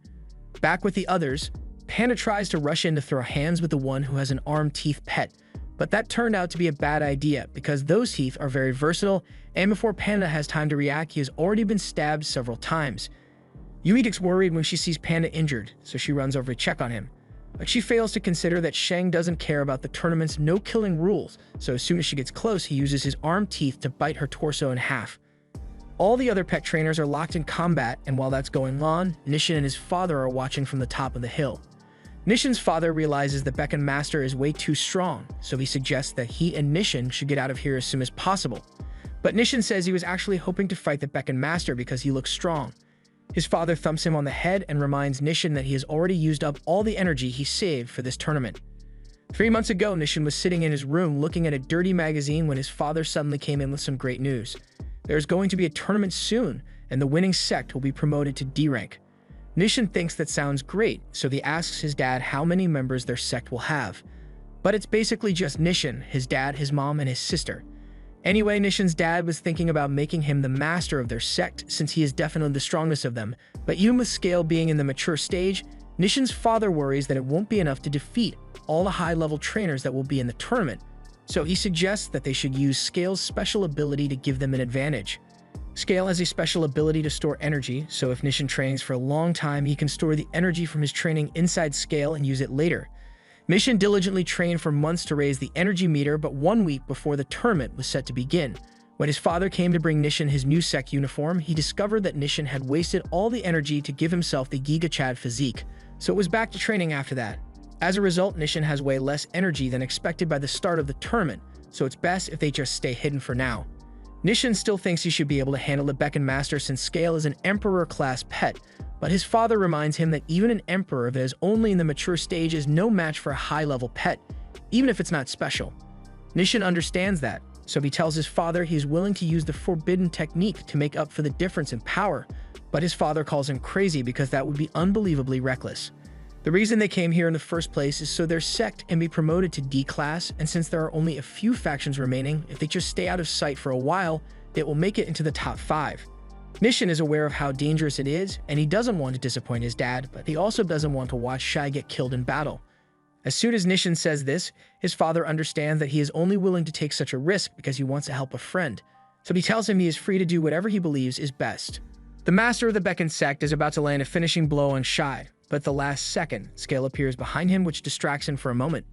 Back with the others, Panda tries to rush in to throw hands with the one who has an armed teeth pet, but that turned out to be a bad idea because those teeth are very versatile, and before Panda has time to react, he has already been stabbed several times. Yui gets worried when she sees Panda injured, so she runs over to check on him. But she fails to consider that Shang doesn't care about the tournament's no-killing rules, so as soon as she gets close, he uses his armed teeth to bite her torso in half. All the other pet trainers are locked in combat, and while that's going on, Nishin and his father are watching from the top of the hill. Nishin's father realizes the Beacon Master is way too strong, so he suggests that he and Nishin should get out of here as soon as possible. But Nishin says he was actually hoping to fight the Beacon Master because he looks strong. His father thumps him on the head and reminds Nishin that he has already used up all the energy he saved for this tournament. 3 months ago, Nishin was sitting in his room looking at a dirty magazine when his father suddenly came in with some great news. There's going to be a tournament soon, and the winning sect will be promoted to D rank. Nishin thinks that sounds great, so he asks his dad how many members their sect will have. But it's basically just Nishin, his dad, his mom, and his sister. Anyway, Nishin's dad was thinking about making him the master of their sect since he is definitely the strongest of them, but even with Scale being in the mature stage, Nishin's father worries that it won't be enough to defeat all the high-level trainers that will be in the tournament, so he suggests that they should use Scale's special ability to give them an advantage. Scale has a special ability to store energy, so if Nishin trains for a long time, he can store the energy from his training inside Scale and use it later. Nishin diligently trained for months to raise the energy meter, but 1 week before the tournament was set to begin, when his father came to bring Nishin his new sect uniform, he discovered that Nishin had wasted all the energy to give himself the Giga Chad physique, so it was back to training after that. As a result, Nishin has way less energy than expected by the start of the tournament, so it's best if they just stay hidden for now. Nishin still thinks he should be able to handle the Beacon Master since Scale is an Emperor-class pet, but his father reminds him that even an Emperor that is only in the mature stage is no match for a high-level pet, even if it's not special. Nishin understands that, so he tells his father he is willing to use the forbidden technique to make up for the difference in power, but his father calls him crazy because that would be unbelievably reckless. The reason they came here in the first place is so their sect can be promoted to D class, and since there are only a few factions remaining, if they just stay out of sight for a while, they will make it into the top 5. Nishin is aware of how dangerous it is, and he doesn't want to disappoint his dad, but he also doesn't want to watch Shai get killed in battle. As soon as Nishin says this, his father understands that he is only willing to take such a risk because he wants to help a friend, so he tells him he is free to do whatever he believes is best. The master of the Beacon sect is about to land a finishing blow on Shai, but at the last second, Scale appears behind him, which distracts him for a moment.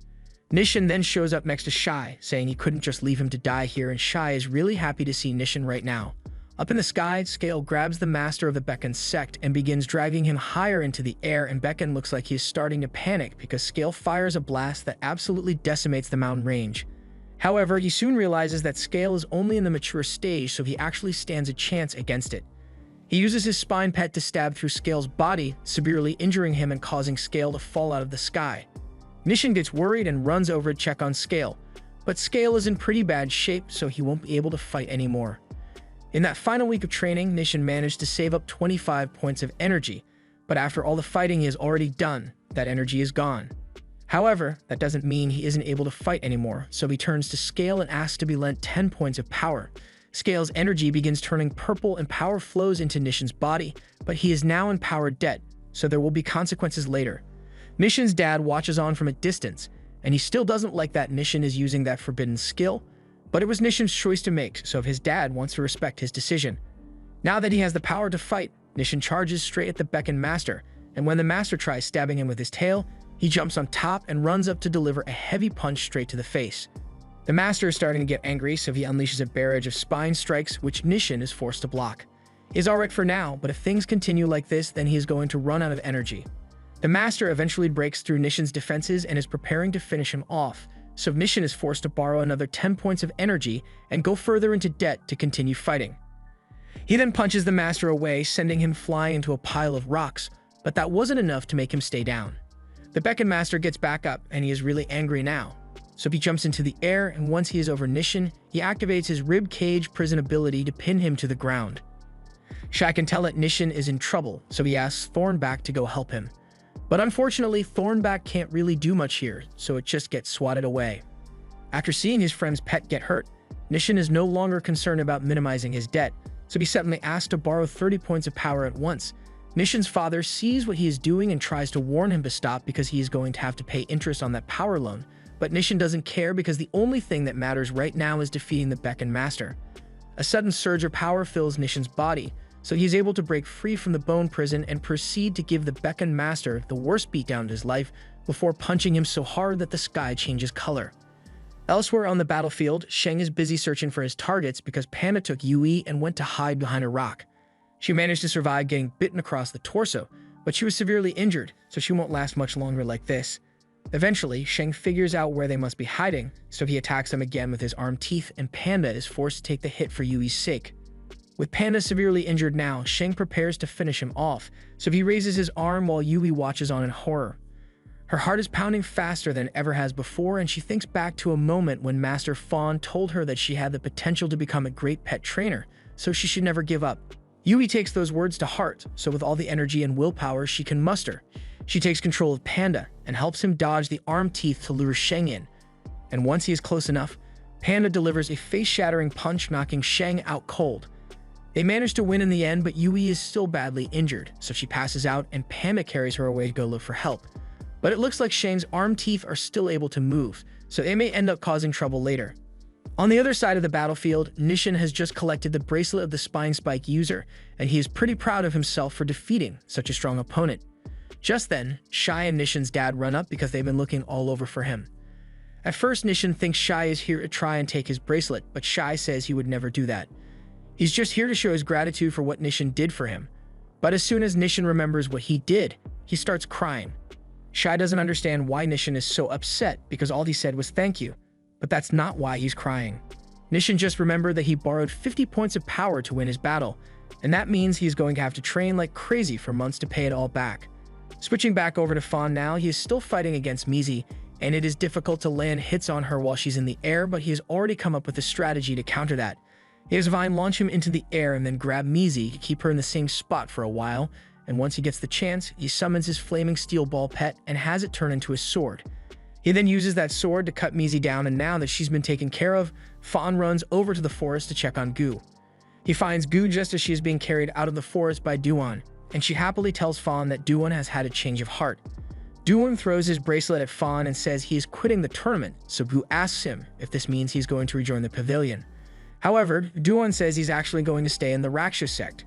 Nishin then shows up next to Shai, saying he couldn't just leave him to die here, and Shai is really happy to see Nishin right now. Up in the sky, Scale grabs the master of the Beacon sect and begins dragging him higher into the air, and Beacon looks like he is starting to panic because Scale fires a blast that absolutely decimates the mountain range. However, he soon realizes that Scale is only in the mature stage, so he actually stands a chance against it. He uses his spine pet to stab through Scale's body, severely injuring him and causing Scale to fall out of the sky. Nishin gets worried and runs over to check on Scale, but Scale is in pretty bad shape, so he won't be able to fight anymore. In that final week of training, Nishin managed to save up 25 points of energy, but after all the fighting he has already done, that energy is gone. However, that doesn't mean he isn't able to fight anymore, so he turns to Scale and asks to be lent 10 points of power. Scale's energy begins turning purple and power flows into Nishin's body, but he is now in power debt, so there will be consequences later. Nishin's dad watches on from a distance, and he still doesn't like that Nishin is using that forbidden skill, but it was Nishin's choice to make, so his dad wants to respect his decision. Now that he has the power to fight, Nishin charges straight at the Beacon Master, and when the Master tries stabbing him with his tail, he jumps on top and runs up to deliver a heavy punch straight to the face. The Master is starting to get angry, so he unleashes a barrage of spine strikes, which Nishin is forced to block. He is alright for now, but if things continue like this, then he is going to run out of energy. The Master eventually breaks through Nishin's defenses and is preparing to finish him off, so Nishan is forced to borrow another 10 points of energy and go further into debt to continue fighting. He then punches the master away, sending him flying into a pile of rocks, but that wasn't enough to make him stay down. The Bekken Master gets back up, and he is really angry now. So he jumps into the air, and once he is over Nishan, he activates his rib cage prison ability to pin him to the ground. Shai can tell that Nishan is in trouble, so he asks Thornback to go help him. But unfortunately, Thornback can't really do much here, so it just gets swatted away. After seeing his friend's pet get hurt, Nishan is no longer concerned about minimizing his debt, so he suddenly asks to borrow 30 points of power at once. Nishan's father sees what he is doing and tries to warn him to stop because he is going to have to pay interest on that power loan, but Nishan doesn't care because the only thing that matters right now is defeating the Bekken Master. A sudden surge of power fills Nishan's body, so he is able to break free from the bone prison and proceed to give the Bekken Master the worst beatdown of his life before punching him so hard that the sky changes color. Elsewhere on the battlefield, Sheng is busy searching for his targets because Panda took Yui and went to hide behind a rock. She managed to survive getting bitten across the torso, but she was severely injured, so she won't last much longer like this. Eventually, Sheng figures out where they must be hiding, so he attacks them again with his armed teeth, and Panda is forced to take the hit for Yui's sake. With Panda severely injured now, Sheng prepares to finish him off, so he raises his arm while Yui watches on in horror. Her heart is pounding faster than it ever has before, and she thinks back to a moment when Master Fawn told her that she had the potential to become a great pet trainer, so she should never give up. Yui takes those words to heart, so with all the energy and willpower she can muster, she takes control of Panda and helps him dodge the armed teeth to lure Sheng in. And once he is close enough, Panda delivers a face-shattering punch, knocking Sheng out cold. They manage to win in the end, but Yui is still badly injured, so she passes out and Panda carries her away to go look for help. But it looks like Sheng's armed teeth are still able to move, so they may end up causing trouble later. On the other side of the battlefield, Nishan has just collected the bracelet of the Spine Spike user, and he is pretty proud of himself for defeating such a strong opponent. Just then, Shai and Nishan's dad run up because they've been looking all over for him. At first, Nishan thinks Shai is here to try and take his bracelet, but Shai says he would never do that. He's just here to show his gratitude for what Nishan did for him. But as soon as Nishan remembers what he did, he starts crying. Shai doesn't understand why Nishan is so upset because all he said was thank you. But that's not why he's crying. Nishan just remembered that he borrowed 50 points of power to win his battle, and that means he's going to have to train like crazy for months to pay it all back. Switching back over to Fawn now, he is still fighting against Mizi, and it is difficult to land hits on her while she's in the air, but he has already come up with a strategy to counter that. He has Vine launch him into the air and then grab Mizi to keep her in the same spot for a while, and once he gets the chance, he summons his flaming steel ball pet and has it turn into a sword. He then uses that sword to cut Mizi down, and now that she's been taken care of, Fawn runs over to the forest to check on Gu. He finds Gu just as she is being carried out of the forest by Duan, and she happily tells Fawn that Duan has had a change of heart. Duan throws his bracelet at Fawn and says he is quitting the tournament, so Gu asks him if this means he's going to rejoin the pavilion. However, Duan says he's actually going to stay in the Rakshas sect.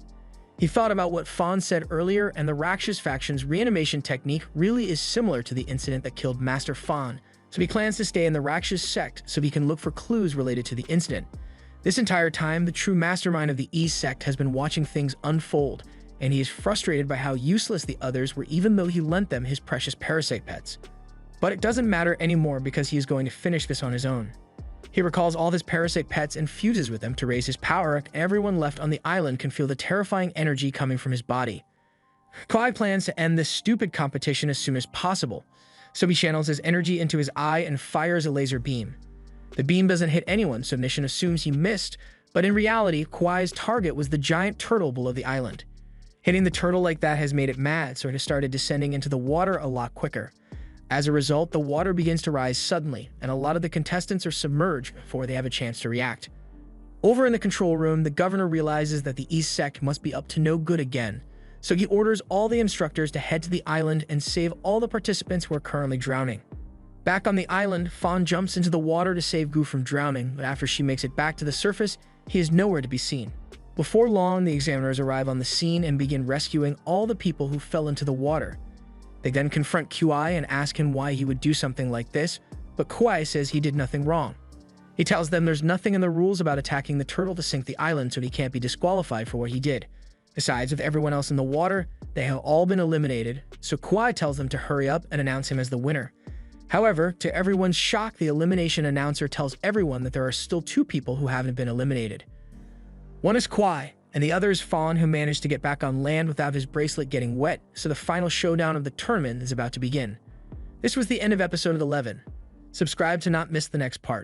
He thought about what Fawn said earlier, and the Rakshas faction's reanimation technique really is similar to the incident that killed Master Fawn, so he plans to stay in the Rakshas sect so he can look for clues related to the incident. This entire time, the true mastermind of the East sect has been watching things unfold, and he is frustrated by how useless the others were even though he lent them his precious parasite pets. But it doesn't matter anymore because he is going to finish this on his own. He recalls all of his parasite pets and fuses with them to raise his power, and everyone left on the island can feel the terrifying energy coming from his body. Kai plans to end this stupid competition as soon as possible, so he channels his energy into his eye and fires a laser beam. The beam doesn't hit anyone, so Nishan assumes he missed, but in reality, Kwai's target was the giant turtle below the island. Hitting the turtle like that has made it mad, so it has started descending into the water a lot quicker. As a result, the water begins to rise suddenly, and a lot of the contestants are submerged before they have a chance to react. Over in the control room, the governor realizes that the East sect must be up to no good again, so he orders all the instructors to head to the island and save all the participants who are currently drowning. Back on the island, Fawn jumps into the water to save Gu from drowning, but after she makes it back to the surface, he is nowhere to be seen. Before long, the examiners arrive on the scene and begin rescuing all the people who fell into the water. They then confront Kwai and ask him why he would do something like this, but Kwai says he did nothing wrong. He tells them there's nothing in the rules about attacking the turtle to sink the island, so he can't be disqualified for what he did. Besides, with everyone else in the water, they have all been eliminated, so Kwai tells them to hurry up and announce him as the winner. However, to everyone's shock, the elimination announcer tells everyone that there are still two people who haven't been eliminated. One is Kwai, and the other is Fawn, who managed to get back on land without his bracelet getting wet, so the final showdown of the tournament is about to begin. This was the end of episode 11. Subscribe to not miss the next part.